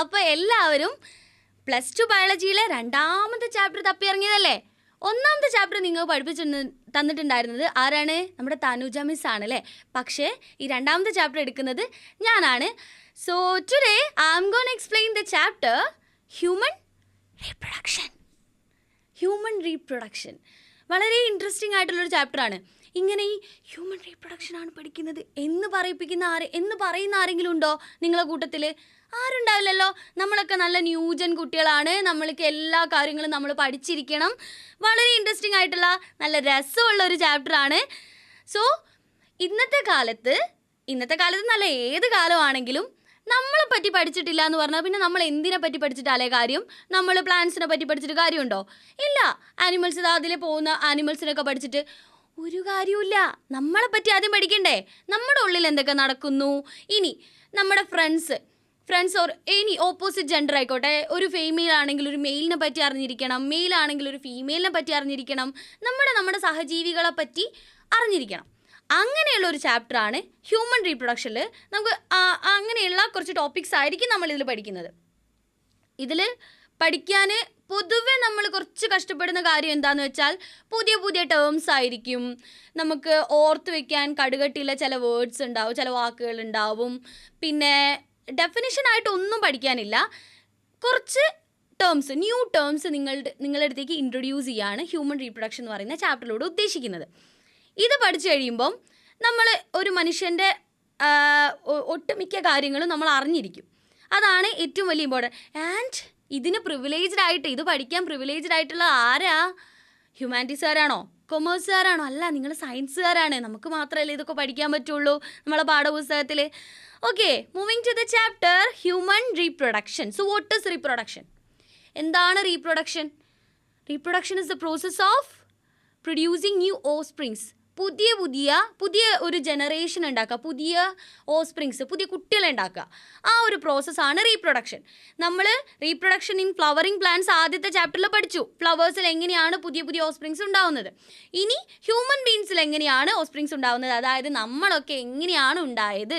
അപ്പോൾ എല്ലാവരും +2 ബയോളജിയിലെ രണ്ടാമത്തെ ചാപ്റ്റർ തപ്പിയിറങ്ങിയതല്ലേ? ഒന്നാമത്തെ ചാപ്റ്റർ നിങ്ങൾ തന്നിട്ടുണ്ടായിരുന്നത് ആരാണ്? നമ്മുടെ തനുജ മിസ് ആണ് അല്ലേ? പക്ഷേ ഈ രണ്ടാമത്തെ ചാപ്റ്റർ എടുക്കുന്നത് ഞാനാണ്. So today I am going to explain the chapter human reproduction. വളരെ ഇൻട്രസ്റ്റിംഗ് ആയിട്ടുള്ളൊരു ചാപ്റ്ററാണ്. ഇങ്ങനെ ഈ ഹ്യൂമൻ റീപ്രൊഡക്ഷൻ ആണ് പഠിക്കുന്നത് എന്ന് പറയുന്ന ആരെങ്കിലും ഉണ്ടോ നിങ്ങളെ കൂട്ടത്തിൽ? ആരുണ്ടാവില്ലല്ലോ. നമ്മളൊക്കെ നല്ല ന്യൂജൻ കുട്ടികളാണ്. നമ്മൾക്ക് എല്ലാ കാര്യങ്ങളും നമ്മൾ പഠിച്ചിരിക്കണം. വളരെ ഇൻട്രസ്റ്റിംഗ് ആയിട്ടുള്ള നല്ല രസമുള്ള ഒരു ചാപ്റ്ററാണ്. സോ ഇന്നത്തെ കാലത്ത് നല്ല ഏത് കാലമാണെങ്കിലും നമ്മളെ പറ്റി പഠിച്ചിട്ടില്ല എന്ന് പറഞ്ഞാൽ പിന്നെ നമ്മൾ എന്തിനെ പറ്റി പഠിച്ചിട്ടാലേ കാര്യം? നമ്മൾ പ്ലാന്റ്സിനെ പറ്റി പഠിച്ചിട്ട് കാര്യമുണ്ടോ? ഇല്ല. ആനിമൽസ് അതിലെ പോകുന്ന ആനിമൽസിനൊക്കെ പഠിച്ചിട്ട് ഒരു കാര്യമില്ല. നമ്മളെപ്പറ്റി ആദ്യം പഠിക്കണ്ടേ? നമ്മുടെ ഉള്ളിൽ എന്തൊക്കെ നടക്കുന്നു. ഇനി നമ്മുടെ ഫ്രണ്ട്സ് ഇനി ഓപ്പോസിറ്റ് ജെൻഡർ ആയിക്കോട്ടെ, ഒരു ഫീമെയിൽ ആണെങ്കിൽ ഒരു മെയിലിനെ പറ്റി അറിഞ്ഞിരിക്കണം, മെയിൽ ആണെങ്കിൽ ഒരു ഫീമെയിലിനെ പറ്റി അറിഞ്ഞിരിക്കണം, നമ്മുടെ സഹജീവികളെ പറ്റി അറിഞ്ഞിരിക്കണം. അങ്ങനെയുള്ള ഒരു ചാപ്റ്ററാണ് ഹ്യൂമൻ റീപ്രൊഡക്ഷനിൽ. നമുക്ക് അങ്ങനെയുള്ള കുറച്ച് ടോപ്പിക്സ് ആയിരിക്കും നമ്മളിതിൽ പഠിക്കുന്നത്. ഇതിൽ പഠിക്കാൻ പൊതുവെ നമ്മൾ കുറച്ച് കഷ്ടപ്പെടുന്ന കാര്യം എന്താണെന്ന് വെച്ചാൽ പുതിയ ടേംസ് ആയിരിക്കും. നമുക്ക് ഓർത്ത് വയ്ക്കാൻ കടുകട്ടിയുള്ള ചില വേർഡ്സ് ഉണ്ടാവും, ചില വാക്കുകൾ ഉണ്ടാവും. പിന്നെ ഡെഫിനിഷനായിട്ട് ഒന്നും പഠിക്കാനില്ല. കുറച്ച് ന്യൂ ടേംസ് നിങ്ങളുടെ അടുത്തേക്ക് ഇൻട്രൊഡ്യൂസ് ചെയ്യാണ് ഹ്യൂമൻ റീപ്രൊഡക്ഷൻ എന്ന് പറയുന്ന ചാപ്റ്ററിലൂടെ ഉദ്ദേശിക്കുന്നത്. ഇത് പഠിച്ചു കഴിയുമ്പം നമ്മൾ ഒരു മനുഷ്യൻ്റെ ഒട്ടുമിക്ക കാര്യങ്ങളും നമ്മൾ അറിഞ്ഞിരിക്കും. അതാണ് ഏറ്റവും വലിയ ഇമ്പോർട്ടൻറ്റ്. ആൻഡ് ഇതിന് ഇത് പഠിക്കാൻ പ്രിവിലേജ്ഡ് ആയിട്ടുള്ള ആരാ? ഹ്യൂമാനിറ്റീസുകാരാണോ? കൊമേഴ്സുകാരാണോ? അല്ല, നിങ്ങൾ സയൻസുകാരാണ്. നമുക്ക് മാത്രമല്ലേ ഇതൊക്കെ പഠിക്കാൻ പറ്റുള്ളൂ നമ്മളെ പാഠപുസ്തകത്തിൽ. Okay, moving to the chapter human reproduction. So what is reproduction? എന്താണ് reproduction? Reproduction is the process of producing new offsprings. പുതിയ ഒരു ജനറേഷൻ ഉണ്ടാക്കുക, പുതിയ ഓസ്പ്രിങ്സ്, പുതിയ കുട്ടികളെ ഉണ്ടാക്കുക. ആ ഒരു പ്രോസസ്സാണ് റീപ്രൊഡക്ഷൻ. നമ്മൾ റീപ്രൊഡക്ഷൻ ഇൻ ഫ്ലവറിങ് പ്ലാന്റ്സ് ആദ്യത്തെ ചാപ്റ്ററിൽ പഠിച്ചു. ഫ്ലവേഴ്സിൽ എങ്ങനെയാണ് പുതിയ ഓസ്പ്രിങ്സ് ഉണ്ടാവുന്നത്. ഇനി ഹ്യൂമൻ ബീങ്സിൽ എങ്ങനെയാണ് ഓസ്പ്രിങ്സ് ഉണ്ടാവുന്നത്, അതായത് നമ്മളൊക്കെ എങ്ങനെയാണ് ഉണ്ടായത്.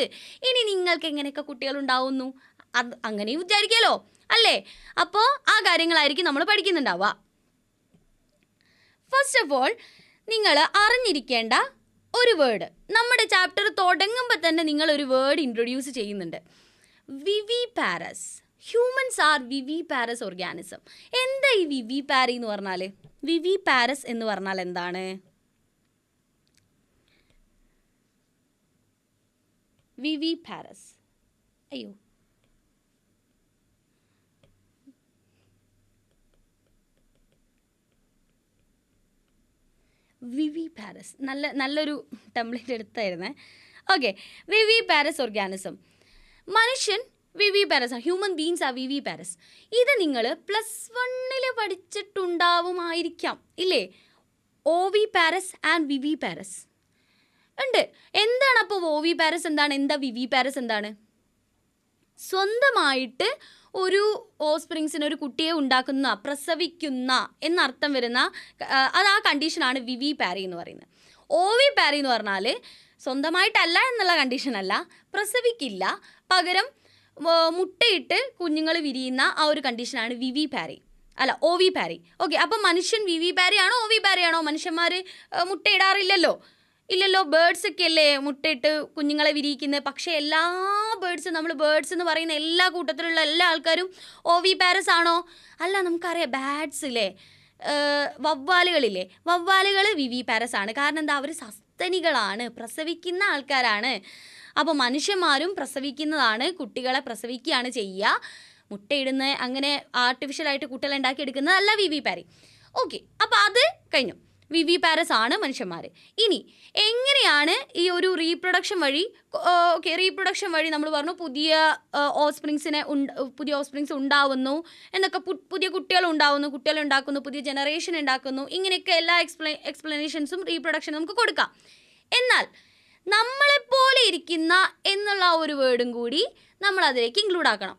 ഇനി നിങ്ങൾക്ക് എങ്ങനെയൊക്കെ കുട്ടികൾ ഉണ്ടാവുന്നു, അങ്ങനെയും വിചാരിക്കാമല്ലോ അല്ലേ? അപ്പോൾ ആ കാര്യങ്ങളായിരിക്കും നമ്മൾ പഠിക്കുന്നുണ്ടാവുക. ഫസ്റ്റ് ഓഫ് ഓൾ നിങ്ങൾ അറിഞ്ഞിരിക്കേണ്ട ഒരു വേർഡ്, നമ്മുടെ ചാപ്റ്റർ തുടങ്ങുമ്പോൾ തന്നെ നിങ്ങളൊരു വേർഡ് ഇൻട്രൊഡ്യൂസ് ചെയ്യുന്നുണ്ട്. Viviparous. Humans are viviparous organism. എന്താ ഈ വിവിപാരി എന്ന് പറഞ്ഞാൽ? വിവിപാരസ് എന്ന് പറഞ്ഞാൽ എന്താണ്? വിവിപാരസ്, വിവിപാരസ് നല്ലൊരു ടെംപ്ലേറ്റ് എടുത്തായിരുന്നേ. Okay, viviparous organism. മനുഷ്യൻ viviparous, human beings are viviparous. ഇത് നിങ്ങൾ +1 പഠിച്ചിട്ടുണ്ടാവുമായിരിക്കാം ഇല്ലേ? ഓവിപാരസ് ആൻഡ് വിവിപാരസ് ഉണ്ട്. എന്താണ് അപ്പോൾ ഓവിപാരസ് എന്താണ്, എന്താ വിവിപാരസ് എന്താണ്? സ്വന്തമായിട്ട് ഒരു ഓസ്പ്രിങ്സിന് ഒരു കുട്ടിയെ ഉണ്ടാക്കുന്ന, പ്രസവിക്കുന്ന എന്നർത്ഥം വരുന്ന അത് ആ കണ്ടീഷനാണ് വിവിപാരി എന്ന് പറയുന്നത്. ഓവിപാരി എന്ന് പറഞ്ഞാൽ സ്വന്തമായിട്ടല്ല എന്നുള്ള കണ്ടീഷനല്ല, പ്രസവിക്കില്ല, പകരം മുട്ടയിട്ട് കുഞ്ഞുങ്ങൾ വിരിയുന്ന ആ ഒരു കണ്ടീഷനാണ് ഓവിപാരി. ഓക്കെ, അപ്പം മനുഷ്യൻ വിവിപാരി ആണോ ഓവിപാരി ആണോ? മനുഷ്യന്മാർ മുട്ടയിടാറില്ലല്ലോ. ബേർഡ്സ് ഒക്കെ അല്ലേ മുട്ടയിട്ട് കുഞ്ഞുങ്ങളെ വിരിയിക്കുന്നത്. പക്ഷേ എല്ലാ നമ്മൾ ബേർഡ്സ് എന്ന് പറയുന്ന എല്ലാ കൂട്ടത്തിലുള്ള എല്ലാ ആൾക്കാരും ഓവിപാരസ് ആണോ? അല്ല, നമുക്കറിയാം ബാറ്റ്സ് ഇല്ലേ, വവ്വാലുകൾ വിവിപാരസ് ആണ്. കാരണം എന്താ? അവർ സസ്തനികളാണ്, പ്രസവിക്കുന്ന ആൾക്കാരാണ്. അപ്പോൾ മനുഷ്യന്മാരും പ്രസവിക്കുന്നതാണ്, കുട്ടികളെ പ്രസവിക്കുകയാണ് ചെയ്യുക. മുട്ടയിടുന്ന അങ്ങനെ ആർട്ടിഫിഷ്യലായിട്ട് കുട്ടികളെ ഉണ്ടാക്കിയെടുക്കുന്നതല്ല വിവിപാരി. ഓക്കെ, അപ്പോൾ അത് കഴിഞ്ഞു. വിവിപാരസ് ആണ് മനുഷ്യന്മാർ. ഇനി എങ്ങനെയാണ് ഈ ഒരു റീപ്രൊഡക്ഷൻ വഴി നമ്മൾ പറഞ്ഞു പുതിയ ഓസ്പ്രിങ്സ് ഉണ്ടാവുന്നു എന്നൊക്കെ, പുതിയ കുട്ടികൾ ഉണ്ടാക്കുന്നു, പുതിയ ജനറേഷൻ ഉണ്ടാക്കുന്നു. ഇങ്ങനെയൊക്കെ എല്ലാ എക്സ്പ്ലനേഷൻസും റീപ്രൊഡക്ഷൻ നമുക്ക് കൊടുക്കാം. എന്നാൽ നമ്മളെപ്പോലെ ഇരിക്കുന്ന എന്നുള്ള ഒരു വേർഡും കൂടി നമ്മൾ അതിലേക്ക് ഇൻക്ലൂഡ് ആക്കണം.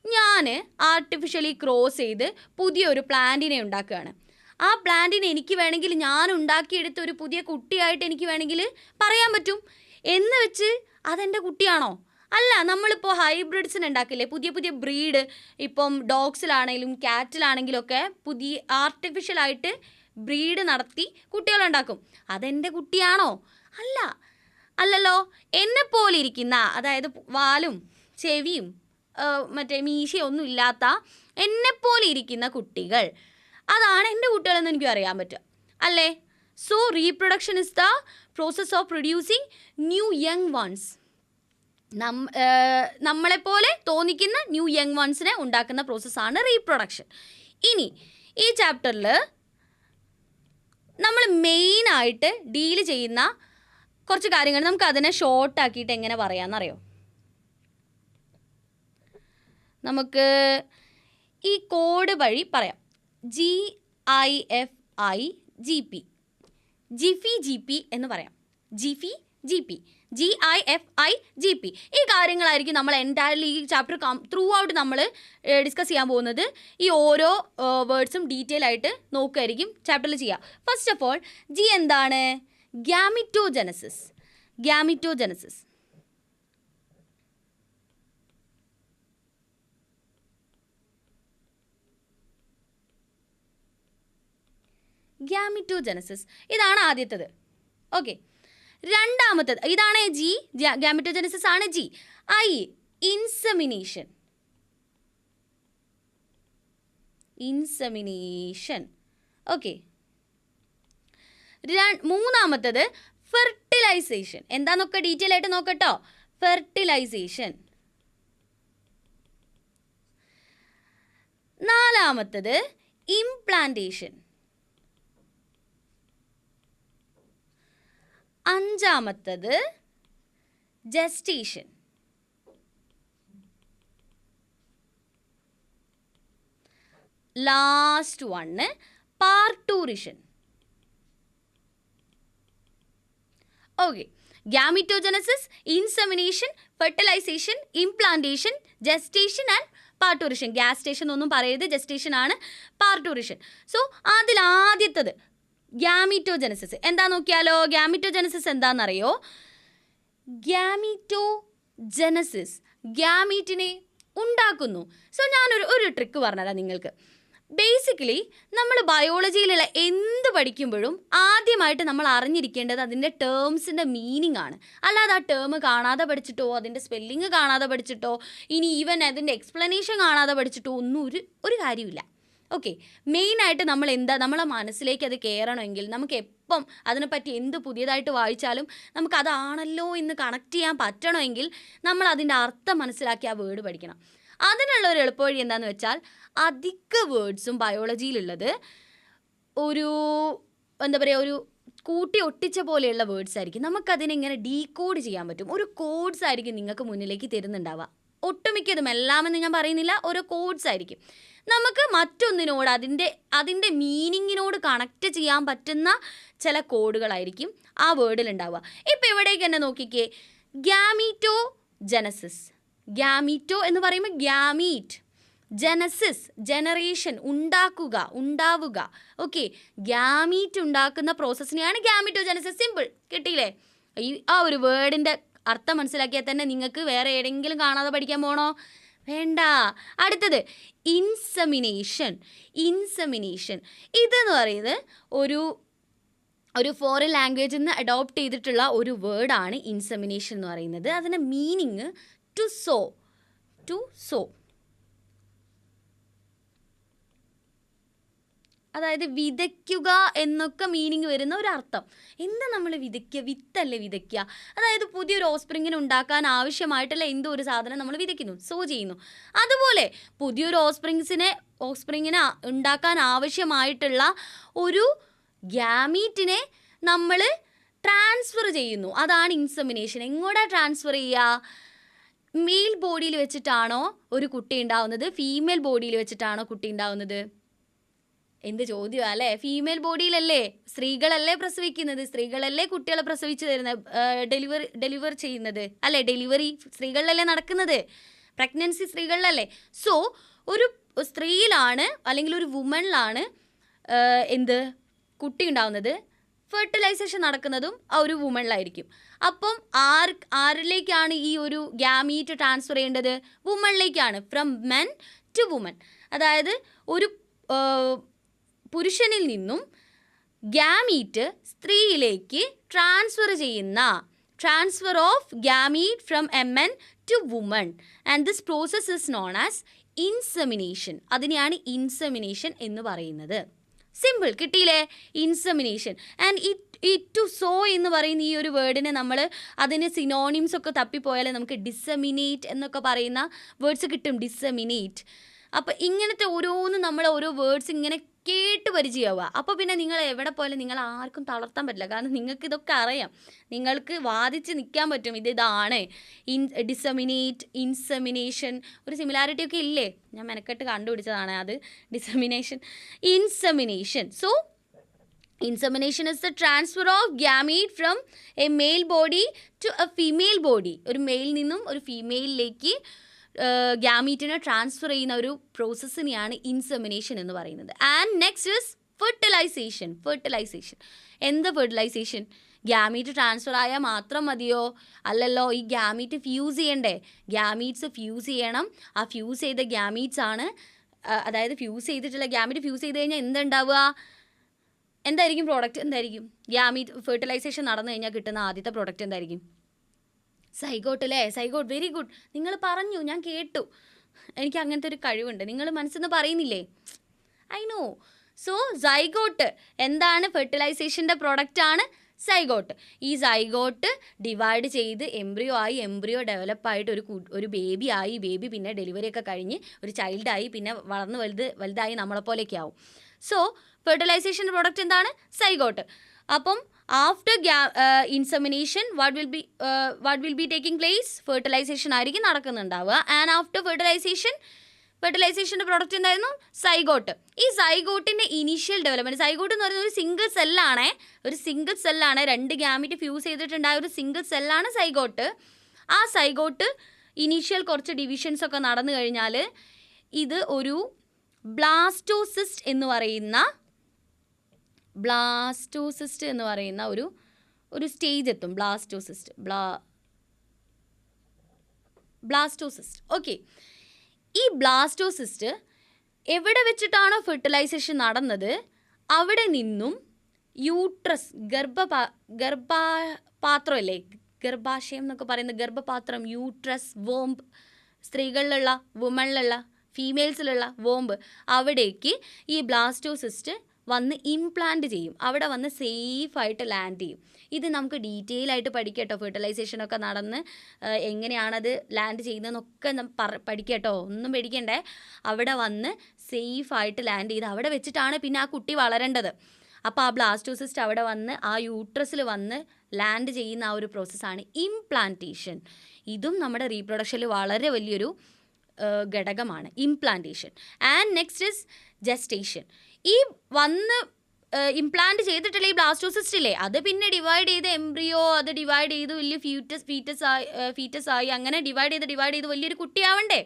ഞാൻ ആർട്ടിഫിഷ്യലി ക്രോസ് ചെയ്ത് പുതിയൊരു പ്ലാന്റിനെ ഉണ്ടാക്കുകയാണ്. ആ പ്ലാന്റിനെ എനിക്ക് വേണമെങ്കിൽ ഞാൻ ഉണ്ടാക്കിയെടുത്ത ഒരു പുതിയ കുട്ടിയായിട്ട് എനിക്ക് വേണമെങ്കിൽ പറയാൻ പറ്റും. എന്ന് വെച്ച് അതെൻ്റെ കുട്ടിയാണോ? അല്ല, നമ്മളിപ്പോൾ ഹൈബ്രിഡ്സിന് ഉണ്ടാക്കില്ലേ, പുതിയ പുതിയ ബ്രീഡ്. ഇപ്പം ഡോഗ്സിലാണെങ്കിലും കാറ്റിലാണെങ്കിലും ഒക്കെ പുതിയ ആർട്ടിഫിഷ്യലായിട്ട് ബ്രീഡ് നടത്തി കുട്ടികളുണ്ടാക്കും. അതെൻ്റെ കുട്ടിയാണോ? അല്ല, അല്ലല്ലോ. എന്നെപ്പോലെ ഇരിക്കുന്ന, അതായത് വാലും ചെവിയും മറ്റേ മീശയൊന്നും ഇല്ലാത്ത എന്നെപ്പോലെ ഇരിക്കുന്ന കുട്ടികൾ, അതാണ് എൻ്റെ കുട്ടികളെന്ന് എനിക്ക് അറിയാൻ പറ്റുക അല്ലേ? So reproduction is the process of producing new young ones. നമ്മളെപ്പോലെ തോന്നിക്കുന്ന ന്യൂ യങ് വൺസിനെ ഉണ്ടാക്കുന്ന പ്രോസസ്സാണ് റീപ്രൊഡക്ഷൻ. ഇനി ഈ ചാപ്റ്ററിൽ നമ്മൾ മെയിനായിട്ട് ഡീൽ ചെയ്യുന്ന കുറച്ച് കാര്യങ്ങൾ നമുക്ക് അതിനെ ഷോർട്ടാക്കിയിട്ട് എങ്ങനെ പറയാമെന്നറിയോ? നമുക്ക് ഈ കോഡ് വഴി പറയാം. GIFIGP, ജിഫി ജി പി എന്ന് പറയാം. ജിഫി ജി പി, GIFIGP. ഈ കാര്യങ്ങളായിരിക്കും നമ്മൾ എൻറ്റയർലി ഈ ചാപ്റ്റർ ത്രൂ ഔട്ട് നമ്മൾ ഡിസ്കസ് ചെയ്യാൻ പോകുന്നത്. ഈ ഓരോ വേർഡ്സും ഡീറ്റെയിൽ ആയിട്ട് നോക്കുമായിരിക്കും ചാപ്റ്ററിൽ ചെയ്യുക. ഫസ്റ്റ് ഓഫ് ഓൾ, ജി എന്താണ്? ഗ്യാമിറ്റോജനസിസ്. ഗ്യാമിറ്റോജനസിസ് ഗ്യാമിറ്റോജനസിസ് ഇതാണ് ആദ്യത്തേത്. ഓക്കെ, രണ്ടാമത്തേത് ഇതാണ് ജി, ഗ്യാമിറ്റോജനസിസ് ആണ് G. I, insemination. Insemination. Okay, മൂന്നാമത്തേത് ഫെർട്ടിലൈസേഷൻ. എന്താന്നൊക്കെ ഡീറ്റെയിൽ ആയിട്ട് നോക്കട്ടോ. ഫെർട്ടിലൈസേഷൻ. നാലാമത്തേത് ഇംപ്ലാന്റേഷൻ. അഞ്ചാമത്തേത് gestation. Last one parturition. Okay, gametogenesis, insemination, fertilisation, implantation, gestation and parturition. ഗ്യാസ്റ്റേഷൻ ഒന്നും പറയരുത്, ജസ്റ്റേഷൻ ആണ്, പാർട്ടൂറിഷൻ. സോ അതിലാദ്യത്തത് ഗ്യാമിറ്റോജനസിസ് എന്താ നോക്കിയാലോ? ഗ്യാമിറ്റോജനസിസ് എന്താണെന്നറിയോ? ഗ്യാമിറ്റോജനസിസ് ഗ്യാമീറ്റിനെ ഉണ്ടാക്കുന്നു. സോ ഞാനൊരു ട്രിക്ക് പറഞ്ഞുതരാം നിങ്ങൾക്ക്. ബേസിക്കലി നമ്മൾ ബയോളജിയിലുള്ള എന്ത് പഠിക്കുമ്പോഴും ആദ്യമായിട്ട് നമ്മൾ അറിഞ്ഞിരിക്കേണ്ടത് അതിൻ്റെ ടേംസിൻ്റെ മീനിങ് ആണ്. അല്ലാതെ ആ ടേം കാണാതെ പഠിച്ചിട്ടോ അതിൻ്റെ സ്പെല്ലിങ് കാണാതെ പഠിച്ചിട്ടോ ഇനി ഈവൻ അതിൻ്റെ എക്സ്പ്ലനേഷൻ കാണാതെ പഠിച്ചിട്ടോ ഒന്നും ഒരു കാര്യമില്ല. ഓക്കെ, മെയിനായിട്ട് നമ്മളെ മനസ്സിലേക്ക് അത് കയറണമെങ്കിൽ നമുക്ക് എപ്പം അതിനെപ്പറ്റി എന്ത് പുതിയതായിട്ട് വായിച്ചാലും നമുക്കതാണല്ലോ എന്ന് കണക്ട് ചെയ്യാൻ പറ്റണമെങ്കിൽ നമ്മൾ അതിൻ്റെ അർത്ഥം മനസ്സിലാക്കി ആ വേർഡ് പഠിക്കണം. അതിനുള്ള ഒരു എളുപ്പവഴി എന്താണെന്ന് വെച്ചാൽ അധിക വേർഡ്സും ബയോളജിയിലുള്ളത് ഒരു കൂട്ടി ഒട്ടിച്ച പോലെയുള്ള വേർഡ്സ് ആയിരിക്കും. നമുക്കതിനെ ഇങ്ങനെ ഡീകോഡ് ചെയ്യാൻ പറ്റും. ഒരു കോഡ്സ് ആയിരിക്കും നിങ്ങൾക്ക് മുന്നിലേക്ക് തരുന്നുണ്ടാവുക. ഒട്ടുമിക്കതും എല്ലാമെന്ന് ഞാൻ പറയുന്നില്ല, ഓരോ കോഡ്സ് ആയിരിക്കും. നമുക്ക് മറ്റൊന്നിനോട് അതിൻ്റെ മീനിങ്ങിനോട് കണക്റ്റ് ചെയ്യാൻ പറ്റുന്ന ചില കോഡുകളായിരിക്കും ആ വേർഡിൽ ഉണ്ടാവുക. ഇപ്പോൾ ഇവിടേക്ക് തന്നെ നോക്കിക്കേ, ഗ്യാമീറ്റോജനസിസ്. ഗ്യാമീറ്റോ എന്ന് പറയുമ്പോൾ ഗ്യാമീറ്റ്, ജനസിസ് ജനറേഷൻ, ഉണ്ടാവുക. ഓക്കെ, ഗ്യാമീറ്റ് ഉണ്ടാക്കുന്ന പ്രോസസ്സിനെയാണ് ഗ്യാമീറ്റോജനസിസ്. സിമ്പിൾ, കിട്ടിയില്ലേ? ആ ഒരു വേർഡിൻ്റെ അർത്ഥം മനസ്സിലാക്കിയാൽ തന്നെ നിങ്ങൾക്ക് വേറെ എവിടെയെങ്കിലും കാണാതെ പഠിക്കാൻ പോകണോ? വേണ്ട. അടുത്തത് ഇൻസെമിനേഷൻ. ഇതെന്ന് പറയുന്നത് ഒരു ഫോറിൻ ലാംഗ്വേജിൽ നിന്ന് അഡോപ്റ്റ് ചെയ്തിട്ടുള്ള ഒരു വേർഡാണ് ഇൻസെമിനേഷൻ എന്ന് പറയുന്നത്. അതിൻ്റെ മീനിങ് ടു സോ, അതായത് വിതയ്ക്കുക എന്നൊക്കെ മീനിങ് വരുന്ന ഒരർത്ഥം. എന്താ നമ്മൾ വിതയ്ക്കുക? വിത്തല്ലേ വിതയ്ക്കുക. അതായത് പുതിയൊരു ഓസ്പ്രിങ്ങിന് ഉണ്ടാക്കാൻ ആവശ്യമായിട്ടുള്ള എന്തോ ഒരു സാധനം നമ്മൾ വിതയ്ക്കുന്നു, സോ ചെയ്യുന്നു. അതുപോലെ പുതിയൊരു ഓസ്പ്രിങ്ങിനെ ഉണ്ടാക്കാൻ ആവശ്യമായിട്ടുള്ള ഒരു ഗ്യാമീറ്റിനെ നമ്മൾ ട്രാൻസ്ഫർ ചെയ്യുന്നു. അതാണ് ഇൻസെമിനേഷൻ. എങ്ങോട്ടാണ് ട്രാൻസ്ഫർ ചെയ്യുക? മെയിൽ ബോഡിയിൽ വെച്ചിട്ടാണോ ഒരു കുട്ടി ഉണ്ടാവുന്നത്? ഫീമെയിൽ ബോഡിയിൽ വെച്ചിട്ടാണോ കുട്ടി ഉണ്ടാവുന്നത്? എന്ത് ചോദ്യമാണ് അല്ലേ? ഫീമെയിൽ ബോഡിയിലല്ലേ, സ്ത്രീകളല്ലേ പ്രസവിക്കുന്നത്, സ്ത്രീകളല്ലേ കുട്ടികളെ പ്രസവിച്ച് തരുന്നത്, ഡെലിവർ ചെയ്യുന്നത് അല്ലേ? ഡെലിവറി സ്ത്രീകളിലല്ലേ നടക്കുന്നത്, പ്രഗ്നൻസി സ്ത്രീകളിലല്ലേ. സോ ഒരു സ്ത്രീയിലാണ് അല്ലെങ്കിൽ ഒരു വുമണിലാണ് കുട്ടി ഉണ്ടാവുന്നത്. ഫെർട്ടിലൈസേഷൻ നടക്കുന്നതും ആ ഒരു വുമണിലായിരിക്കും. അപ്പം ആരിലേക്കാണ് ഈ ഒരു ഗ്യാമീറ്റ് ട്രാൻസ്ഫർ ചെയ്യേണ്ടത്? വുമണിലേക്കാണ്. From men to woman. അതായത് ഒരു പുരുഷനിൽ നിന്നും ഗ്യാമീറ്റ് സ്ത്രീയിലേക്ക് transfer of gamete from a men to woman. And this process is known as insemination. അതിനെയാണ് ഇൻസെമിനേഷൻ എന്ന് പറയുന്നത്. സിമ്പിൾ, കിട്ടിയില്ലേ? ഇൻസെമിനേഷൻ. ആൻഡ് ടു സോ എന്ന് പറയുന്ന ഈ ഒരു വേർഡിനെ നമ്മൾ അതിന് സിനോണിംസ് ഒക്കെ തപ്പിപ്പോയാൽ നമുക്ക് ഡിസെമിനേറ്റ് എന്നൊക്കെ പറയുന്ന വേർഡ്സ് കിട്ടും. ഡിസെമിനേറ്റ്. അപ്പോൾ ഇങ്ങനത്തെ ഓരോന്നും നമ്മൾ ഓരോ വേർഡ്സ് ഇങ്ങനെ കേട്ട് പരിചയമാവുക. അപ്പോൾ പിന്നെ നിങ്ങൾ എവിടെ പോയാലും നിങ്ങൾ ആർക്കും തളർത്താൻ പറ്റില്ല. കാരണം നിങ്ങൾക്ക് ഇതൊക്കെ അറിയാം. നിങ്ങൾക്ക് വാദിച്ച് നിൽക്കാൻ പറ്റും ഇതാണ് ഡിസെമിനേറ്റ്, ഇൻസെമിനേഷൻ. ഒരു സിമിലാരിറ്റി ഒക്കെ ഇല്ലേ? ഞാൻ മെനക്കെട്ട് കണ്ടുപിടിച്ചതാണ് അത്. Dissemination, insemination. So insemination is the transfer of gamete from a male body to a female body. ഒരു മെയിൽ നിന്നും ഒരു ഫീമെയിലിലേക്ക് ഗ്യാമീറ്റിനെ ട്രാൻസ്ഫർ ചെയ്യുന്ന ഒരു പ്രോസസ്സിനെയാണ് ഇൻസെമിനേഷൻ എന്ന് പറയുന്നത്. And next is fertilisation. എന്താ ഫെർട്ടിലൈസേഷൻ? ഗ്യാമീറ്റ് ട്രാൻസ്ഫർ ആയാൽ മാത്രം മതിയോ? അല്ലല്ലോ. ഈ ഗ്യാമീറ്റ് ഫ്യൂസ് ചെയ്യണ്ടേ? ഗ്യാമീറ്റ്സ് ഫ്യൂസ് ചെയ്യണം. ആ ഫ്യൂസ് ചെയ്ത ഗ്യാമീറ്റ്സ് ആണ്, അതായത് ഫ്യൂസ് ചെയ്തിട്ടുള്ള ഗ്യാമീറ്റ് ഫ്യൂസ് ചെയ്ത് കഴിഞ്ഞാൽ എന്തുണ്ടാവുക? എന്തായിരിക്കും പ്രോഡക്റ്റ്? എന്തായിരിക്കും? ഗ്യാമീറ്റ് ഫെർട്ടിലൈസേഷൻ നടന്നു കഴിഞ്ഞാൽ കിട്ടുന്ന ആദ്യത്തെ പ്രോഡക്റ്റ് എന്തായിരിക്കും? സൈഗോട്ട് അല്ലേ? സൈഗോട്ട്. Very good. നിങ്ങൾ പറഞ്ഞു, ഞാൻ കേട്ടു. എനിക്ക് അങ്ങനത്തെ ഒരു കഴിവുണ്ട്. നിങ്ങൾ മനസ്സിൽ നിന്ന് പറയുന്നില്ലേ? I know. സോ സൈഗോട്ട് എന്താണ്? ഫെർട്ടിലൈസേഷൻ്റെ പ്രോഡക്റ്റാണ് സൈഗോട്ട്. ഈ സൈഗോട്ട് ഡിവൈഡ് ചെയ്ത് എംബ്രിയോ ഡെവലപ്പായിട്ട് ഒരു ബേബി ആയി. ബേബി പിന്നെ ഡെലിവറി ഒക്കെ കഴിഞ്ഞ് ഒരു ചൈൽഡായി, പിന്നെ വളർന്ന് വലുതായി നമ്മളെപ്പോലെയൊക്കെ ആവും. സോ ഫെർട്ടിലൈസേഷൻ്റെ പ്രോഡക്റ്റ് എന്താണ്? സൈഗോട്ട്. അപ്പം after insemination what will be taking place? Fertilisation ആയിരിക്കും നടക്കുന്നുണ്ടാവുക. ആൻഡ് ആഫ്റ്റർ ഫെർട്ടിലൈസേഷൻ്റെ പ്രോഡക്റ്റ് എന്തായിരുന്നു? സൈഗോട്ട്. ഈ സൈഗോട്ടിൻ്റെ ഇനീഷ്യൽ ഡെവലപ്മെൻറ്റ്, സൈഗോട്ട് എന്ന് പറയുന്നത് ഒരു സിംഗിൾ സെല്ലാണ്. 2 ഗ്യാമീറ്റ് ഫ്യൂസ് ചെയ്തിട്ടുണ്ടായ ഒരു സിംഗിൾ സെല്ലാണ് സൈഗോട്ട്. ആ സൈഗോട്ട് ഇനീഷ്യൽ കുറച്ച് ഡിവിഷൻസ് ഒക്കെ നടന്നു കഴിഞ്ഞാൽ ഇത് ഒരു ബ്ലാസ്റ്റോസിസ്റ്റ് എന്ന് പറയുന്ന ഒരു സ്റ്റേജ് എത്തും. ബ്ലാസ്റ്റോസിസ്റ്റ്. ഓക്കെ. ഈ ബ്ലാസ്റ്റോസിസ്റ്റ് എവിടെ വെച്ചിട്ടാണോ ഫെർട്ടിലൈസേഷൻ നടന്നത് അവിടെ നിന്നും യൂട്രസ്, ഗർഭപാത്രമല്ലേ, ഗർഭാശയം എന്നൊക്കെ പറയുന്ന ഗർഭപാത്രം, യൂട്രസ്, വോംബ്, സ്ത്രീകളിലുള്ള, വുമണിലുള്ള, ഫീമെയിൽസിലുള്ള വോംബ്, അവിടേക്ക് ഈ ബ്ലാസ്റ്റോസിസ്റ്റ് വന്ന് ഇംപ്ലാന്റ് ചെയ്യും. അവിടെ വന്ന് സേഫായിട്ട് ലാൻഡ് ചെയ്യും. ഇത് നമുക്ക് ഡീറ്റെയിൽ ആയിട്ട് പഠിക്കാം കേട്ടോ. ഫെർട്ടിലൈസേഷനൊക്കെ നടന്ന് എങ്ങനെയാണത് ലാൻഡ് ചെയ്യുന്നതെന്നൊക്കെ പഠിക്കാം കേട്ടോ. ഒന്നും പേടിക്കണ്ടേ. അവിടെ വന്ന് സേഫായിട്ട് ലാൻഡ് ചെയ്ത് അവിടെ വെച്ചിട്ടാണ് പിന്നെ ആ കുട്ടി വളരേണ്ടത്. അപ്പോൾ ആ ബ്ലാസ്റ്റോസിസ്റ്റ് അവിടെ വന്ന് ആ യൂട്രസിൽ വന്ന് ലാൻഡ് ചെയ്യുന്ന ആ ഒരു പ്രോസസ്സാണ് ഇംപ്ലാന്റേഷൻ. ഇതും നമ്മുടെ റീപ്രൊഡക്ഷനിൽ വളരെ വലിയൊരു ഘടകമാണ്, implantation. And next is gestation. ഈ വന്ന് ഇംപ്ലാന്റ് ചെയ്തിട്ടുള്ള ഈ ബ്ലാസ്റ്റോസിസ്റ്റ് ഇല്ലേ, അത് പിന്നെ ഡിവൈഡ് ചെയ്ത് എംബ്രിയോ, അത് ഡിവൈഡ് ചെയ്ത് വലിയ ഫീറ്റസ് ആയി അങ്ങനെ ഡിവൈഡ് ചെയ്ത് വലിയൊരു കുട്ടിയാവണ്ടേ,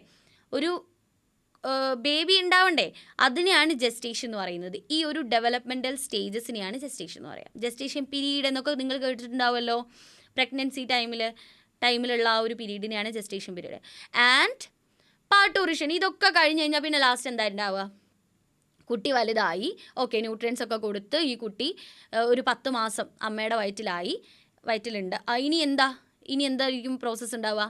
ഒരു ബേബി ഉണ്ടാവണ്ടേ. അതിനെയാണ് ജസ്റ്റേഷൻ എന്ന് പറയുന്നത്. ഈ ഒരു ഡെവലപ്മെൻറ്റൽ സ്റ്റേജസിനെയാണ് ജസ്റ്റേഷൻ എന്ന് പറയാം. ജസ്റ്റേഷൻ പീരീഡ് എന്നൊക്കെ നിങ്ങൾ കേട്ടിട്ടുണ്ടാവുമല്ലോ. പ്രഗ്നൻസി ടൈമിലുള്ള ആ ഒരു പീരീഡിനെയാണ് ജസ്റ്റേഷൻ പീരീഡ്. ആൻഡ് പാർട്ടൂറിഷൻ. ഇതൊക്കെ കഴിഞ്ഞ് കഴിഞ്ഞാൽ പിന്നെ ലാസ്റ്റ് എന്താ ഉണ്ടാവുക? കുട്ടി വലുതായി, ഓക്കെ, ന്യൂട്രിയൻസ് ഒക്കെ കൊടുത്ത് ഈ കുട്ടി ഒരു 10 മാസം അമ്മയുടെ വയറ്റിലുണ്ട്. ഇനി എന്തായിരിക്കും പ്രോസസ്സ് ഉണ്ടാവുക?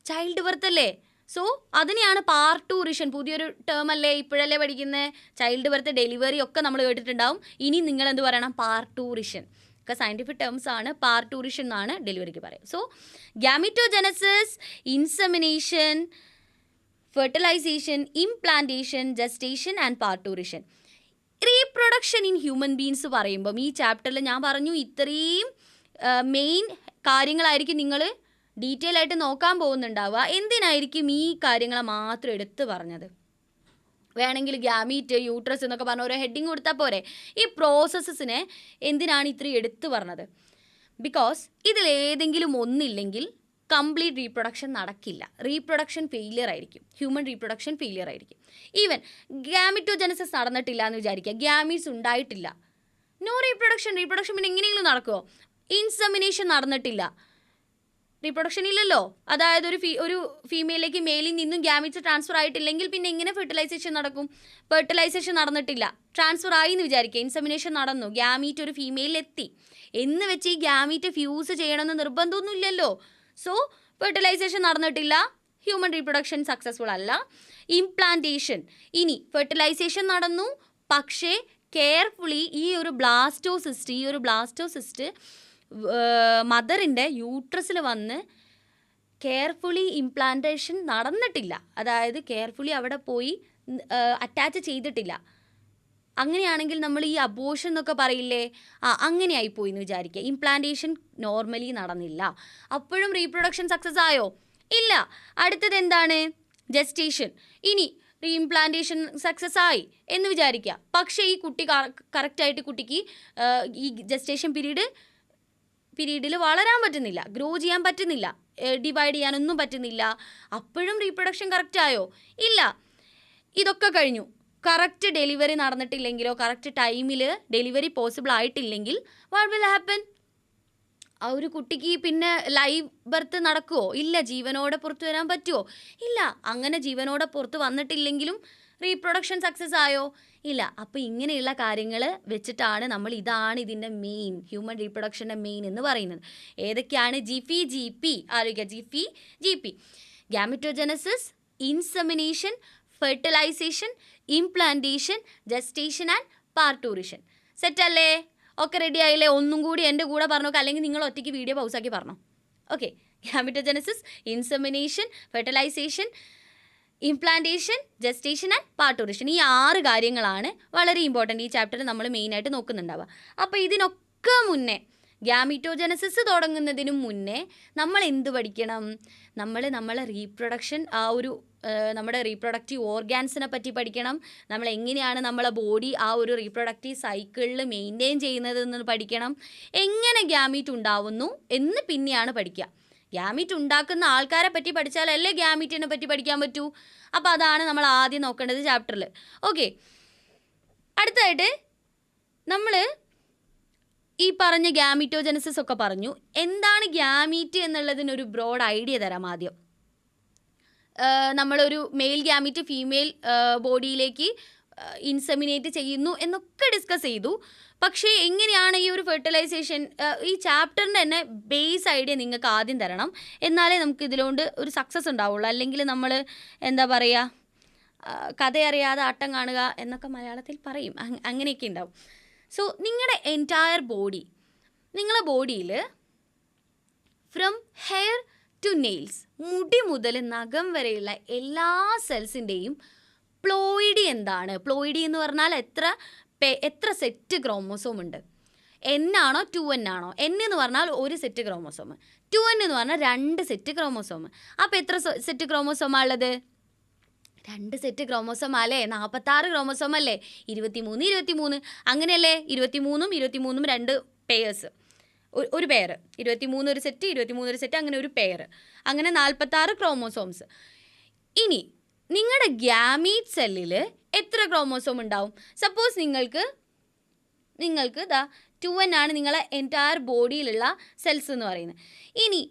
ചൈൽഡ് ബർത്ത് അല്ലേ. സോ അതിനെയാണ് പാർട്ടൂറിഷൻ. പുതിയൊരു ടേം അല്ലേ, ഇപ്പോഴല്ലേ പഠിക്കുന്നത്. ചൈൽഡ് ബർത്ത്, ഡെലിവറി ഒക്കെ നമ്മൾ കേട്ടിട്ടുണ്ടാവും. ഇനി നിങ്ങൾ എന്ത് പറയണം? പാർട്ടൂറിഷൻ. ഒക്കെ സയൻറ്റിഫിക് ടേംസ് ആണ്. പാർട്ടൂറിഷൻ എന്നാണ് ഡെലിവറിക്ക് പറയുക. So gametogenesis, insemination, fertilisation, implantation, gestation and parturition. Reproduction in human beings പറയുമ്പം ഈ ചാപ്റ്ററിൽ ഞാൻ പറഞ്ഞു ഇത്രയും മെയിൻ കാര്യങ്ങളായിരിക്കും നിങ്ങൾ ഡീറ്റെയിൽ ആയിട്ട് നോക്കാൻ പോകുന്നുണ്ടാവുക. എന്തിനായിരിക്കും ഈ കാര്യങ്ങളെ മാത്രം എടുത്ത് പറഞ്ഞത്? വേണമെങ്കിൽ ഗ്യാമീറ്റ്, യൂട്രസ് എന്നൊക്കെ പറഞ്ഞ ഓരോ ഹെഡിങ് കൊടുത്താൽ പോരെ. ഈ പ്രോസസ്സസിനെ എന്തിനാണ് ഇത്രയും എടുത്ത് പറഞ്ഞത്? ബിക്കോസ് ഇതിലേതെങ്കിലും ഒന്നില്ലെങ്കിൽ കംപ്ലീറ്റ് റീപ്രൊഡക്ഷൻ നടക്കില്ല. റീപ്രൊഡക്ഷൻ ഫെയിലിയർ ആയിരിക്കും. ഹ്യൂമൻ റീപ്രൊഡക്ഷൻ ഫെയിലിയർ ആയിരിക്കും. ഈവൻ ഗ്യാമിറ്റോജനസിസ് നടന്നിട്ടില്ല എന്ന് വിചാരിക്കുക, ഗ്യാമീറ്റ്സ് ഉണ്ടായിട്ടില്ല, നോ റീപ്രൊഡക്ഷൻ പിന്നെ എങ്ങനെയെങ്കിലും നടക്കുമോ? ഇൻസെമിനേഷൻ നടന്നിട്ടില്ല, റീപ്രൊഡക്ഷൻ ഇല്ലല്ലോ. അതായത് ഒരു ഫീമെയിലേക്ക് മെയിലിൽ നിന്നും ഗ്യാമീറ്റ്സ് ട്രാൻസ്ഫർ ആയിട്ടില്ലെങ്കിൽ പിന്നെ എങ്ങനെ ഫെർട്ടിലൈസേഷൻ നടക്കും? ഫെർട്ടിലൈസേഷൻ നടന്നിട്ടില്ല, ട്രാൻസ്ഫർ ആയി എന്ന് വിചാരിക്കുക, ഇൻസെമിനേഷൻ നടന്നു, ഗ്യാമീറ്റ് ഒരു ഫീമെയിലിൽ എത്തി എന്ന് വെച്ച് ഈ ഗ്യാമീറ്റ് ഫ്യൂസ് ചെയ്യണമെന്ന് നിർബന്ധമൊന്നുമില്ലല്ലോ. സോ ഫെർട്ടിലൈസേഷൻ നടന്നിട്ടില്ല, ഹ്യൂമൻ റീപ്രൊഡക്ഷൻ സക്സസ്ഫുൾ അല്ല. ഇംപ്ലാന്റേഷൻ, ഇനി ഫെർട്ടിലൈസേഷൻ നടന്നു, പക്ഷേ കെയർഫുള്ളി ഈ ഒരു ബ്ലാസ്റ്റോസിസ്റ്റ് മദറിൻ്റെ യൂട്രസിൽ വന്ന് കെയർഫുള്ളി ഇംപ്ലാന്റേഷൻ നടന്നിട്ടില്ല, അതായത് കെയർഫുള്ളി അവിടെ പോയി അറ്റാച്ച് ചെയ്തിട്ടില്ല. അങ്ങനെയാണെങ്കിൽ നമ്മൾ ഈ അബോർഷൻ എന്നൊക്കെ പറയില്ലേ, അങ്ങനെ ആയിപ്പോയി എന്ന് വിചാരിക്കുക. ഇംപ്ലാന്റേഷൻ നോർമലി നടന്നില്ല, അപ്പോഴും റീപ്രൊഡക്ഷൻ സക്സസ് ആയോ? ഇല്ല. അടുത്തത് എന്താണ്? ജസ്റ്റേഷൻ. ഇനി റീഇംപ്ലാന്റേഷൻ സക്സസ് ആയി എന്ന് വിചാരിക്കുക, പക്ഷേ ഈ കുട്ടി കറക്റ്റായിട്ട് കുട്ടിക്ക് ഈ ജസ്റ്റേഷൻ പീരീഡിൽ വളരാൻ പറ്റുന്നില്ല, ഗ്രോ ചെയ്യാൻ പറ്റുന്നില്ല, ഡിവൈഡ് ചെയ്യാനൊന്നും പറ്റുന്നില്ല, അപ്പോഴും റീപ്രൊഡക്ഷൻ കറക്റ്റായോ? ഇല്ല. ഇതൊക്കെ കഴിഞ്ഞു, കറക്റ്റ് ഡെലിവറി നടന്നിട്ടില്ലെങ്കിലോ കറക്റ്റ് ടൈമിൽ ഡെലിവറി പോസിബിൾ ആയിട്ടില്ലെങ്കിൽ വാട്ട് വിൽ ഹാപ്പൻ? ആ ഒരു കുട്ടിക്ക് പിന്നെ ലൈവ് ബർത്ത് നടക്കുമോ? ഇല്ല. ജീവനോടെ പുറത്തു വരാൻ പറ്റുമോ? ഇല്ല. അങ്ങനെ ജീവനോടെ പുറത്ത് വന്നിട്ടില്ലെങ്കിലും റീപ്രൊഡക്ഷൻ സക്സസ് ആയോ? ഇല്ല. അപ്പോൾ ഇങ്ങനെയുള്ള കാര്യങ്ങൾ വെച്ചിട്ടാണ് നമ്മൾ ഇതാണ് ഇതിൻ്റെ മെയിൻ, ഹ്യൂമൻ റീപ്രൊഡക്ഷൻ്റെ മെയിൻ എന്ന് പറയുന്നത്. ഏതൊക്കെയാണ്? GP ആലോചിക്കുക, GP gametogenesis, insemination, fertilisation, implantation, gestation and parturition. സെറ്റല്ലേ? ഒക്കെ റെഡി ആയില്ലേ? ഒന്നും കൂടി എൻ്റെ കൂടെ പറഞ്ഞോക്കെ, അല്ലെങ്കിൽ നിങ്ങൾ ഒറ്റയ്ക്ക് വീഡിയോ പൗസാക്കി പറഞ്ഞോ. Okay, gametogenesis, insemination, fertilisation, implantation, gestation and parturition. ഈ 6 കാര്യങ്ങളാണ് വളരെ ഇമ്പോർട്ടൻറ്റ് ഈ ചാപ്റ്ററിൽ നമ്മൾ മെയിനായിട്ട് നോക്കുന്നുണ്ടാവുക. അപ്പോൾ ഇതിനൊക്കെ മുന്നേ, ഗ്യാമിറ്റോജനസിസ് തുടങ്ങുന്നതിനും മുന്നേ നമ്മൾ എന്ത് പഠിക്കണം? നമ്മളെ റീപ്രൊഡക്ഷൻ, നമ്മുടെ റീപ്രൊഡക്റ്റീവ് ഓർഗാൻസിനെ പറ്റി പഠിക്കണം. നമ്മൾ എങ്ങനെയാണ് നമ്മളെ ബോഡി ആ ഒരു റീപ്രൊഡക്റ്റീവ് സൈക്കിളിൽ മെയിൻറ്റെയിൻ ചെയ്യുന്നതെന്ന് പഠിക്കണം. എങ്ങനെ ഗ്യാമീറ്റ് ഉണ്ടാവുന്നു എന്ന് പിന്നെയാണ് പഠിക്കുക. ഗ്യാമീറ്റ് ഉണ്ടാക്കുന്ന ആൾക്കാരെ പറ്റി പഠിച്ചാലല്ലേ ഗ്യാമീറ്റിനെ പറ്റി പഠിക്കാൻ പറ്റൂ. അപ്പോൾ അതാണ് നമ്മൾ ആദ്യം നോക്കേണ്ടത് ചാപ്റ്ററിൽ. ഓക്കെ, അടുത്തതായിട്ട് നമ്മൾ ഈ പറഞ്ഞ ഗ്യാമിറ്റോജനസിസ് ഒക്കെ പറഞ്ഞു. എന്താണ് ഗ്യാമീറ്റ് എന്നുള്ളതിനൊരു ബ്രോഡ് ഐഡിയ തരാം ആദ്യം. നമ്മളൊരു മെയിൽ ഗ്യാമീറ്റ് ഫീമെയിൽ ബോഡിയിലേക്ക് ഇൻസെമിനേറ്റ് ചെയ്യുന്നു എന്നൊക്കെ ഡിസ്കസ് ചെയ്തു. പക്ഷേ എങ്ങനെയാണ് ഈ ഒരു ഫെർട്ടിലൈസേഷൻ, ഈ ചാപ്റ്ററിൻ്റെ തന്നെ ബേസ് ഐഡിയ നിങ്ങൾക്ക് ആദ്യം തരണം, എന്നാലേ നമുക്ക് ഇതിലോണ്ട് ഒരു സക്സസ് ഉണ്ടാവുള്ളൂ. അല്ലെങ്കിൽ നമ്മൾ എന്താ പറയുക, കഥയറിയാതെ ആട്ടം കാണുക എന്നൊക്കെ മലയാളത്തിൽ പറയും, അങ്ങനെയൊക്കെ ഉണ്ടാവും. സോ നിങ്ങളുടെ എൻറ്റയർ ബോഡി, നിങ്ങളുടെ ബോഡിയിൽ ഫ്രം ഹെയർ ടു നെയിൽസ്, മുടി മുതൽ നഖം വരെയുള്ള എല്ലാ സെൽസിൻ്റെയും പ്ലോയിഡി എന്താണ്? പ്ലോയിഡി എന്ന് പറഞ്ഞാൽ എത്ര സെറ്റ് ക്രോമോസോം ഉണ്ട്? N ആണോ 2N ആണോ? N എന്ന് പറഞ്ഞാൽ ഒരു സെറ്റ് ക്രോമോസോം, 2N എന്ന് പറഞ്ഞാൽ 2 സെറ്റ് ക്രോമോസോം. അപ്പോൾ എത്ര സെറ്റ് ക്രോമോസോമാണ് ഉള്ളത്? 2 സെറ്റ് ക്രോമോസോം അല്ലേ? 46 ക്രോമോസോം അല്ലേ? 23 അങ്ങനെയല്ലേ? 23 2 പെയേഴ്സ്, ഒരു പെയർ, 23 ഒരു സെറ്റ്, 23 ഒരു സെറ്റ്, അങ്ങനെ ഒരു പെയർ, അങ്ങനെ 46 ക്രോമോസോംസ്. ഇനി നിങ്ങളുടെ ഗ്യാമീറ്റ് സെല്ലിൽ എത്ര ക്രോമോസോം ഉണ്ടാവും? സപ്പോസ് നിങ്ങൾക്ക് 2N ആണ് നിങ്ങളെ എൻറ്റയർ ബോഡിയിലുള്ള സെൽസ് എന്ന് പറയുന്നത്. ഇനി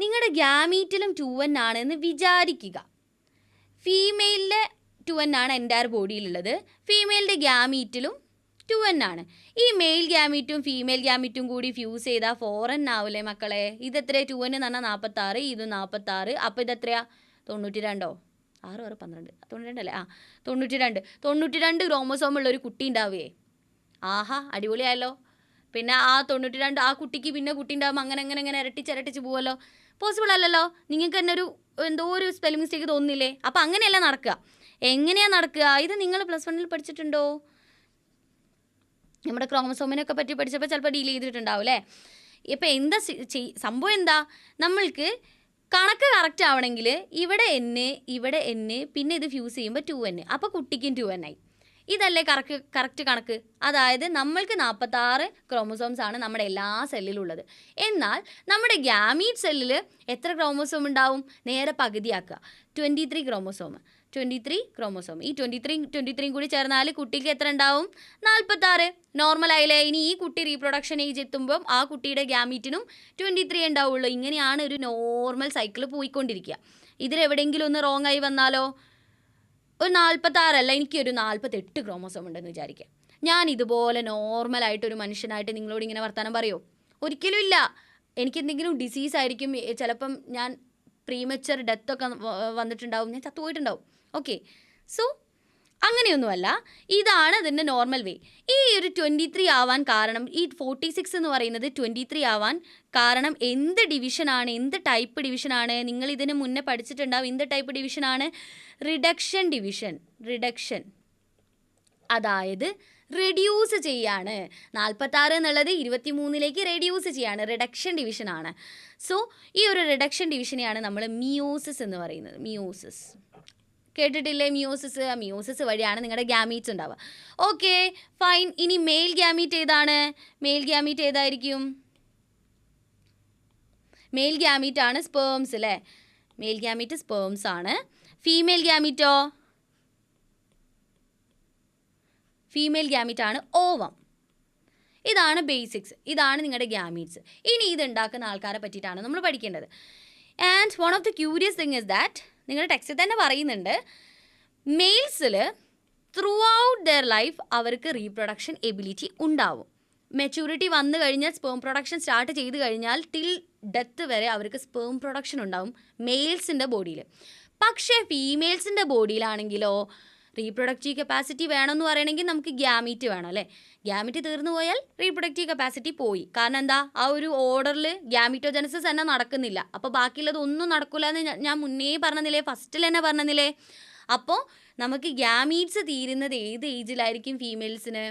നിങ്ങളുടെ ഗ്യാമീറ്റിലും 2N ആണെന്ന് വിചാരിക്കുക. ഫീമെയിലിലെ 2N ആണ് എൻറ്റയർ ബോഡിയിലുള്ളത്, ഫീമെയിലിൻ്റെ ഗ്യാമീറ്റിലും 2N ആണ്. ഈ മെയിൽ ഗ്യാമീറ്റും ഫീമെയിൽ ഗ്യാമീറ്റും കൂടി ഫ്യൂസ് ചെയ്താൽ 4N ആവില്ലേ മക്കളെ? ഇതെത്രയാണ്? 2N എന്ന് പറഞ്ഞാൽ 46, ഇത് 46, അപ്പോൾ ഇതെത്രയാ? 92. 6 6 12 92 അല്ലേ? 92 ക്രോമോസോമുള്ള ഒരു കുട്ടി ഉണ്ടാവുകയെ. ആഹാ, അടിപൊളിയായല്ലോ. പിന്നെ ആ 92 ആ കുട്ടിക്ക് പിന്നെ കുട്ടി ഉണ്ടാകുമ്പോൾ അങ്ങനെ ഇരട്ടിച്ച് പോവുമല്ലോ. പോസിബിൾ അല്ലല്ലോ. നിങ്ങൾക്ക് തന്നെ എന്തോ ഒരു സ്പെല്ലിംഗ് മിസ്റ്റേക്ക് തോന്നുന്നില്ലേ? അപ്പോൾ അങ്ങനെയല്ല നടക്കുക. എങ്ങനെയാണ് നടക്കുക? ഇത് നിങ്ങൾ +1 പഠിച്ചിട്ടുണ്ടോ? നമ്മുടെ ക്രോമസോമിനൊക്കെ പറ്റി പഠിച്ചപ്പോൾ ചിലപ്പോൾ ഡീൽ ചെയ്തിട്ടുണ്ടാവും അല്ലേ? ഇപ്പോൾ എന്താ സംഭവം? എന്താ, നമ്മൾക്ക് കണക്ക് കറക്റ്റ് ആവണമെങ്കിൽ ഇവിടെ N പിന്നെ ഇത് ഫ്യൂസ് ചെയ്യുമ്പോൾ 2N, അപ്പോൾ കുട്ടിക്കും 2N ആയി. ഇതല്ലേ കറക്റ്റ് കണക്ക്. അതായത് നമ്മൾക്ക് 46 ക്രോമസോംസ് ആണ് നമ്മുടെ എല്ലാ സെല്ലിലുള്ളത്. എന്നാൽ നമ്മുടെ ഗ്യാമീറ്റ് സെല്ലിൽ എത്ര ക്രോമസോം ഉണ്ടാവും? നേരെ പകുതിയാക്കുക, 23 ക്രോമസോം. ഈ 23 കൂടി ചേർന്നാൽ കുട്ടിക്ക് എത്ര ഉണ്ടാവും? 46. നോർമലായില്ലേ? ഇനി ഈ കുട്ടി റീപ്രൊഡക്ഷൻ ഏജ് എത്തുമ്പം ആ കുട്ടിയുടെ ഗ്യാമീറ്റിനും 23 ഉണ്ടാവുള്ളൂ. ഇങ്ങനെയാണ് ഒരു നോർമൽ സൈക്കിൾ പോയിക്കൊണ്ടിരിക്കുക. ഇതിലെവിടെയെങ്കിലും ഒന്ന് റോങ് ആയി വന്നാലോ? ഒരു 46 അല്ല, എനിക്കൊരു 48 ക്രോമസോം ഉണ്ടെന്ന് വിചാരിക്കാം. ഞാൻ ഇതുപോലെ നോർമലായിട്ടൊരു മനുഷ്യനായിട്ട് നിങ്ങളോട് ഇങ്ങനെ വർത്തമാനം പറയുമോ? ഒരിക്കലും ഇല്ല. എനിക്കെന്തെങ്കിലും ഡിസീസ് ആയിരിക്കും, ചിലപ്പം ഞാൻ പ്രീമച്ചർ ഡെത്തൊക്കെ വന്നിട്ടുണ്ടാവും, ഞാൻ ചത്തുപോയിട്ടുണ്ടാവും. ഓക്കെ, സോ അങ്ങനെയൊന്നുമല്ല. ഇതാണ് അതിൻ്റെ നോർമൽ വേ. ഈ ഒരു 23 ആവാൻ കാരണം, ഈ 46 എന്ന് പറയുന്നത് 23 ആവാൻ കാരണം എന്ത് ഡിവിഷനാണ്, എന്ത് ടൈപ്പ് ഡിവിഷനാണ്? നിങ്ങൾ ഇതിന് മുന്നേ പഠിച്ചിട്ടുണ്ടാവും. എന്ത് ടൈപ്പ് ഡിവിഷനാണ്? Reduction division. റിഡക്ഷൻ അതായത് റെഡ്യൂസ് ചെയ്യാണ്. 46 എന്നുള്ളത് 23ലേക്ക് റെഡ്യൂസ് ചെയ്യാണ്, റിഡക്ഷൻ ഡിവിഷനാണ്. സോ ഈ ഒരു റിഡക്ഷൻ ഡിവിഷനെയാണ് നമ്മൾ മിയോസിസ് എന്ന് പറയുന്നത്. മിയോസിസ് കേട്ടിട്ടില്ലേ? മിയോസിസ് വഴിയാണ് നിങ്ങളുടെ ഗ്യാമീറ്റ്സ് ഉണ്ടാവുക. Okay, fine. ഇനി മെയിൽ ഗ്യാമീറ്റ് ഏതാണ്? മെയിൽ ഗ്യാമീറ്റ് ഏതായിരിക്കും? മെയിൽ ഗ്യാമീറ്റ് ആണ് സ്പേംസ് അല്ലേ? മെയിൽ ഗ്യാമീറ്റ് സ്പേംസ് ആണ്. ഫീമെയിൽ ഗ്യാമീറ്റോ? ഫീമെയിൽ ഗ്യാമീറ്റ് ആണ് ഓവം. ഇതാണ് ബേസിക്സ്, ഇതാണ് നിങ്ങളുടെ ഗ്യാമീറ്റ്സ്. ഇനി ഇത് ഉണ്ടാക്കുന്ന ആൾക്കാരെ പറ്റിയിട്ടാണ് നമ്മൾ പഠിക്കേണ്ടത്. And one of the curious thing is that, നിങ്ങളുടെ ടെക്സ്റ്റിൽ തന്നെ പറയുന്നുണ്ട്, മെയിൽസിൽ ത്രൂ ഔട്ട് ദെയർ ലൈഫ് അവർക്ക് റീപ്രൊഡക്ഷൻ എബിലിറ്റി ഉണ്ടാവും. മെച്യൂരിറ്റി വന്നു കഴിഞ്ഞാൽ സ്പേം പ്രൊഡക്ഷൻ സ്റ്റാർട്ട് ചെയ്ത് കഴിഞ്ഞാൽ ടിൽ ഡെത്ത് വരെ അവർക്ക് സ്പേം പ്രൊഡക്ഷൻ ഉണ്ടാവും മെയിൽസിൻ്റെ ബോഡിയിൽ. പക്ഷേ ഫീമെയിൽസിൻ്റെ ബോഡിയിലാണെങ്കിലോ റീപ്രൊഡക്റ്റീവ് കപ്പാസിറ്റി വേണമെന്ന് പറയണമെങ്കിൽ നമുക്ക് ഗ്യാമീറ്റ് വേണം അല്ലേ? ഗ്യാമീറ്റ് തീർന്നു പോയാൽ റീപ്രൊഡക്റ്റീവ് കപ്പാസിറ്റി പോയി. കാരണം എന്താ? ആ ഒരു ഓർഡറിൽ ഗ്യാമീറ്റോജനസിസ് തന്നെ നടക്കുന്നില്ല. അപ്പോൾ ബാക്കിയുള്ളത് ഒന്നും നടക്കില്ല എന്ന് ഞാൻ മുന്നേ പറഞ്ഞില്ലേ, ഫസ്റ്റിൽ തന്നെ പറഞ്ഞില്ലേ. അപ്പോൾ നമുക്ക് ഗ്യാമീറ്റ്സ് തീരുന്നത് ഏത് ഏജിലായിരിക്കും ഫീമെയിൽസിന്?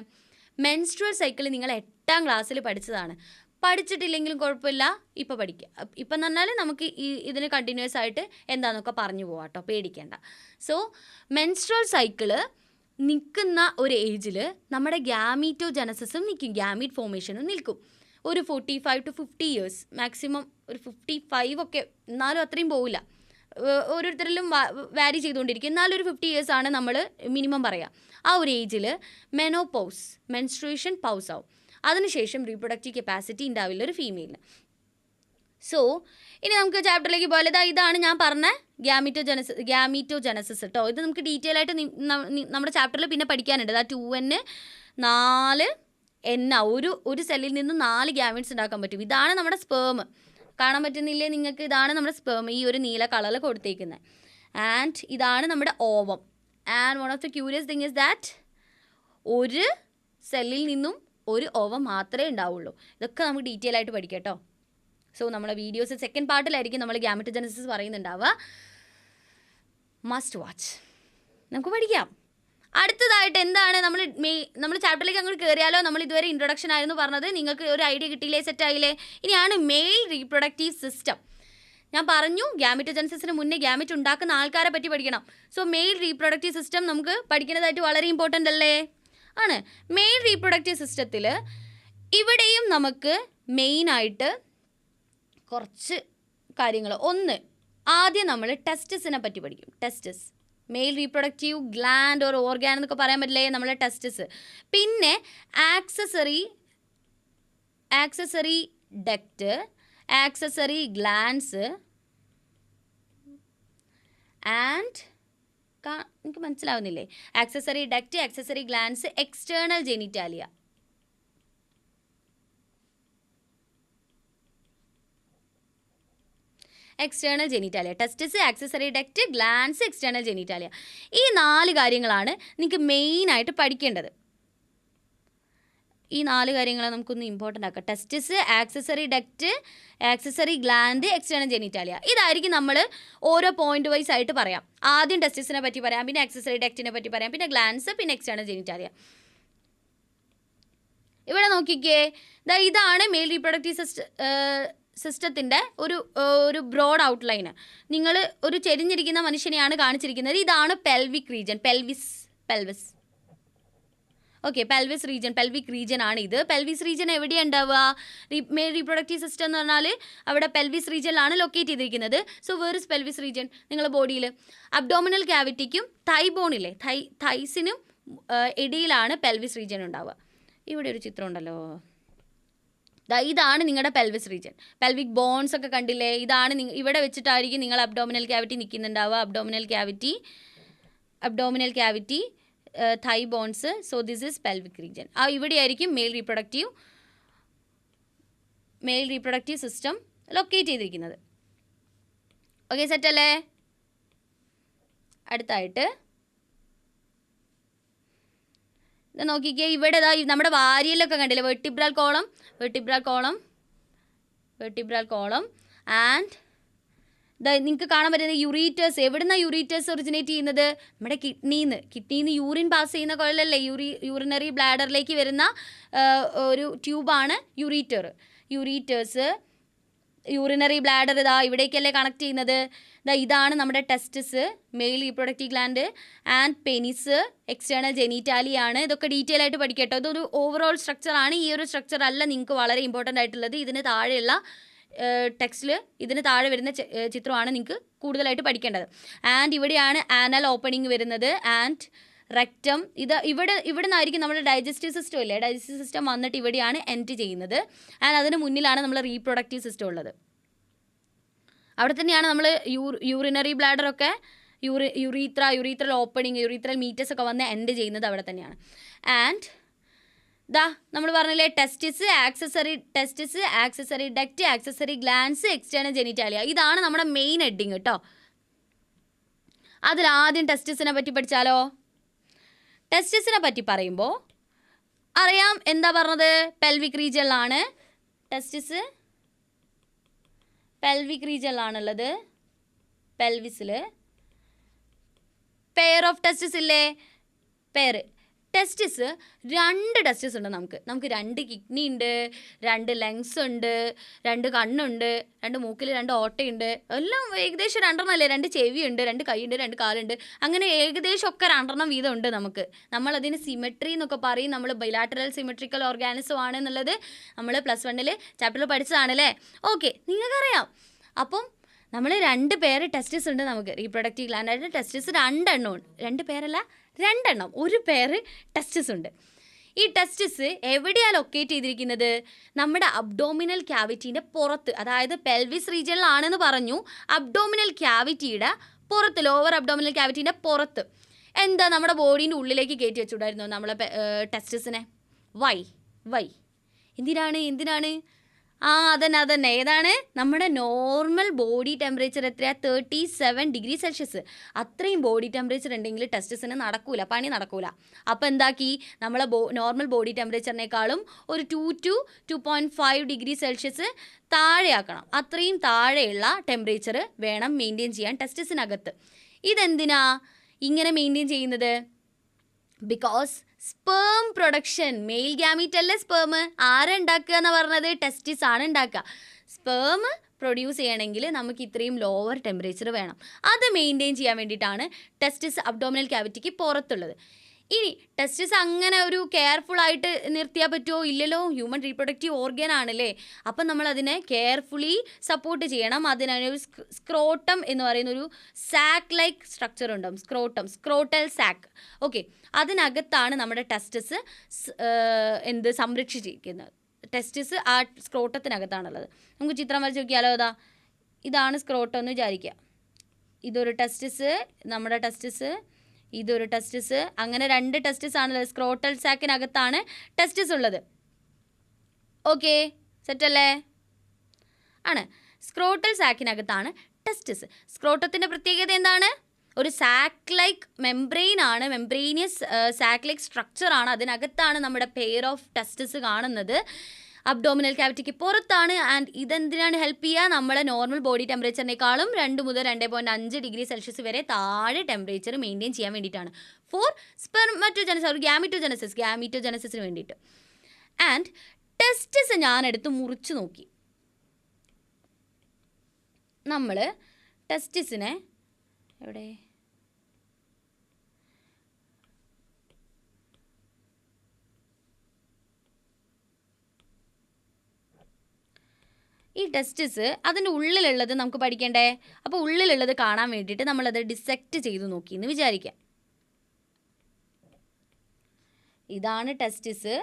മെൻസ്ട്രുവൽ സൈക്കിൾ നിങ്ങൾ 8ാം ക്ലാസ്സിൽ പഠിച്ചതാണ്. പഠിച്ചിട്ടില്ലെങ്കിലും കുഴപ്പമില്ല, ഇപ്പോൾ പഠിക്കുക. ഇപ്പം എന്ന് പറഞ്ഞാൽ നമുക്ക് ഇതിന് കണ്ടിന്യൂസ് ആയിട്ട് എന്താണെന്നൊക്കെ പറഞ്ഞു പോകാം കേട്ടോ, പേടിക്കേണ്ട. സോ മെൻസ്ട്രുവൽ സൈക്കിള് നിൽക്കുന്ന ഒരു ഏജിൽ നമ്മുടെ ഗ്യാമീറ്റോജനസിസും നിൽക്കും, ഗ്യാമീറ്റ് ഫോർമേഷനും നിൽക്കും. ഒരു 45 to 50 ഇയേഴ്സ്, മാക്സിമം ഒരു 55 ഒക്കെ, എന്നാലും അത്രയും പോവില്ല. ഓരോരുത്തരിലും വാരി ചെയ്തുകൊണ്ടിരിക്കും. എന്നാലും ഒരു 50 ഇയേഴ്സ് ആണ് നമ്മൾ മിനിമം പറയുക. ആ ഒരു ഏജിൽ മെനോപൗസ്, മെൻസ്ട്രുവേഷൻ പൗസ് ആവും. അതിനുശേഷം റീപ്രൊഡക്റ്റീവ് കപ്പാസിറ്റി ഉണ്ടാവില്ല ഒരു ഫീമെയിലിന്. സോ ഇനി നമുക്ക് ചാപ്റ്ററിലേക്ക് പോയാൽ ഇതാണ് ഞാൻ പറഞ്ഞ ഗ്യാമീറ്റോജനസിസ് കേട്ടോ. ഇത് നമുക്ക് ഡീറ്റെയിൽ ആയിട്ട് നമ്മുടെ ചാപ്റ്ററിൽ പിന്നെ പഠിക്കാനുണ്ട്. 2N 4N ഒരു സെല്ലിൽ നിന്ന് 4 ഗ്യാമീറ്റ്സ് ഉണ്ടാക്കാൻ പറ്റും. ഇതാണ് നമ്മുടെ സ്പേം. കാണാൻ പറ്റുന്നില്ലേ നിങ്ങൾക്ക്? ഇതാണ് നമ്മുടെ സ്പേം, ഈ ഒരു നീല കളറിൽ കൊടുത്തേക്കുന്നത്. ആൻഡ് ഇതാണ് നമ്മുടെ ovum. And one of the curious thing is that ഒരു സെല്ലിൽ നിന്നും ഒരു ഓവം മാത്രമേ ഉണ്ടാവുള്ളൂ. ഇതൊക്കെ നമുക്ക് ഡീറ്റെയിൽ ആയിട്ട് പഠിക്കാം കേട്ടോ. സോ നമ്മളെ വീഡിയോസ് സെക്കൻഡ് പാർട്ടിലായിരിക്കും നമ്മൾ ഗ്യാമീറ്റോജനസിസ് പറയുന്നുണ്ടാവുക. Must watch. നമുക്ക് പഠിക്കാം. അടുത്തതായിട്ട് എന്താണ് നമ്മൾ ചാപ്റ്ററിലേക്ക് അങ്ങോട്ട് കയറിയാലോ. നമ്മൾ ഇതുവരെ ഇൻട്രൊഡക്ഷൻ ആയിരുന്നു പറഞ്ഞത്. നിങ്ങൾക്ക് ഒരു ഐഡിയ കിട്ടിയില്ലേ? സെറ്റായില്ലേ? ഇനിയാണ് മെയിൽ റീപ്രൊഡക്റ്റീവ് സിസ്റ്റം. ഞാൻ പറഞ്ഞു ഗ്യാമീറ്റോജനസിസിന് മുന്നേ ഗ്യാമീറ്റ് ഉണ്ടാക്കുന്ന ആൾക്കാരെ പറ്റി പഠിക്കണം. സോ മെയിൽ റീപ്രൊഡക്റ്റീവ് സിസ്റ്റം നമുക്ക് പഠിക്കുന്നതായിട്ട് വളരെ ഇമ്പോർട്ടൻ്റ് അല്ലേ? ആണ്. മെയിൽ റീപ്രൊഡക്റ്റീവ് സിസ്റ്റത്തിൽ ഇവിടെയും നമുക്ക് മെയിനായിട്ട് കുറച്ച് കാര്യങ്ങൾ. ഒന്ന്, ആദ്യം നമ്മൾ ടെസ്റ്റിസിനെ പറ്റി പഠിക്കും. Testis, male reproductive gland or organ എന്നൊക്കെ പറയാൻ പറ്റില്ലേ, നമ്മളെ ടെസ്റ്റിസ്. പിന്നെ accessory duct, accessory glands and എനിക്ക് മനസ്സിലാവുന്നില്ലേ? Accessory duct, accessory glands, external genitalia. External genitalia, testis, accessory duct, glands, external genitalia. ഈ 4 കാര്യങ്ങളാണ് നിങ്ങൾക്ക് മെയിനായിട്ട് പഠിക്കേണ്ടത്. ഈ 4 കാര്യങ്ങളെ നമുക്കൊന്ന് ഇമ്പോർട്ടൻ്റ് ആക്കാം. Testis, accessory duct, accessory gland, external genitalia. ഇതായിരിക്കും നമ്മൾ ഓരോ പോയിന്റ് വൈസ് ആയിട്ട് പറയാം. ആദ്യം ടെസ്റ്റിസിനെ പറ്റി പറയാം, പിന്നെ ആക്സസറി ഡക്റ്റിനെ പറ്റി പറയാം, പിന്നെ ഗ്ലാൻഡ്സ്, പിന്നെ എക്സ്റ്റേണൽ ജെനിറ്റാലിയ. ഇവിടെ നോക്കിക്കേ, ഇതാണ് മെയിൽ റീപ്രൊഡക്റ്റീവ് സിസ്റ്റത്തിൻ്റെ ഒരു ബ്രോഡ് ഔട്ട്ലൈന്. നിങ്ങൾ ഒരു ചെരിഞ്ഞിരിക്കുന്ന മനുഷ്യനെയാണ് കാണിച്ചിരിക്കുന്നത്. ഇതാണ് pelvic region, pelvis. Okay, pelvic region ആണ് ഇത്. പെൽവിസ് റീജിയൻ എവിടെയാണ് ഉണ്ടാവുക? മെയിൽ റീപ്രൊഡക്റ്റീവ് സിസ്റ്റം എന്ന് പറഞ്ഞാൽ അവിടെ പെൽവിസ് റീജിയനിലാണ് ലൊക്കേറ്റ് ചെയ്തിരിക്കുന്നത്. So where is pelvis region? നിങ്ങളുടെ ബോഡിയിൽ അബ്ഡോമിനൽ ക്യാവിറ്റിക്കും തൈ ബോണില്ലേ, തൈസിനും ഇടയിലാണ് പെൽവിസ് റീജിയൻ ഉണ്ടാവുക. ഇവിടെ ഒരു ചിത്രം ഉണ്ടല്ലോ, ഇതാണ് നിങ്ങളുടെ പെൽവിസ് റീജിയൻ. പെൽവിക് ബോൺസ് ഒക്കെ കണ്ടില്ലേ? ഇതാണ് ഇവിടെ വെച്ചിട്ടായിരിക്കും നിങ്ങൾ അബ്ഡോമിനൽ ക്യാവിറ്റി നിൽക്കുന്നുണ്ടാവുക. Abdominal cavity, thigh bones. So this is pelvic region. ഇവിടെയായിരിക്കും മെയിൽ റീപ്രൊഡക്റ്റീവ് സിസ്റ്റം ലൊക്കേറ്റ് ചെയ്തിരിക്കുന്നത്. ഓക്കെ, സെറ്റ് അല്ലേ? അടുത്തായിട്ട് നോക്കിക്കേ, ഇവിടെ നമ്മുടെ വാരിയലൊക്കെ കണ്ടില്ലേ? വെർട്ടിബ്രൽ കോളം ആൻഡ് നിങ്ങൾക്ക് കാണാൻ പറ്റുന്നത് യൂറീറ്റേഴ്സ്. എവിടുന്നാണ് യൂറീറ്റേഴ്സ് ഒറിജിനേറ്റ് ചെയ്യുന്നത്? നമ്മുടെ കിഡ്നിന്ന് യൂറിൻ പാസ് ചെയ്യുന്ന കുഴലല്ലേ, യൂറിനറി ബ്ലാഡറിലേക്ക് വരുന്ന ഒരു ട്യൂബാണ് യൂറീറ്റേഴ്സ്. യൂറിനറി ബ്ലാഡർ ഇവിടേക്കല്ലേ കണക്ട് ചെയ്യുന്നത്. ഇതാണ് നമ്മുടെ testis, male reproductive gland and penis, external ജെനിറ്റാലിയാണ്. ഇതൊക്കെ ഡീറ്റെയിൽ ആയിട്ട് പഠിക്കട്ടോ. ഇതൊരു ഓവറോൾ സ്ട്രക്ചറാണ്. ഈ ഒരു സ്ട്രക്ചർ അല്ല നിങ്ങൾക്ക് വളരെ ഇമ്പോർട്ടൻ്റ് ആയിട്ടുള്ളത്. ഇതിന് താഴെയുള്ള ടെക്സ്റ്റിൽ ഇതിന് താഴെ വരുന്ന ചിത്രമാണ് നിങ്ങൾക്ക് കൂടുതലായിട്ട് പഠിക്കേണ്ടത്. ആൻഡ് ഇവിടെയാണ് ആനൽ ഓപ്പണിംഗ് വരുന്നത് ആൻഡ് റെക്റ്റം. ഇവിടെ നിന്നായിരിക്കും നമ്മുടെ ഡൈജസ്റ്റീവ് സിസ്റ്റം ഇല്ലേ, ഡൈജസ്റ്റീവ് സിസ്റ്റം വന്നിട്ട് ഇവിടെയാണ് എൻഡ് ചെയ്യുന്നത്. ആൻഡ് അതിന് മുന്നിലാണ് നമ്മൾ റീപ്രൊഡക്റ്റീവ് സിസ്റ്റം ഉള്ളത്. അവിടെ തന്നെയാണ് നമ്മൾ യൂറിനറി ബ്ലാഡറൊക്കെ യൂറീത്രൽ ഓപ്പണിംഗ്, യൂറീത്രൽ മീറ്റേഴ്സ് ഒക്കെ വന്ന് എൻഡ് ചെയ്യുന്നത് അവിടെ തന്നെയാണ്. ആൻഡ് നമ്മൾ പറഞ്ഞില്ലേ, testis, accessory duct, accessory glands, external genitalia. ഇതാണ് നമ്മുടെ മെയിൻ ഹെഡിങ് കേട്ടോ. അതിലാദ്യം ടെസ്റ്റിസിനെ പറ്റി പഠിച്ചാലോ? ടെസ്റ്റിസിനെ പറ്റി പറയുമ്പോൾ അറിയാം, എന്താ പറഞ്ഞത്? പെൽവിക് റീജിയനിലാണ് ടെസ്റ്റിസ്, പെൽവിക് റീജിയനിലാണുള്ളത്. പെൽവിസിൽ പെയർ ഓഫ് ടെസ്റ്റിസ് ഇല്ലേ? ടെസ്റ്റിസ് 2 ടെസ്റ്റിസ് ഉണ്ട് നമുക്ക് 2 കിഡ്നി ഉണ്ട്, 2 ലങ്സ് ഉണ്ട്, 2 കണ്ണുണ്ട്, 2 മൂക്കിൽ 2 ഓട്ടയുണ്ട്. എല്ലാം ഏകദേശം 2 അല്ലേ? 2 ചെവിയുണ്ട്, 2 കൈയുണ്ട്, 2 കാലുണ്ട്. അങ്ങനെ ഏകദേശം ഒക്കെ 2 വീതം ഉണ്ട് നമുക്ക്. നമ്മളതിന് സിമെട്രി എന്നൊക്കെ പറയും. നമ്മൾ ബൈലാറ്ററൽ സിമെട്രിക്കൽ ഓർഗാനിസം ആണ് എന്നുള്ളത് നമ്മൾ +1 ചാപ്റ്ററിൽ പഠിച്ചതാണല്ലേ. ഓക്കെ, നിങ്ങൾക്കറിയാം. അപ്പം നമ്മൾ 2 പേര് ടെസ്റ്റിസ് ഉണ്ട് നമുക്ക്. റീപ്രൊഡക്റ്റീവ് ഗ്ലാൻഡായിട്ട് ടെസ്റ്റിസ് 2 എണ്ണം, 2 പേരല്ല 2 എണ്ണം, 1 പേര് ടെസ്റ്റിസ് ഉണ്ട്. ഈ ടെസ്റ്റിസ് എവിടെയാണ് ലൊക്കേറ്റ് ചെയ്തിരിക്കുന്നത്? നമ്മുടെ അബ്ഡോമിനൽ ക്യാവിറ്റീൻ്റെ പുറത്ത്, അതായത് പെൽവിസ് റീജിയനിലാണെന്ന് പറഞ്ഞു. അബ്ഡോമിനൽ ക്യാവിറ്റിയുടെ പുറത്ത്, ലോവർ അബ്ഡോമിനൽ ക്യാവിറ്റീൻ്റെ പുറത്ത്. എന്താ, നമ്മുടെ ബോഡീൻ്റെ ഉള്ളിലേക്ക് കയറ്റി വെച്ചുകൂടായിരുന്നു നമ്മളെ ടെസ്റ്റിസിനെ? വൈ? എന്തിനാണ്? അതന്നെ. ഏതാണ്? നമ്മുടെ നോർമൽ ബോഡി ടെമ്പറേച്ചർ എത്രയാണ്? 37 ഡിഗ്രി സെൽഷ്യസ്. അത്രയും ബോഡി ടെമ്പറേച്ചർ ഉണ്ടെങ്കിൽ ടെസ്റ്റിസിന് പണി നടക്കൂല. അപ്പോൾ എന്താക്കി, നമ്മളെ നോർമൽ ബോഡി ടെമ്പറേച്ചറിനേക്കാളും ഒരു 2 to 2.5 ഡിഗ്രി സെൽഷ്യസ് താഴെയാക്കണം. അത്രയും താഴെയുള്ള ടെമ്പറേച്ചർ വേണം മെയിൻറ്റെയിൻ ചെയ്യാൻ ടെസ്റ്റിസിനകത്ത്. ഇതെന്തിനാ ഇങ്ങനെ മെയിൻറ്റെയിൻ ചെയ്യുന്നത്? Because sperm production, male gamete അല്ലേ സ്പേം, ആരുണ്ടാക്കുക എന്ന് പറഞ്ഞത്? ടെസ്റ്റിസ് ആണ് ഉണ്ടാക്കുക. സ്പേം പ്രൊഡ്യൂസ് ചെയ്യണമെങ്കിൽ നമുക്ക് ഇത്രയും ലോവർ ടെമ്പറേച്ചർ വേണം. അത് മെയിൻറ്റെയിൻ ചെയ്യാൻ വേണ്ടിയിട്ടാണ് ടെസ്റ്റിസ് അബ്ഡോമിനൽ ക്യാവിറ്റിക്ക് പുറത്തുള്ളത്. ഇനി ടെസ്റ്റിസ് അങ്ങനെ ഒരു കെയർഫുള്ളായിട്ട് നിർത്തിയാൽ പറ്റുമോ? ഇല്ലല്ലോ. ഹ്യൂമൻ റീപ്രൊഡക്റ്റീവ് ഓർഗൻ ആണല്ലേ. അപ്പം നമ്മളതിനെ കെയർഫുള്ളി സപ്പോർട്ട് ചെയ്യണം. അതിനൊരു സ്ക്രോട്ടം എന്ന് പറയുന്നൊരു സാക്ക് ലൈക്ക് സ്ട്രക്ചർ ഉണ്ടാവും. Scrotal sac. ഓക്കെ, അതിനകത്താണ് നമ്മുടെ ടെസ്റ്റിസ് സംരക്ഷിച്ചിരിക്കുന്നത്. ടെസ്റ്റിസ് ആ സ്ക്രോട്ടത്തിനകത്താണുള്ളത്. നമുക്ക് ചിത്രം വരച്ച് നോക്കിയാലോ. ഇതാണ് സ്ക്രോട്ടം എന്ന് വിചാരിക്കുക. ഇതൊരു ടെസ്റ്റിസ്, നമ്മുടെ ടെസ്റ്റിസ്, ഇതൊരു ടെസ്റ്റിസ്. അങ്ങനെ 2 ടെസ്റ്റിസ് ആണുള്ളത്. സ്ക്രോട്ടൽ സാക്കിനകത്താണ് ടെസ്റ്റിസ് ഉള്ളത്. ഓക്കെ, സെറ്റല്ലേ? ആണ്. സ്ക്രോട്ടൽ സാക്കിനകത്താണ് ടെസ്റ്റിസ്. സ്ക്രോട്ടത്തിൻ്റെ പ്രത്യേകത എന്താണ്? ഒരു സാക്ക് ലൈക്ക് മെംബ്രെയിനിയസ് സാക്ക് ലൈക്ക് സ്ട്രക്ചറാണ്. അതിനകത്താണ് നമ്മുടെ പെയർ ഓഫ് ടെസ്റ്റിസ് കാണുന്നത്. അബ്ഡോമിനൽ ക്യാവിറ്റിക്ക് പുറത്താണ്. ആൻഡ് ഇതെന്തിനാണ് ഹെൽപ്പ് ചെയ്യുക? നമ്മളെ നോർമൽ ബോഡി ടെമ്പറേച്ചറിനേക്കാളും 2 മുതൽ 2.5 ഡിഗ്രി സെൽഷ്യസ് വരെ താഴെ ടെമ്പറേച്ചർ മെയിൻറ്റെയിൻ ചെയ്യാൻ വേണ്ടിയിട്ടാണ്. ഫോർ ഗ്യാമീറ്റോജനസിന് വേണ്ടിയിട്ട്. ആൻഡ് ടെസ്റ്റിസ് ഞാനെടുത്ത് മുറിച്ച് നോക്കി. നമ്മൾ ടെസ്റ്റിസിനെ എവിടെ? 2 2 ഈ ടെസ്റ്റിസ് അതിൻ്റെ ഉള്ളിലുള്ളത് നമുക്ക് പഠിക്കണ്ടേ? അപ്പോൾ ഉള്ളിലുള്ളത് കാണാൻ വേണ്ടിയിട്ട് നമ്മളത് ഡിസെക്റ്റ് ചെയ്ത് നോക്കി എന്ന് വിചാരിക്കാം. ഇതാണ് ടെസ്റ്റിസ്.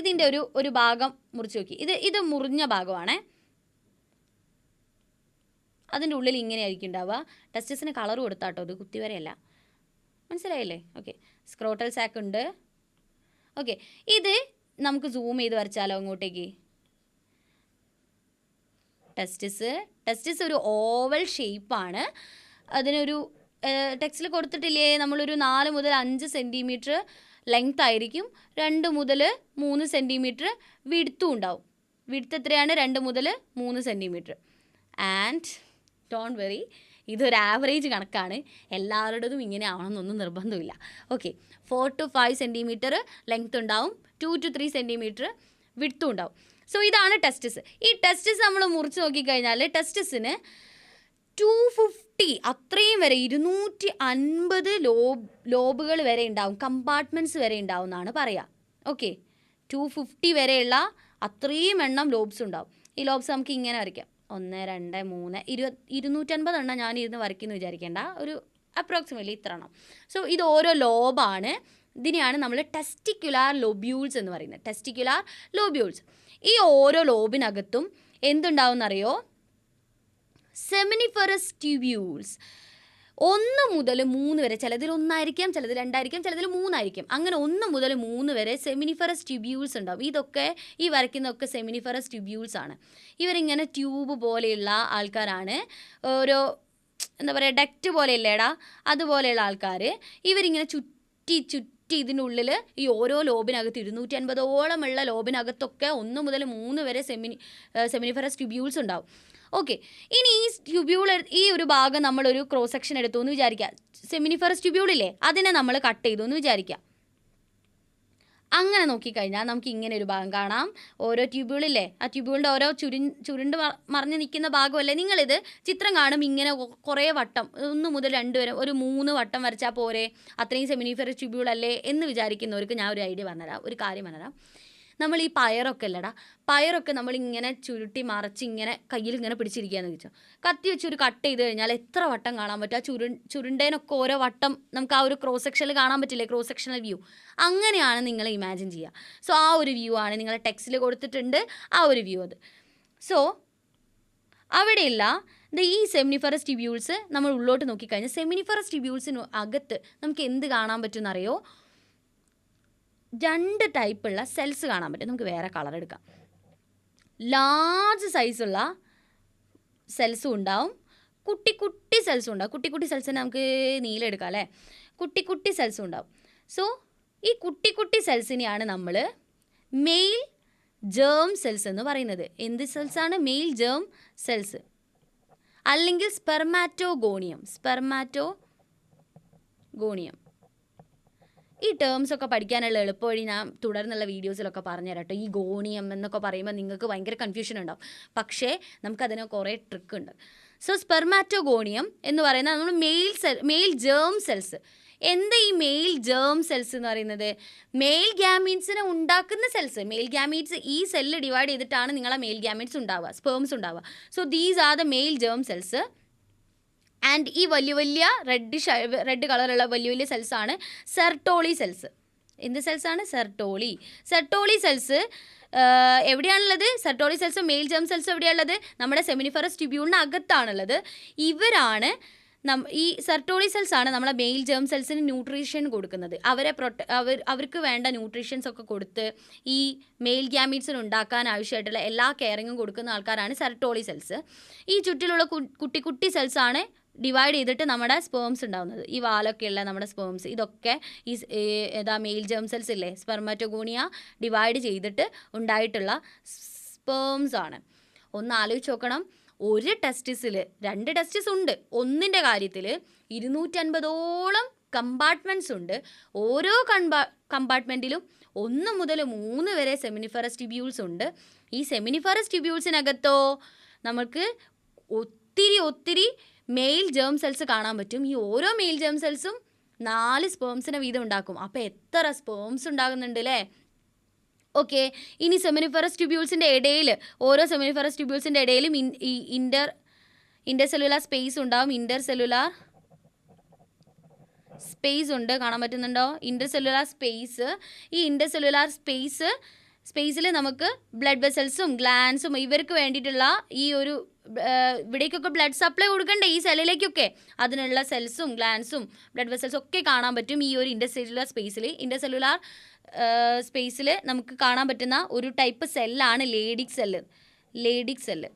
ഇതിൻ്റെ ഒരു ഭാഗം മുറിച്ച് നോക്കി. ഇത് മുറിഞ്ഞ ഭാഗമാണേ. അതിൻ്റെ ഉള്ളിൽ ഇങ്ങനെയായിരിക്കും ഉണ്ടാവുക. ടെസ്റ്റിസിന് കളർ കൊടുത്താട്ടോ, ഇത് കുത്തിവരെയല്ല. മനസ്സിലായില്ലേ? ഓക്കെ. സ്ക്രോട്ടൽ സാക്ക് ഉണ്ട്. ഓക്കെ, ഇത് നമുക്ക് സൂം ചെയ്ത് വരച്ചാലോ അങ്ങോട്ടേക്ക്. ടെസ്റ്റിസ് ഒരു ഓവൽ ഷേപ്പാണ്. അതിനൊരു ടെക്സ്റ്റിൽ കൊടുത്തിട്ടില്ലേ, നമ്മളൊരു 4 മുതൽ 5 സെൻറ്റിമീറ്റർ ലെങ്ത് ആയിരിക്കും, 2 മുതൽ 3 സെൻറ്റിമീറ്റർ വിഡ്ത്തും ഉണ്ടാവും. വിഡ്ത്ത് എത്രയാണ്? 2 മുതൽ 3 സെൻറ്റിമീറ്റർ. ആൻഡ് ഡോണ്ട് വെറി, ഇതൊരു ആവറേജ് കണക്കാണ്. എല്ലാവരുടേതും ഇങ്ങനെ ആവണമെന്നൊന്നും നിർബന്ധമില്ല. ഓക്കെ, 4 to 5 സെൻറ്റിമീറ്റർ ലെങ്ത് ഉണ്ടാവും, 2 to 3 സെൻറ്റിമീറ്റർ വിഡ്ത്തും ഉണ്ടാവും. സോ ഇതാണ് ടെസ്റ്റിസ്. ഈ ടെസ്റ്റിസ് നമ്മൾ മുറിച്ച് നോക്കിക്കഴിഞ്ഞാൽ ടെസ്റ്റിസിന് 250 അത്രയും വരെ 250 ലോബുകൾ വരെ ഉണ്ടാവും, കമ്പാർട്ട്മെൻറ്റ്സ് വരെ ഉണ്ടാവും എന്നാണ് പറയുക. ഓക്കെ, 250 വരെയുള്ള അത്രയും എണ്ണം ലോബ്സ് ഉണ്ടാവും. ഈ ലോബ്സ് നമുക്ക് ഇങ്ങനെ വരയ്ക്കാം. 1, 2, 3, 250 എണ്ണം ഞാൻ ഇരുന്ന് വരയ്ക്കുന്നു വിചാരിക്കേണ്ട, ഒരു അപ്രോക്സിമേറ്റ്ലി ഇത്ര എണ്ണം. സോ ഇത് ഓരോ ലോബാണ്. ഇതിനെയാണ് നമ്മൾ ടെസ്റ്റിക്കുലാർ ലോബ്യൂൾസ് എന്ന് പറയുന്നത്. Testicular lobules. ഈ ഓരോ ലോബിനകത്തും എന്തുണ്ടാവും എന്നറിയോ? Seminiferous tubules. 1 മുതൽ 3 വരെ, ചിലതിൽ 1 ആയിരിക്കാം, ചിലതിൽ 2 ആയിരിക്കാം, ചിലതിൽ 3 ആയിരിക്കും. അങ്ങനെ 1 മുതൽ 3 വരെ സെമിനിഫറസ് ട്യൂബ്യൂൾസ് ഉണ്ടാവും. ഇതൊക്കെ ഈ വരയ്ക്കുന്നതൊക്കെ സെമിനിഫറസ് ട്യൂബ്യൂൾസ് ആണ്. ഇവരിങ്ങനെ ട്യൂബ് പോലെയുള്ള ആൾക്കാരാണ്. ഓരോ എന്താ പറയുക, ഡക്റ്റ് പോലെയല്ലേടാ, അതുപോലെയുള്ള ആൾക്കാർ. ഇവരിങ്ങനെ ചുറ്റി ഇതിനുള്ളിൽ ഈ ഓരോ ലോബിനകത്ത് 250ഓളം ഉള്ള ലോബിനകത്തൊക്കെ 1 മുതൽ 3 വരെ സെമിനിഫറസ് ട്യൂബ്യൂൾസ് ഉണ്ടാവും. ഓക്കെ, ഇനി ഈ ഒരു ഭാഗം നമ്മളൊരു ക്രോസ് സെക്ഷൻ എടുത്തു എന്ന് വിചാരിക്കുക. സെമിനിഫറസ് ട്യൂബ്യൂളില്ലേ, അതിനെ നമ്മൾ കട്ട് ചെയ്തു എന്ന് വിചാരിക്കുക. അങ്ങനെ നോക്കിക്കഴിഞ്ഞാൽ നമുക്ക് ഇങ്ങനെ ഒരു ഭാഗം കാണാം. ഓരോ ട്യൂബ്യൂളില്ലേ, ആ ട്യൂബ്യൂളിൻ്റെ ഓരോ ചുരുണ്ട് മറിഞ്ഞ് നിൽക്കുന്ന ഭാഗമല്ലേ. നിങ്ങളിത് ചിത്രം കാണും ഇങ്ങനെ കുറേ വട്ടം, 1 മുതൽ 2 വരെ ഒരു 3 വട്ടം വരച്ചാൽ പോരെ, അത്രയും സെമിനിഫറസ് ട്യൂബ്യൂളല്ലേ എന്ന് വിചാരിക്കുന്നവർക്ക് ഞാൻ ഒരു ഐഡിയ പറഞ്ഞുതരാം, ഒരു കാര്യം പറഞ്ഞുതരാം. നമ്മൾ ഈ പയറൊക്കെ അല്ലടാ, പയറൊക്കെ നമ്മളിങ്ങനെ ചുരുട്ടി മറച്ച് ഇങ്ങനെ കയ്യിൽ ഇങ്ങനെ പിടിച്ചിരിക്കുകയെന്ന് വെച്ചോ, കത്തി വെച്ച് ഒരു കട്ട് ചെയ്ത് കഴിഞ്ഞാൽ എത്ര വട്ടം കാണാൻ പറ്റും? ആ ചുരുണ്ടേനൊക്കെ ഓരോ വട്ടം നമുക്ക് ആ ഒരു ക്രോസ് സെക്ഷനിൽ കാണാൻ പറ്റില്ലേ, ക്രോസ് സെക്ഷണൽ വ്യൂ. അങ്ങനെയാണ് നിങ്ങൾ ഇമാജിൻ ചെയ്യുക. സോ ആ ഒരു വ്യൂ ആണ് നിങ്ങളെ ടെക്സ്റ്റിൽ കൊടുത്തിട്ടുണ്ട്, ആ ഒരു വ്യൂ അത്. സോ അവിടെയുള്ള ഈ സെമിനിഫറസ് ട്യൂബ്യൂൾസ് നമ്മൾ ഉള്ളോട്ട് നോക്കിക്കഴിഞ്ഞാൽ സെമിനിഫറസ് ട്യൂബ്യൂൾസിന് അകത്ത് നമുക്ക് എന്ത് കാണാൻ പറ്റുമെന്നറിയോ? 2 ടൈപ്പുള്ള സെൽസ് കാണാൻ പറ്റും. നമുക്ക് വേറെ കളർ എടുക്കാം. ലാർജ് സൈസുള്ള സെൽസും ഉണ്ടാവും, കുട്ടി സെൽസും ഉണ്ടാവും. കുട്ടി സെൽസിനെ നമുക്ക് നീല എടുക്കാം അല്ലേ. കുട്ടി സെൽസും ഉണ്ടാവും. സോ ഈ കുട്ടി സെൽസിനെയാണ് നമ്മൾ മെയിൽ ജേം സെൽസ് എന്ന് പറയുന്നത്. എന്ത് സെൽസാണ്? മെയിൽ ജേം സെൽസ്, അല്ലെങ്കിൽ സ്പെർമാറ്റോഗോണിയം. ഈ ടേംസ് ഒക്കെ പഠിക്കാനുള്ള എളുപ്പവഴി ഞാൻ തുടർന്നുള്ള വീഡിയോസിലൊക്കെ പറഞ്ഞുതരാം കേട്ടോ. ഈ ഗോണിയം എന്നൊക്കെ പറയുമ്പോൾ നിങ്ങൾക്ക് ഭയങ്കര കൺഫ്യൂഷൻ ഉണ്ടാവും, പക്ഷേ നമുക്കതിന് കുറേ ട്രിക്ക് ഉണ്ട്. സോ സ്പെർമാറ്റോഗോണിയം എന്ന് പറയുന്നത് നമ്മൾ മെയിൽ ജേം സെൽസ്. എന്താ ഈ മെയിൽ ജേം സെൽസ് എന്ന് പറയുന്നത്? മെയിൽ ഗ്യാമീറ്റ്സിനെ ഉണ്ടാക്കുന്ന സെൽസ്. മെയിൽ ഗ്യാമീറ്റ്സ് ഈ സെല്ല് ഡിവൈഡ് ചെയ്തിട്ടാണ് നിങ്ങളെ മെയിൽ ഗ്യാമീറ്റ്സ് ഉണ്ടാവുക, സ്പേംസ് ഉണ്ടാവുക. So these are the male germ cells. And ഈ വലിയ റെഡ് കളറുള്ള വലിയ സെൽസാണ് സെർട്ടോളി സെൽസ്. എന്ത് സെൽസാണ്? സെർട്ടോളി സെൽസ് എവിടെയാണുള്ളത്? Sertoli cells male germ cells എവിടെയാണുള്ളത്? നമ്മുടെ സെമിനിഫറസ് ട്യൂബ്യൂളിന് അകത്താണുള്ളത്. ഇവരാണ് ഈ സെർട്ടോളി സെൽസാണ് നമ്മളെ മെയിൽ ജേം സെൽസിന് ന്യൂട്രീഷൻ കൊടുക്കുന്നത്. അവർക്ക് വേണ്ട ന്യൂട്രീഷൻസ് ഒക്കെ കൊടുത്ത് ഈ മെയിൽ ഗ്യാമീറ്റ്സിന് ഉണ്ടാക്കാൻ ആവശ്യമായിട്ടുള്ള എല്ലാ കെയറിങ്ങും കൊടുക്കുന്ന ആൾക്കാരാണ് സെർട്ടോളി സെൽസ്. ഈ ചുറ്റിലുള്ള കുട്ടി സെൽസാണ് ഡിവൈഡ് ചെയ്തിട്ട് നമ്മുടെ സ്പേംസ് ഉണ്ടാകുന്നത്. ഈ വാലൊക്കെയുള്ള നമ്മുടെ സ്പേംസ്, ഇതൊക്കെ ഈ മെയിൽ ജേം സെൽസ് ഇല്ലേ, സ്പെർമാറ്റോഗോണിയ ഡിവൈഡ് ചെയ്തിട്ട് ഉണ്ടായിട്ടുള്ള സ്പേംസ് ആണ്. ഒന്ന് ആലോചിച്ച് നോക്കണം, ഒരു ടെസ്റ്റിസിൽ 2 ടെസ്റ്റിസ് ഉണ്ട്. ഒന്നിൻ്റെ കാര്യത്തിൽ 250ഓളം കമ്പാർട്ട്മെൻറ്റ്സ് ഉണ്ട്. ഓരോ കമ്പാർട്ട്മെൻറ്റിലും 1 മുതൽ 3 വരെ സെമിനിഫറസ് ട്യൂബ്യൂൾസ് ഉണ്ട്. ഈ സെമിനിഫറസ് ട്യൂബ്യൂൾസിനകത്തോ നമുക്ക് ഒത്തിരി മെയിൽ ജേം സെൽസ് കാണാൻ പറ്റും. ഈ ഓരോ മെയിൽ ജേം സെൽസും 4 സ്പേംസിനെ വീതം ഉണ്ടാക്കും. അപ്പോൾ എത്ര സ്പേംസ് ഉണ്ടാകുന്നുണ്ട് അല്ലേ? ഓക്കെ. ഇനി സെമിനിഫറസ് ട്യൂബ്യൂൾസിൻ്റെ ഇടയിൽ, ഓരോ സെമിനിഫറസ് ട്യൂബ്യൂൾസിൻ്റെ ഇടയിലും ഈ ഇൻ്റർ സെല്ലുലാർ സ്പേസ് ഉണ്ടാവും. ഇൻ്റർ സെല്ലുലാർ സ്പേസ് ഉണ്ട്, കാണാൻ പറ്റുന്നുണ്ടോ? ഇൻ്റർ സെല്ലുലാർ സ്പേസ്. ഈ ഇൻ്റർ സെല്ലുലാർ സ്പേസിൽ നമുക്ക് ബ്ലഡ് വെസൽസും ഗ്ലാൻസും ഇവർക്ക് വേണ്ടിയിട്ടുള്ള ഈ ഒരു ഇവിടേക്കൊക്കെ ബ്ലഡ് സപ്ലൈ കൊടുക്കണ്ടേ ഈ സെല്ലിലേക്കൊക്കെ, അതിനുള്ള സെൽസും ഗ്ലാൻസും ബ്ലഡ് വെസൽസും ഒക്കെ കാണാൻ പറ്റും ഈ ഒരു ഇൻ്റർ സെല്ലുലാർ സ്പേസിൽ. ഇൻ്റർ സെല്ലുലാർ സ്പേസിൽ നമുക്ക് കാണാൻ പറ്റുന്ന ഒരു ടൈപ്പ് സെല്ലാണ് ലേഡിക് സെല്ല്. ലേഡിക് സെല്ല്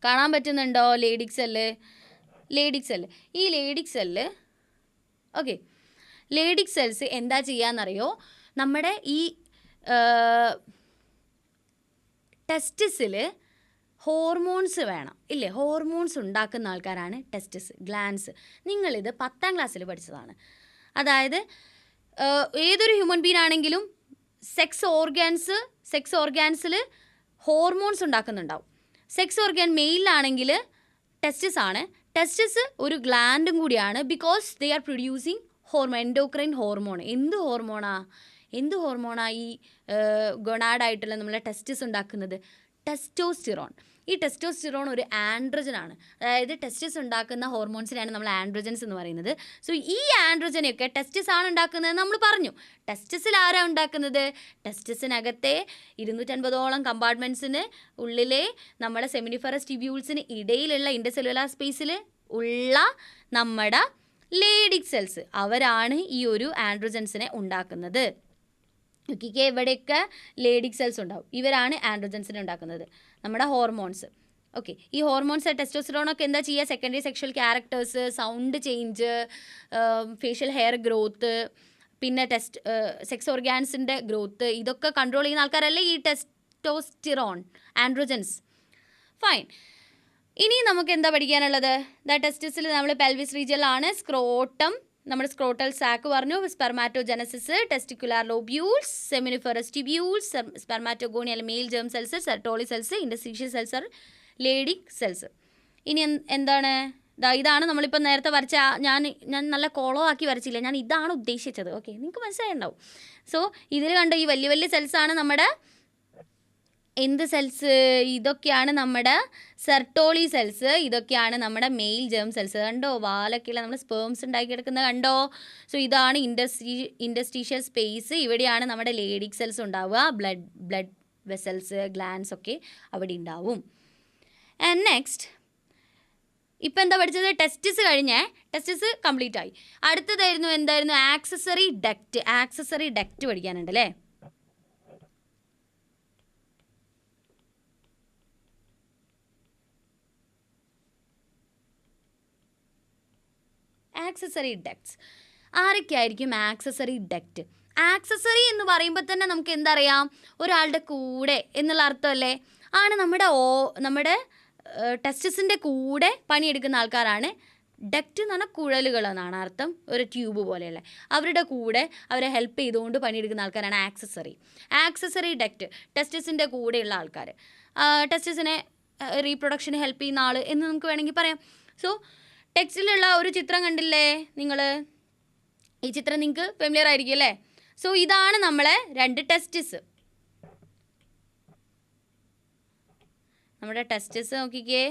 കാണാൻ പറ്റുന്നുണ്ടോ? Leydig cell. ഈ Leydig cell, okay, Leydig cells എന്താ ചെയ്യാന്നറിയോ? നമ്മുടെ ഈ ടെസ്റ്റിസിൽ ഹോർമോൺസ് വേണം ഇല്ലേ? ഹോർമോൺസ് ഉണ്ടാക്കുന്ന ആൾക്കാരാണ് ടെസ്റ്റിസ്, ഗ്ലാൻസ്. നിങ്ങളിത് 10ാം ക്ലാസ്സിൽ പഠിച്ചതാണ്. അതായത് ഏതൊരു ഹ്യൂമൻ ബീൻ ആണെങ്കിലും സെക്സ് ഓർഗാൻസിൽ ഹോർമോൺസ് ഉണ്ടാക്കുന്നുണ്ടാവും. സെക്സ് ഓർഗാൻ മെയിലാണെങ്കിൽ ടെസ്റ്റിസ് ആണ്. ടെസ്റ്റിസ് ഒരു ഗ്ലാൻഡും കൂടിയാണ്. Because they are producing hormone, endocrine hormone. എന്ത് ഹോർമോണാ ഈ ഗൊണാഡായിട്ടുള്ള നമ്മളെ ടെസ്റ്റിസ് ഉണ്ടാക്കുന്നത്? ടെസ്റ്റോസ്റ്റിറോൺ. ഈ ടെസ്റ്റോസ്റ്റിറോൺ ഒരു ആൻഡ്രോജനാണ്. അതായത് ടെസ്റ്റിസ് ഉണ്ടാക്കുന്ന ഹോർമോൺസിനെയാണ് നമ്മൾ ആൻഡ്രോജൻസ് എന്ന് പറയുന്നത്. സോ ഈ ആൻഡ്രോജനെയൊക്കെ ടെസ്റ്റിസ് ആണ് ഉണ്ടാക്കുന്നത് നമ്മൾ പറഞ്ഞു. ടെസ്റ്റിസിൽ ആരാണ് ഉണ്ടാക്കുന്നത്? ടെസ്റ്റിസിനകത്തെ 250ഓളം കമ്പാർട്ട്മെൻറ്റ്സിന് ഉള്ളിലെ നമ്മുടെ സെമിനിഫറസ് ട്യൂബ്യൂൾസിന് ഇടയിലുള്ള ഇൻ്റർസെല്ലുലാർ സ്പേസിൽ ഉള്ള നമ്മുടെ ലേഡിക് സെൽസ്, അവരാണ് ഈ ഒരു ആൻഡ്രോജൻസിനെ ഉണ്ടാക്കുന്നത്. നോക്കിക്കേ, ഇവിടെയൊക്കെ ലേഡിക് സെൽസ് ഉണ്ടാവും. ഇവരാണ് ആൻഡ്രോജൻസിനെ ഉണ്ടാക്കുന്നത്, നമ്മുടെ ഹോർമോൺസ്. ഓക്കെ, ഈ ഹോർമോൺസ് ടെസ്റ്റോസ്റ്റെറോണൊക്കെ എന്താ ചെയ്യുക? Secondary sexual characters, sound change, facial hair growth, പിന്നെ സെക്സ് ഓർഗാൻസിൻ്റെ ഗ്രോത്ത്, ഇതൊക്കെ കൺട്രോൾ ചെയ്യുന്ന ആൾക്കാരല്ലേ ഈ ടെസ്റ്റോസ്റ്റിറോൺ ആൻഡ്രോജൻസ്. ഫൈൻ. ഇനി നമുക്ക് എന്താ പഠിക്കാനുള്ളത്? ടെസ്റ്റിസിൽ നമ്മൾ പെൽവിസ് റീജിയനിലാണ്. സ്ക്രോട്ടം, നമ്മുടെ സ്ക്രോട്ടൽ സാക്ക് പറഞ്ഞു, spermatogenesis, testicular lobules, seminiferous tubules, spermatogonial male germ cells, Sertoli cells, interstitial cells, Leydig cells. ഇനി എന്താണ്? ഇതാണ് നമ്മളിപ്പോൾ നേരത്തെ വരച്ച. ഞാൻ നല്ല കോളോ ആക്കി വരച്ചില്ല, ഞാൻ ഇതാണ് ഉദ്ദേശിച്ചത്. ഓക്കെ, നിങ്ങൾക്ക് മനസ്സിലായിട്ടുണ്ടാവും. സോ ഇതിൽ കണ്ടോ, ഈ വലിയ വലിയ സെൽസാണ് നമ്മുടെ എന്ത് സെൽസ്? ഇതൊക്കെയാണ് നമ്മുടെ സെർട്ടോളി സെൽസ്, ഇതൊക്കെയാണ് നമ്മുടെ മെയിൽ ജേം സെൽസ്. കണ്ടോ, വാലൊക്കെയുള്ള നമ്മൾ സ്പേംസ് ഉണ്ടാക്കിയെടുക്കുന്നത് കണ്ടോ? സോ ഇതാണ് ഇൻഡസ്ട്രീഷ്യൽ സ്പേസ്. ഇവിടെയാണ് നമ്മുടെ ലേഡിക് സെൽസ് ഉണ്ടാവുക. ബ്ലഡ് വെസൽസ്, ഗ്ലാൻസ് ഒക്കെ അവിടെ ഉണ്ടാവും. ആൻഡ് നെക്സ്റ്റ്, ഇപ്പം എന്താ പഠിച്ചത്? ടെസ്റ്റിസ് കഴിഞ്ഞേ, ടെസ്റ്റിസ് കംപ്ലീറ്റ് ആയി. അടുത്തതായിരുന്നു എന്തായിരുന്നു? ആക്സസറി ഡക്റ്റ് പഠിക്കാനുണ്ട് അല്ലേ? Accessory ducts. ആരൊക്കെയായിരിക്കും ആക്സസറി ഡക്റ്റ്? ആക്സസറി എന്ന് പറയുമ്പോൾ തന്നെ നമുക്ക് എന്തറിയാം? ഒരാളുടെ കൂടെ എന്നുള്ള അർത്ഥമല്ലേ? ആണ് നമ്മുടെ ടെസ്റ്റിസിൻ്റെ കൂടെ പണിയെടുക്കുന്ന ആൾക്കാരാണ്. ഡക്റ്റ് എന്ന് പറഞ്ഞാൽ കുഴലുകൾ എന്നാണ് അർത്ഥം, ഒരു ട്യൂബ് പോലെയുള്ള. അവരുടെ കൂടെ അവരെ ഹെൽപ്പ് ചെയ്തുകൊണ്ട് പണിയെടുക്കുന്ന ആൾക്കാരാണ് ആക്സസറി ഡക്റ്റ്. ടെസ്റ്റിസിൻ്റെ കൂടെയുള്ള ആൾക്കാർ, ടെസ്റ്റിസിനെ റീപ്രൊഡക്ഷന് ഹെൽപ്പ് ചെയ്യുന്ന ആൾ എന്ന് നമുക്ക് വേണമെങ്കിൽ പറയാം. സോ ടെക്സ്റ്റിലുള്ള ഒരു ചിത്രം കണ്ടില്ലേ നിങ്ങൾ? ഈ ചിത്രം നിങ്ങൾക്ക് ഫെമിലിയർ ആയിരിക്കും അല്ലേ? സോ ഇതാണ് നമ്മളെ 2 ടെസ്റ്റിസ്. നമ്മുടെ ടെസ്റ്റിസ് നോക്കിക്കേ,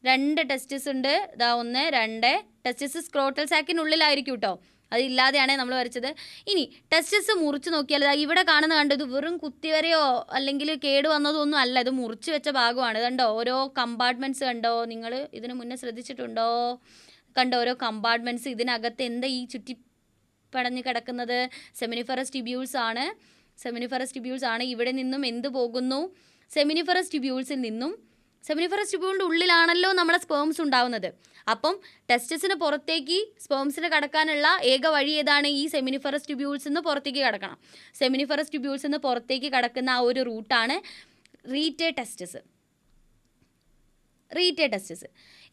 2 ടെസ്റ്റിസ് ഉണ്ട്. 1 2 ടെസ്റ്റിസ് സ്ക്രോട്ടൽ സാക്കിനുള്ളിലായിരിക്കും കേട്ടോ, അതില്ലാതെയാണ് നമ്മൾ വരച്ചത്. ഇനി ടെസ്റ്റിസ് മുറിച്ച് നോക്കിയാൽ ഇവിടെ കണ്ടത് വെറും കുത്തിവരെയോ അല്ലെങ്കിൽ കേട് വന്നതോ ഒന്നും അല്ല. ഇത് മുറിച്ച് വെച്ച ഭാഗമാണ്. കണ്ടോ, ഓരോ കമ്പാർട്ട്മെൻറ്റ്സ് കണ്ടോ? നിങ്ങൾ ഇതിന് മുന്നേ ശ്രദ്ധിച്ചിട്ടുണ്ടോ? കണ്ടോ ഓരോ കമ്പാർട്ട്മെൻറ്റ്സ്? ഇതിനകത്ത് എന്താ ഈ ചുറ്റിപ്പടഞ്ഞ് കിടക്കുന്നത്? സെമിനിഫറസ് ട്യൂബ്യൂൾസ് ആണ്. ഇവിടെ നിന്നും എന്ത് പോകുന്നു? സെമിനിഫറസ് ട്യൂബ്യൂളിൻ്റെ ഉള്ളിലാണല്ലോ നമ്മുടെ സ്പേംസ് ഉണ്ടാവുന്നത്. അപ്പം ടെസ്റ്റിസിന് പുറത്തേക്ക് സ്പേംസിന് കടക്കാനുള്ള ഏക വഴി ഏതാണ്? ഈ സെമിനിഫറസ് ട്യൂബ്യൂൾസിൽ നിന്ന് പുറത്തേക്ക് കടക്കണം. സെമിനിഫറസ് ട്യൂബ്യൂൾസിൽ നിന്ന് പുറത്തേക്ക് കടക്കുന്ന ആ ഒരു റൂട്ടാണ് റീറ്റേ ടെസ്റ്റിസ്.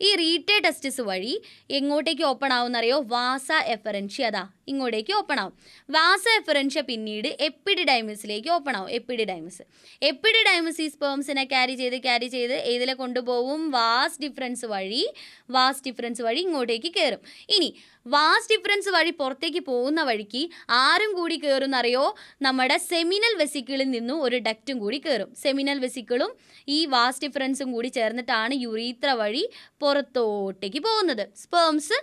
ഈ റീറ്റേ ടെസ്റ്റിസ് വഴി എങ്ങോട്ടേക്ക് ഓപ്പൺ ആവുമെന്നറിയോ? വാസ എഫറൻഷ്യ. ഇങ്ങോട്ടേക്ക് ഓപ്പൺ ആവും. വാസ എഫറൻഷ്യ പിന്നീട് എപ്പിഡിഡൈമസിലേക്ക് ഓപ്പൺ ആവും. എപ്പിഡിഡൈമസ് ഈ സ്പേംസിനെ ക്യാരി ചെയ്ത് ഏതിലെ കൊണ്ടുപോകും? വാസ് ഡിഫറൻസ് വഴി ഇങ്ങോട്ടേക്ക് കയറും. ഇനി വാസ് ഡിഫറൻസ് വഴി പുറത്തേക്ക് പോകുന്ന വഴിക്ക് ആരും കൂടി കയറുന്നറിയോ? നമ്മുടെ സെമിനൽ വെസിക്കിളിൽ നിന്നും ഒരു ഡക്റ്റും കൂടി കയറും. സെമിനൽ വെസിക്കിളും ഈ വാസ് ഡിഫറൻസും കൂടി ചേർന്നിട്ടാണ് യുറീത്ര വഴി പുറത്തോട്ടേക്ക് പോകുന്നത്. സ്പേംസ്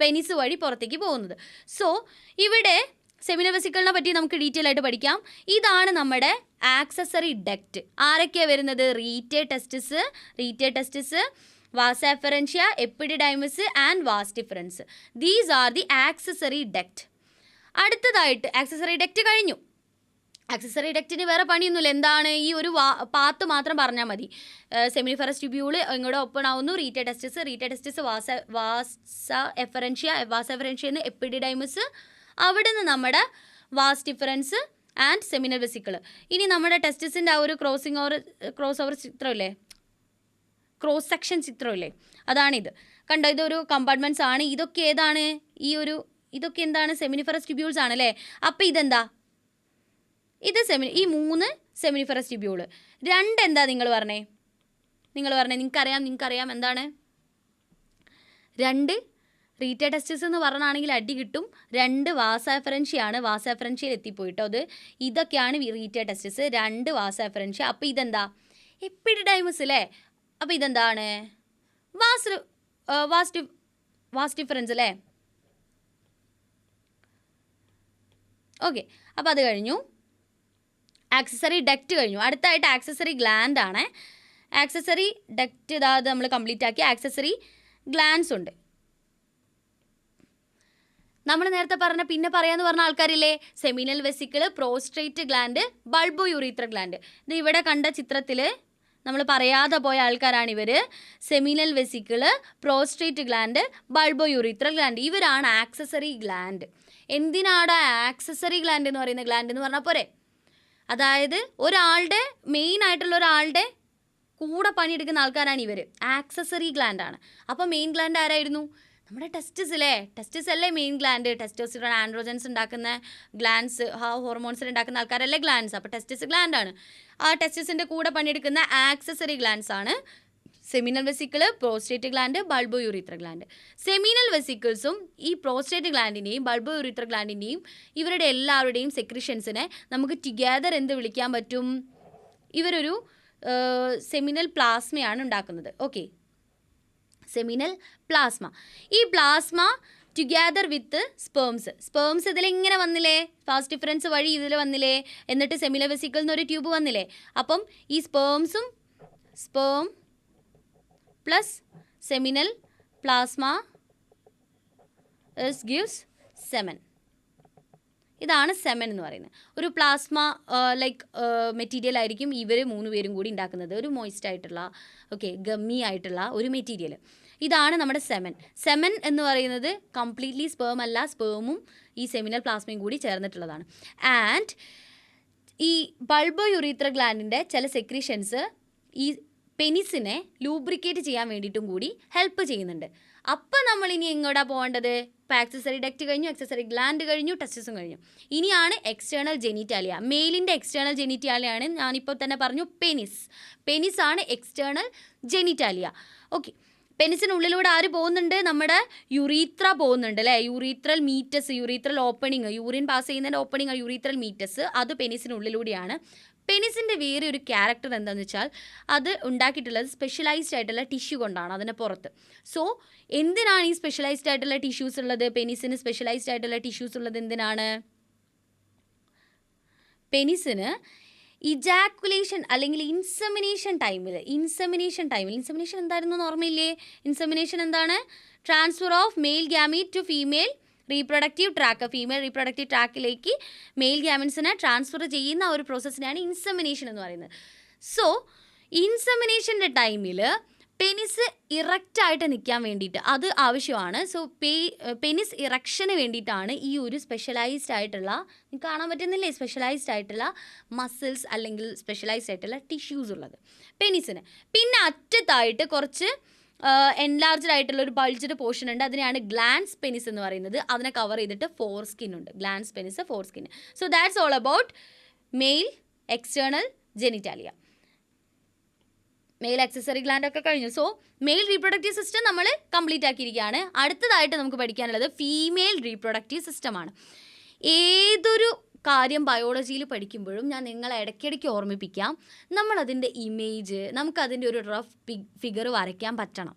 പെനിസ് വഴി പുറത്തേക്ക് പോകുന്നത്. സോ ഇവിടെ സെമിനൽ വെസിക്കിളിനെ പറ്റി നമുക്ക് ഡീറ്റെയിൽ ആയിട്ട് പഠിക്കാം. ഇതാണ് നമ്മുടെ ആക്സസറി ഡക്റ്റ്. ആരൊക്കെയാണ് വരുന്നത്? Rete testis, vasa efferentia, epididymis and vas deferens. These are the accessory duct. അടുത്തതായിട്ട് ആക്സസറി ഡക്റ്റ് കഴിഞ്ഞു. ആക്സസറി ഡക്റ്റിന് വേറെ പണിയൊന്നുമില്ല. എന്താണ്? ഈ ഒരു പാത്ത് മാത്രം പറഞ്ഞാൽ മതി. സെമിനിഫറസ് ട്യൂബ്യൂള് ഇങ്ങോട്ട് ഓപ്പൺ ആവുന്നു. റീറ്റേ ടെസ്റ്റിസ്, വാസ എഫറൻഷ്യ എപ്പിഡിഡൈമസ്, അവിടെ നിന്ന് നമ്മുടെ vas deferens and seminal vesicle. ഇനി നമ്മുടെ ടെസ്റ്റിസിൻ്റെ ആ ഒരു ക്രോസ് ഓവർ ചിത്രമില്ലേ, ക്രോസ് സെക്ഷൻ ചിത്രമില്ലേ, അതാണിത്. കണ്ടോ, ഇതൊരു കമ്പാർട്ട്മെൻറ്റ്സ് ആണ്. ഇതൊക്കെ ഏതാണ്? ഇതൊക്കെ എന്താണ്? സെമിനിഫറസ് ട്യൂബ്യൂൾസ് ആണല്ലേ. അപ്പോൾ ഇതെന്താ? ഇത് ഈ 3 സെമിനിഫറസ് ട്യൂബ്യൂള്. 2 എന്താ നിങ്ങൾ പറഞ്ഞേ? നിങ്ങൾക്കറിയാം എന്താണ്? 2 റീറ്റേ ടെസ്റ്റിസ് എന്ന് പറഞ്ഞാണെങ്കിൽ അടി കിട്ടും. 2 വാസ എഫറൻഷ്യയാണ്. വാസ എഫറൻഷ്യയിൽ എത്തിപ്പോയിട്ടോ. ഇതൊക്കെയാണ് റീറ്റേ ടെസ്റ്റിസ്. 2 വാസ എഫറൻഷ്യ. അപ്പോൾ ഇതെന്താ? എപ്പിഡിഡൈമസ് അല്ലേ. അപ്പോൾ ഇതെന്താണ്? വാസ് ഡിഫറൻസ് അല്ലേ. ഓക്കെ, അപ്പോൾ അത് കഴിഞ്ഞു. ആക്സസറി ഡക്റ്റ് കഴിഞ്ഞു. അടുത്തായിട്ട് ആക്സസറി ഗ്ലാൻഡ് ആണ്. ആക്സസറി ഡക്റ്റ് ഇതാത് നമ്മൾ കംപ്ലീറ്റ് ആക്കി. ആക്സസറി ഗ്ലാൻഡ്സ് ഉണ്ട്. നമ്മൾ നേരത്തെ പിന്നെ പറയാമെന്ന് പറഞ്ഞ ആൾക്കാരില്ലേ? Seminal vesicle, prostate gland, bulbo urethra gland. ഇത് ഇവിടെ കണ്ട ചിത്രത്തിൽ നമ്മൾ പറയാതെ പോയ ആൾക്കാരാണ് ഇവർ. Seminal vesicle, prostate gland, bulbo urethra gland. ഇവരാണ് ആക്സസറി ഗ്ലാൻഡ്. എന്തിനാണ് ആക്സസറി ഗ്ലാൻഡ് എന്ന് പറയുന്നത്? ഗ്ലാൻഡ് എന്ന് പറഞ്ഞാൽ പോരെ. അതായത് മെയിൻ ആയിട്ടുള്ള ഒരാളുടെ കൂടെ പണിയെടുക്കുന്ന ആൾക്കാരാണ് ഇവർ. ആക്സസറി ഗ്ലാൻഡ് ആണ്. അപ്പോൾ മെയിൻ ഗ്ലാൻഡ് ആരായിരുന്നു? നമ്മുടെ ടെസ്റ്റിസ് അല്ലേ മെയിൻ ഗ്ലാൻഡ്. ടെസ്റ്റോസ്റ്റിറോൺ, ആൻഡ്രോജൻസ് ഉണ്ടാക്കുന്ന ഗ്ലാൻഡ്സ്, ഹോർമോൺസിൽ ഉണ്ടാക്കുന്ന ആൾക്കാരല്ലേ ഗ്ലാൻഡ്സ്. അപ്പോൾ ടെസ്റ്റിസ് ഗ്ലാൻഡ് ആണ്. ആ ടെസ്റ്റിസിൻ്റെ കൂടെ പണിയെടുക്കുന്ന ആക്സസറി ഗ്ലാൻഡ്സ് ആണ് seminal vesicle, prostate gland, bulbo urethra gland. Seminal വെസിക്കിൾസും ഈ പ്രോസ്റ്റേറ്റ് ഗ്ലാൻഡിൻ്റെയും ബൾബോ യുറീത്ര ഗ്ലാൻഡിൻ്റെയും ഇവരുടെ എല്ലാവരുടെയും സെക്രീഷൻസിനെ നമുക്ക് ടുഗെദർ എന്ത് വിളിക്കാൻ പറ്റും? ഇവരൊരു സെമിനൽ പ്ലാസ്മയാണ് ഉണ്ടാക്കുന്നത്. Okay, seminal plasma. ഈ പ്ലാസ്മ ടുഗെദർ വിത്ത് സ്പേംസ് ഇതിലിങ്ങനെ വന്നില്ലേ? ഫാസ്റ്റ് ഡിഫറൻസ് വഴി ഇതിൽ വന്നില്ലേ? എന്നിട്ട് സെമിനൽ വെസിക്കിൾ എന്നൊരു ട്യൂബ് വന്നില്ലേ? അപ്പം ഈ sperm plus seminal plasma gives semen. ഇതാണ് സെമൻ എന്ന് പറയുന്നത്. ഒരു പ്ലാസ്മ മെറ്റീരിയൽ ആയിരിക്കും ഇവർ 3 പേരും കൂടി ഉണ്ടാക്കുന്നത്. ഒരു മോയിസ്റ്റ് ആയിട്ടുള്ള ഗമ്മി ആയിട്ടുള്ള ഒരു മെറ്റീരിയൽ. ഇതാണ് നമ്മുടെ സെമൻ എന്ന് പറയുന്നത് കംപ്ലീറ്റ്ലി സ്പേം അല്ല, സ്പേമും ഈ സെമിനൽ പ്ലാസ്മയും കൂടി ചേർന്നിട്ടുള്ളതാണ്. ആൻഡ് ഈ ബൾബോ യുറീത്ര ഗ്ലാൻഡിൻ്റെ ചില സെക്രീഷൻസ് ഈ പെനിസിനെ ലൂബ്രിക്കേറ്റ് ചെയ്യാൻ വേണ്ടിയിട്ടും കൂടി ഹെൽപ്പ് ചെയ്യുന്നുണ്ട്. അപ്പം നമ്മൾ ഇനി എങ്ങോട്ടാണ് പോകേണ്ടത്? ഇപ്പോൾ ആക്സസറി ഡക്റ്റ് കഴിഞ്ഞു, ആക്സസറി ഗ്ലാൻഡ് കഴിഞ്ഞു, ടെസ്റ്റിസും കഴിഞ്ഞു. ഇനിയാണ് എക്സ്റ്റേണൽ ജെനിറ്റാലിയ. മെയിലിൻ്റെ എക്സ്റ്റേണൽ ജെനിറ്റാലിയാണ് ഞാനിപ്പോൾ തന്നെ പറഞ്ഞു പെനിസ് ആണ് എക്സ്റ്റേണൽ ജെനിറ്റാലിയ. ഓക്കെ, പെനിസിനുള്ളിലൂടെ ആര് പോകുന്നുണ്ട്? നമ്മുടെ യുറീത്ര പോകുന്നുണ്ട് അല്ലേ. Urethral മീറ്റസ്, urethral opening, urine pass ചെയ്യുന്നതിൻ്റെ ഓപ്പണിങ് യുറീത്രൽ മീറ്റസ്, അത് പെനിസിനുള്ളിലൂടെയാണ്. പെനിസിൻ്റെ വേറെ ഒരു ക്യാരക്ടർ എന്താണെന്ന് വെച്ചാൽ അത് ഉണ്ടാക്കിയിട്ടുള്ളത് സ്പെഷ്യലൈസ്ഡ് ആയിട്ടുള്ള ടിഷ്യൂ കൊണ്ടാണ് അതിന് പുറത്ത്. സോ എന്തിനാണ് ഈ സ്പെഷ്യലൈസ്ഡ് ആയിട്ടുള്ള ടിഷ്യൂസ് ഉള്ളത്? പെനിസിന് സ്പെഷ്യലൈസ്ഡ് ആയിട്ടുള്ള ടിഷ്യൂസ് ഉള്ളത് എന്തിനാണ്? പെനിസിന് ഇജാക്കുലേഷൻ അല്ലെങ്കിൽ ഇൻസെമിനേഷൻ ടൈമിൽ ഇൻസെമിനേഷൻ എന്തായിരുന്നു എന്ന് ഓർമ്മയില്ലേ? ഇൻസെമിനേഷൻ എന്താണ്? Transfer of male gamete to female reproductive tract. Female reproductive ട്രാക്കിലേക്ക് മെയിൽ ഗ്യാമൻസിനെ ട്രാൻസ്ഫർ ചെയ്യുന്ന ഒരു പ്രോസസ്സിനാണ് ഇൻസെമിനേഷൻ എന്ന് പറയുന്നത്. സോ ഇൻസെമിനേഷൻ്റെ ടൈമിൽ പെനിസ് ഇറക്റ്റായിട്ട് നിൽക്കാൻ വേണ്ടിയിട്ട് അത് ആവശ്യമാണ്. സോ പെനിസ് ഇറക്ഷന് വേണ്ടിയിട്ടാണ് ഈ ഒരു സ്പെഷ്യലൈസ്ഡ് ആയിട്ടുള്ള, നിങ്ങൾക്ക് കാണാൻ പറ്റുന്നില്ലേ, സ്പെഷ്യലൈസ്ഡ് ആയിട്ടുള്ള മസിൽസ് അല്ലെങ്കിൽ സ്പെഷ്യലൈസ്ഡ് ആയിട്ടുള്ള ടിഷ്യൂസ് ഉള്ളത് പെനിസിന്. പിന്നെ അറ്റത്തായിട്ട് കുറച്ച് എൻലാർജ്ഡ് ആയിട്ടുള്ള ഒരു ബൾജ്ഡ് പോർഷൻ ഉണ്ട്, അതിനെയാണ് ഗ്ലാൻസ് പെനിസ് എന്ന് പറയുന്നത്. അതിനെ കവർ ചെയ്തിട്ട് ഫോർ സ്കിൻ ഉണ്ട്. Glans penis, foreskin. So that's all about male external genitalia. Male accessory gland ഒക്കെ കഴിഞ്ഞു. സോ മെയിൽ റീപ്രൊഡക്റ്റീവ് സിസ്റ്റം നമ്മൾ കംപ്ലീറ്റ് ആക്കിയിരിക്കുകയാണ്. അടുത്തതായിട്ട് നമുക്ക് പഠിക്കാനുള്ളത് ഫീമെയിൽ റീപ്രൊഡക്റ്റീവ് സിസ്റ്റമാണ്. ഏതൊരു കാര്യം ബയോളജിയിൽ പഠിക്കുമ്പോഴും ഞാൻ നിങ്ങളെ ഇടയ്ക്കിടയ്ക്ക് ഓർമ്മിപ്പിക്കാം, നമ്മളതിൻ്റെ ഇമേജ്, നമുക്കതിൻ്റെ ഒരു റഫ് ഫിഗർ വരയ്ക്കാൻ പറ്റണം.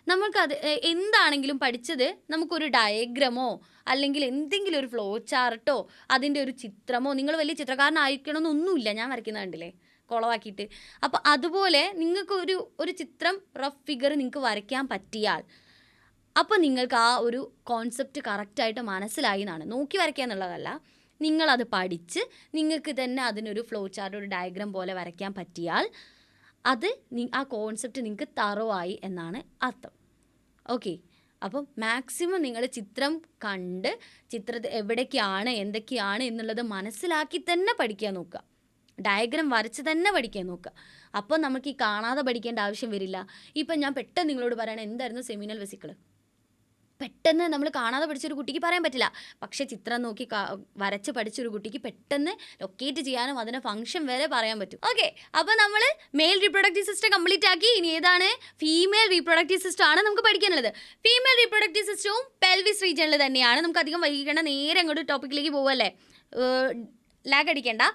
നമുക്കത് എന്താണെങ്കിലും പഠിച്ചത് നമുക്കൊരു ഡയഗ്രമോ അല്ലെങ്കിൽ എന്തെങ്കിലും ഒരു ഫ്ലോ ചാർട്ടോ അതിൻ്റെ ഒരു ചിത്രമോ, നിങ്ങൾ വലിയ ചിത്രകാരനായിരിക്കണമെന്നൊന്നുമില്ല, ഞാൻ വരയ്ക്കുന്നത് കണ്ടില്ലേ കുളവാക്കിയിട്ട്. അപ്പോൾ അതുപോലെ നിങ്ങൾക്ക് ഒരു ചിത്രം റഫ് ഫിഗർ നിങ്ങൾക്ക് വരയ്ക്കാൻ പറ്റിയാൽ അപ്പോൾ നിങ്ങൾക്ക് ആ ഒരു കോൺസെപ്റ്റ് കറക്റ്റായിട്ട് മനസ്സിലായി എന്നാണ്. നോക്കി വരയ്ക്കുക എന്നുള്ളതല്ല, നിങ്ങളത് പഠിച്ച് നിങ്ങൾക്ക് തന്നെ അതിനൊരു ഫ്ലോ ചാർട്ട്, ഒരു ഡയഗ്രാം പോലെ വരയ്ക്കാൻ പറ്റിയാൽ അത് ആ കോൺസെപ്റ്റ് നിങ്ങൾക്ക് തറവായി എന്നാണ് അർത്ഥം. ഓക്കെ, അപ്പം മാക്സിമം നിങ്ങൾ ചിത്രം കണ്ട് ചിത്രത്തിൽ എവിടേക്കാണ് എന്തൊക്കെയാണ് എന്നുള്ളത് മനസ്സിലാക്കി തന്നെ പഠിക്കാൻ നോക്കുക. ഡയഗ്രാം വരച്ച് തന്നെ പഠിക്കാൻ നോക്കുക. അപ്പോൾ നമുക്ക് ഈ കാണാതെ പഠിക്കേണ്ട ആവശ്യം വരില്ല. ഇപ്പം ഞാൻ പെട്ടെന്ന് നിങ്ങളോട് പറയണം എന്തായിരുന്നു സെമിനൽ വെസിക്കിൾ, പെട്ടെന്ന് നമ്മൾ കാണാതെ പഠിച്ചൊരു കുട്ടിക്ക് പറയാൻ പറ്റില്ല. പക്ഷേ ചിത്രം നോക്കി വരച്ച് പഠിച്ചൊരു കുട്ടിക്ക് പെട്ടെന്ന് ലൊക്കേറ്റ് ചെയ്യാനും അതിൻ്റെ ഫംഗ്ഷൻ വരെ പറയാൻ പറ്റും. ഓക്കെ, അപ്പോൾ നമ്മൾ മെയിൽ റീപ്രൊഡക്റ്റീവ് സിസ്റ്റം കംപ്ലീറ്റ് ആക്കി. ഇനി ഏതാണ് ഫീമെയിൽ റീപ്രൊഡക്റ്റീവ് സിസ്റ്റം ആണ് നമുക്ക് പഠിക്കാനുള്ളത്. ഫീമെയിൽ റീപ്രൊഡക്റ്റീവ് സിസ്റ്റവും പെൽവിസ് റീജിയനിൽ തന്നെയാണ്. നമുക്ക് അധികം വൈകിക്കേണ്ട, നേരെ അങ്ങോട്ട് ടോപ്പിക്കിലേക്ക് പോവല്ലേ, ലാഗ് അടിക്കേണ്ട.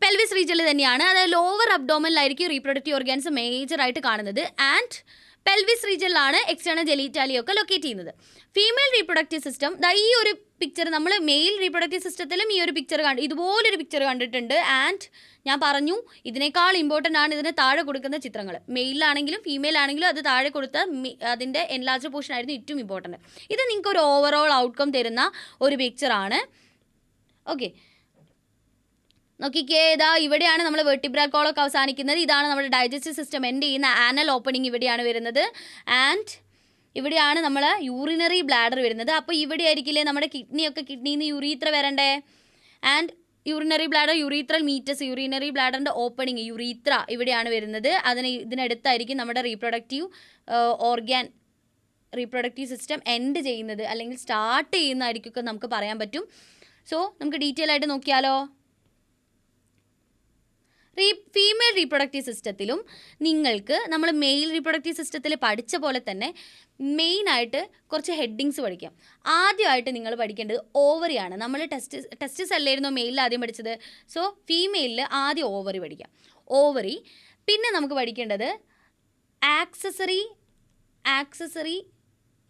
പെൽവിസ് റീജിയനിൽ തന്നെയാണ്, അതായത് ലോവർ അബ്ഡോമനിലായിരിക്കും റീപ്രൊഡക്റ്റീവ് ഓർഗാൻസ് മേജറായിട്ട് കാണുന്നത്. ആൻഡ് പെൽവിസ് റീജിയനിലാണ് എക്സ്റ്റേണൽ ജെനിറ്റാലിയൊക്കെ ലൊക്കേറ്റ് ചെയ്യുന്നത്. ഫീമെയിൽ റീപ്രൊഡക്റ്റീവ് സിസ്റ്റം, ഈ ഒരു പിക്ചർ നമ്മൾ മെയിൽ റീപ്രൊഡക്റ്റീവ് സിസ്റ്റത്തിലും ഈ ഒരു പിക്ചർ ഇതുപോലൊരു പിക്ചർ കണ്ടിട്ടുണ്ട്. ആൻഡ് ഞാൻ പറഞ്ഞു ഇതിനേക്കാൾ ഇമ്പോർട്ടൻ്റ് ആണ് ഇതിന് താഴെ കൊടുക്കുന്ന ചിത്രങ്ങൾ. മെയിലാണെങ്കിലും ഫീമെയിൽ ആണെങ്കിലും അത് താഴെ കൊടുത്ത അതിൻ്റെ എൻലാർജ് പോർഷൻ ആയിരുന്നു ഏറ്റവും ഇമ്പോർട്ടൻറ്റ്. ഇത് നിങ്ങൾക്ക് ഒരു ഓവറോൾ ഔട്ട്കം തരുന്ന ഒരു പിക്ചറാണ്. ഓക്കെ, നോക്കിക്കേ, ഇതാ ഇവിടെയാണ് നമ്മൾ വെർട്ടിബ്രൽ കോളൊക്കെ അവസാനിക്കുന്നത്. ഇതാണ് നമ്മുടെ ഡൈജസ്റ്റീവ് സിസ്റ്റം എൻഡ് ചെയ്യുന്ന ആനൽ ഓപ്പണിംഗ് ഇവിടെയാണ് വരുന്നത്. ആൻഡ് ഇവിടെയാണ് നമ്മൾ യൂറിനറി ബ്ലാഡർ വരുന്നത്. അപ്പോൾ ഇവിടെ ആയിരിക്കില്ലേ നമ്മുടെ കിഡ്നിയിൽ നിന്ന് യൂറീത്ര വരണ്ടേ. And urinary bladder, urethral meatus, urinary ബ്ലാഡറിൻ്റെ ഓപ്പണിംഗ് യൂറീത്ര ഇവിടെയാണ് വരുന്നത്. ഇതിനടുത്തായിരിക്കും നമ്മുടെ റീപ്രൊഡക്റ്റീവ് സിസ്റ്റം എൻഡ് ചെയ്യുന്നത്, അല്ലെങ്കിൽ സ്റ്റാർട്ട് ചെയ്യുന്നതായിരിക്കും നമുക്ക് പറയാൻ പറ്റും. സോ നമുക്ക് ഡീറ്റെയിൽ ആയിട്ട് നോക്കിയാലോ. ഫീമെയിൽ റീപ്രൊഡക്റ്റീവ് സിസ്റ്റത്തിലും നിങ്ങൾക്ക് നമ്മൾ മെയിൽ റീപ്രൊഡക്റ്റീവ് സിസ്റ്റത്തിൽ പഠിച്ച പോലെ തന്നെ മെയിനായിട്ട് കുറച്ച് ഹെഡിങ്സ് പഠിക്കാം. ആദ്യമായിട്ട് നിങ്ങൾ പഠിക്കേണ്ടത് ഓവറിയാണ്. നമ്മൾ ടെസ്റ്റിസ് അല്ലായിരുന്നോ മെയിലിൽ ആദ്യം പഠിച്ചത്. സോ ഫീമെയിലിൽ ആദ്യം ഓവറി പഠിക്കാം. ഓവറി, പിന്നെ നമുക്ക് പഠിക്കേണ്ടത് ആക്സസറി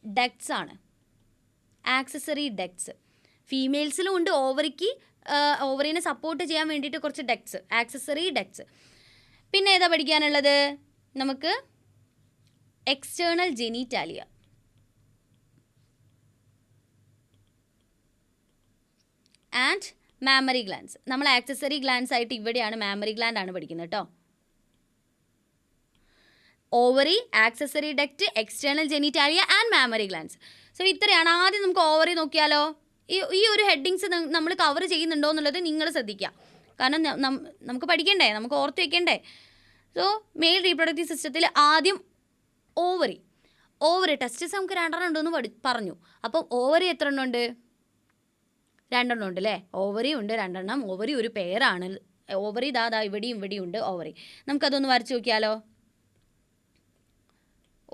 ഡക്ട്സ് ആണ്. ആക്സസറി ഡക്ട്സ് ഫീമെയിൽസിലും ഉണ്ട്. ഓവറിനെ സപ്പോർട്ട് ചെയ്യാൻ വേണ്ടിയിട്ട് കുറച്ച് ഡക്ട്സ്, ആക്സസറി ഡക്ട്സ്. പിന്നെ ഏതാ പഠിക്കാനുള്ളത്, നമുക്ക് external genitalia. And mammary glance. നമ്മൾ ആക്സസറി ഗ്ലാൻസ് ആയിട്ട് ഇവിടെയാണ് മാമറി ഗ്ലാൻഡ് ആണ് പഠിക്കുന്നത് കേട്ടോ. Ovary, accessory duct, external genitalia and mammary glance. So ഇത്രയാണ്. ആദ്യം നമുക്ക് ഓവറി നോക്കിയാലോ. ഈ ഒരു ഹെഡിങ്സ് നമ്മൾ കവർ ചെയ്യുന്നുണ്ടോ എന്നുള്ളത് നിങ്ങൾ ശ്രദ്ധിക്കുക. കാരണം നമുക്ക് പഠിക്കണ്ടേ, നമുക്ക് ഓർത്ത് വയ്ക്കണ്ടേ. സോ മെയിൽ റീപ്രൊഡക്റ്റീവ് സിസ്റ്റത്തിൽ ആദ്യം ഓവറി ടെസ്റ്റിസ് നമുക്ക് 2 ഉണ്ടെന്ന് പറഞ്ഞു. അപ്പം ഓവറി എത്ര എണ്ണം ഉണ്ട്? 2 ഉണ്ട് അല്ലേ. ഓവറി ഉണ്ട് 2. ഓവറി ഒരു പെയറാണ്. ഓവറി ഇതാ ഇവിടെയും ഉണ്ട് ഓവറി. നമുക്കതൊന്ന് വരച്ച് നോക്കിയാലോ.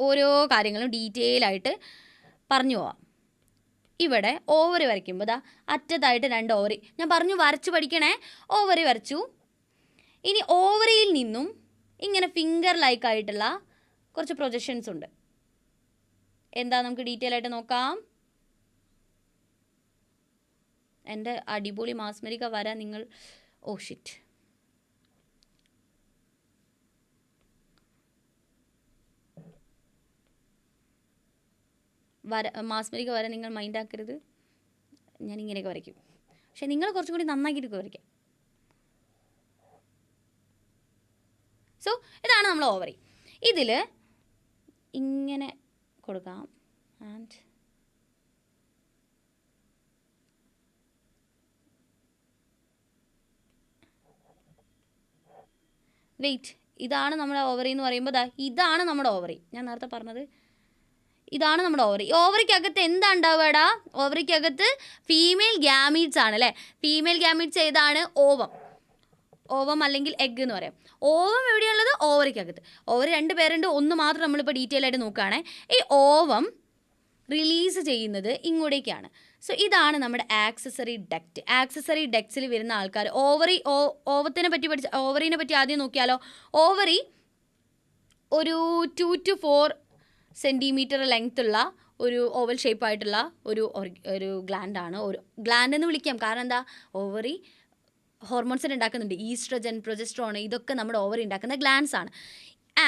ഓരോ കാര്യങ്ങളും ഡീറ്റെയിൽ ആയിട്ട് പറഞ്ഞു പോവാം. ഇവിടെ ഓവറി വരയ്ക്കുമ്പോൾ അറ്റത്തായിട്ട് 2 ഓവറി ഞാൻ പറഞ്ഞു വരച്ച് പഠിക്കണേ. ഓവറി വരച്ചു. ഇനി ഓവറിയിൽ നിന്നും ഇങ്ങനെ ഫിംഗർ ലൈക്ക് ആയിട്ടുള്ള കുറച്ച് പ്രൊജക്ഷൻസ് ഉണ്ട്. എന്താ നമുക്ക് ഡീറ്റെയിൽ ആയിട്ട് നോക്കാം. എൻ്റെ അടിപൊളി മാസ്മരിക വര നിങ്ങൾ ഷിറ്റ്. മാസ്മരിക വര നിങ്ങൾ മൈൻഡാക്കരുത്. ഞാൻ ഇങ്ങനെയൊക്കെ വരയ്ക്കും, പക്ഷെ നിങ്ങൾ കുറച്ചും കൂടി നന്നാക്കിയിട്ട് വരയ്ക്കാം. സോ ഇതാണ് നമ്മൾ ഓവറി. ഇതിൽ ഇങ്ങനെ കൊടുക്കാം. ആൻഡ് വെയിറ്റ്, ഇതാണ് നമ്മുടെ ഓവറി എന്ന് പറയുമ്പോൾ ഇതാണ് നമ്മുടെ ഓവറി. ഞാൻ നേരത്തെ പറഞ്ഞത് ഇതാണ് നമ്മുടെ ഓവറി. ഓവറിക്കകത്ത് എന്താ ഉണ്ടാവുകടാ? ഓവറിക്കകത്ത് ഫീമെയിൽ ഗ്യാമീറ്റ്സ് ആണ് അല്ലേ? ഫീമെയിൽ ഗ്യാമീറ്റ്സ് ഏതാണ്? ഓവം അല്ലെങ്കിൽ എഗ് എന്ന് പറയാം. ഓവം എവിടെയുള്ളത്? ഓവറിക്കകത്ത്. ഓവർ 2 പേരുണ്ട്, ഒന്ന് മാത്രം നമ്മളിപ്പോൾ ഡീറ്റെയിൽ ആയിട്ട് നോക്കുകയാണെ. ഈ ഓവം റിലീസ് ചെയ്യുന്നത് ഇങ്ങോട്ടേക്കാണ്. സോ ഇതാണ് നമ്മുടെ ആക്സസറി ഡക്റ്റ്. ആക്സസറി ഡക്ട്സിൽ വരുന്ന ആൾക്കാർ ഓവറിനെ പറ്റി ആദ്യം നോക്കിയാലോ. ഓവറി ഒരു 2 to 4 സെൻറ്റിമീറ്റർ ലെങ്ത് ഉള്ള ഒരു ഓവൽ ഷേപ്പായിട്ടുള്ള ഒരു ഗ്ലാൻഡാണ്. ഒരു ഗ്ലാൻഡ് എന്ന് വിളിക്കാം. കാരണം എന്താ? ഓവറി ഹോർമോൺസിന് ഉണ്ടാക്കുന്നുണ്ട്. ഈസ്ട്രജൻ, പ്രൊജസ്ട്രോൺ, ഇതൊക്കെ നമ്മുടെ ഓവറി ഉണ്ടാക്കുന്ന ഗ്ലാൻഡ്സ് ആണ്.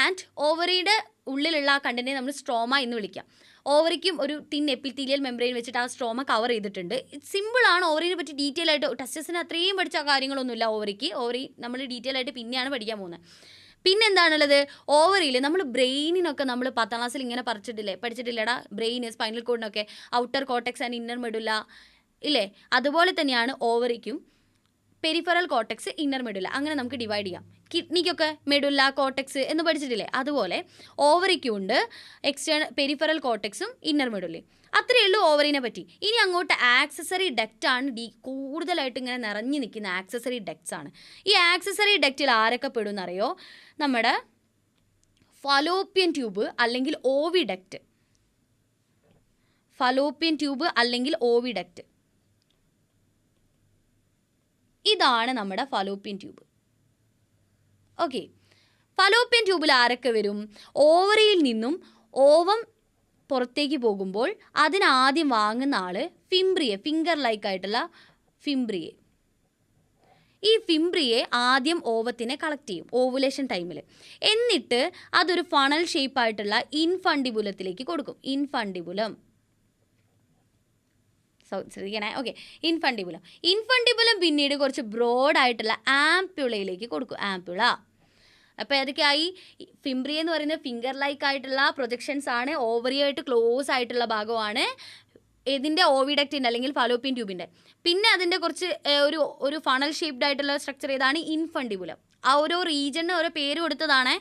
ആൻഡ് ഓവറിയുടെ ഉള്ളിലുള്ള ആ കണ്ടന്റിനെ നമ്മൾ സ്ട്രോമ എന്ന് വിളിക്കാം. ഓവറിക്കും ഒരു തിൻ എപ്പിത്തീലിയൽ മെംബ്രെയിൻ വെച്ചിട്ട് ആ സ്ട്രോമ കവർ ചെയ്തിട്ടുണ്ട്. സിമ്പിളാണ്. ഓവറിനെ പറ്റി ഡീറ്റെയിൽ ആയിട്ട് ടെസ്റ്റസിന് അത്രയും പഠിച്ച കാര്യങ്ങളൊന്നുമില്ല ഓവറിക്ക്. ഓവറി നമ്മൾ ഡീറ്റെയിൽ ആയിട്ട് പിന്നെയാണ് പഠിക്കാൻ പോകുന്നത്. പിന്നെന്താണുള്ളത്? ഓവറിയിൽ നമ്മൾ ബ്രെയിനിനൊക്കെ നമ്മൾ 10ാം ക്ലാസ്സിൽ ഇങ്ങനെ പഠിച്ചിട്ടില്ലടാ? ബ്രെയിന്, സ്പൈനൽ കോഡിനൊക്കെ outer cortex and inner medulla ഇല്ലേ? അതുപോലെ തന്നെയാണ് ഓവറിക്കും പെരിഫറൽ കോർട്ടെക്സ്, ഇന്നർ മെഡുല, അങ്ങനെ നമുക്ക് ഡിവൈഡ് ചെയ്യാം. കിഡ്നിക്കൊക്കെ മെഡുല, കോർട്ടെക്സ് എന്ന് പഠിച്ചിട്ടില്ലേ? അതുപോലെ ഓവറിക്കും ഉണ്ട് പെരിഫറൽ കോർട്ടെക്സും ഇന്നർ മെഡുലയും. അത്രയേ ഉള്ളൂ ഓവറിനെ പറ്റി. ഇനി അങ്ങോട്ട് ആക്സസറി ഡക്റ്റാണ് കൂടുതലായിട്ട് ഇങ്ങനെ നിറഞ്ഞു നിൽക്കുന്ന ആക്സസറി ഡക്ട്സ് ആണ്. ഈ ആക്സസറി ഡക്റ്റിൽ ആരൊക്കെ പെടുമെന്നറിയോ? നമ്മുടെ ഫലോപ്പിയൻ ട്യൂബ് അല്ലെങ്കിൽ ഓവിഡക്റ്റ്. ഫലോപ്പിയൻ ട്യൂബ് അല്ലെങ്കിൽ ഓവിഡക്റ്റ്, ഇതാണ് നമ്മുടെ ഫലോപ്പിയൻ ട്യൂബ്. ഓക്കെ, ഫലോപ്പിയൻ ട്യൂബിൽ ആരൊക്കെ വരും? ഓവറിയിൽ നിന്നും ഓവം പുറത്തേക്ക് പോകുമ്പോൾ അതിനാദ്യം വാങ്ങുന്ന ആള് ഫിംബ്രിയെ, ഫിംഗർ ലൈക്ക് ആയിട്ടുള്ള ഫിംബ്രിയെ. ഈ ഫിംബ്രിയെ ആദ്യം ഓവത്തിനെ കളക്ട് ചെയ്യും ഓവുലേഷൻ ടൈമിൽ. എന്നിട്ട് അതൊരു ഫണൽ ഷേപ്പായിട്ടുള്ള ഇൻഫണ്ടിബുലത്തിലേക്ക് കൊടുക്കും. ഇൻഫണ്ടിബുലം ശ്രദ്ധിക്കണേ. ഓക്കെ, ഇൻഫണ്ടിബുലം പിന്നീട് കുറച്ച് ബ്രോഡായിട്ടുള്ള ആംപ്യുളയിലേക്ക് കൊടുക്കും. ആംപ്യുള. അപ്പോൾ ഏതൊക്കെയായി? ഫിംബ്രി എന്ന് പറയുന്നത് ഫിംഗർ ലൈക്ക് ആയിട്ടുള്ള പ്രൊജക്ഷൻസ് ആണ്. ഓവറിയായിട്ട് ക്ലോസ് ആയിട്ടുള്ള ഭാഗമാണ് ഇതിൻ്റെ ഓവിഡക്റ്റിൻ്റെ അല്ലെങ്കിൽ ഫലോപ്പിയൻ ട്യൂബിൻ്റെ. പിന്നെ അതിൻ്റെ കുറച്ച് ഒരു ഫണൽ ഷേപ്ഡ് ആയിട്ടുള്ള സ്ട്രക്ചർ ഏതാണ്? ഇൻഫണ്ടിബുലം. ആ ഓരോ റീജിയന് ഓരോ പേര് കൊടുത്തതാണ്.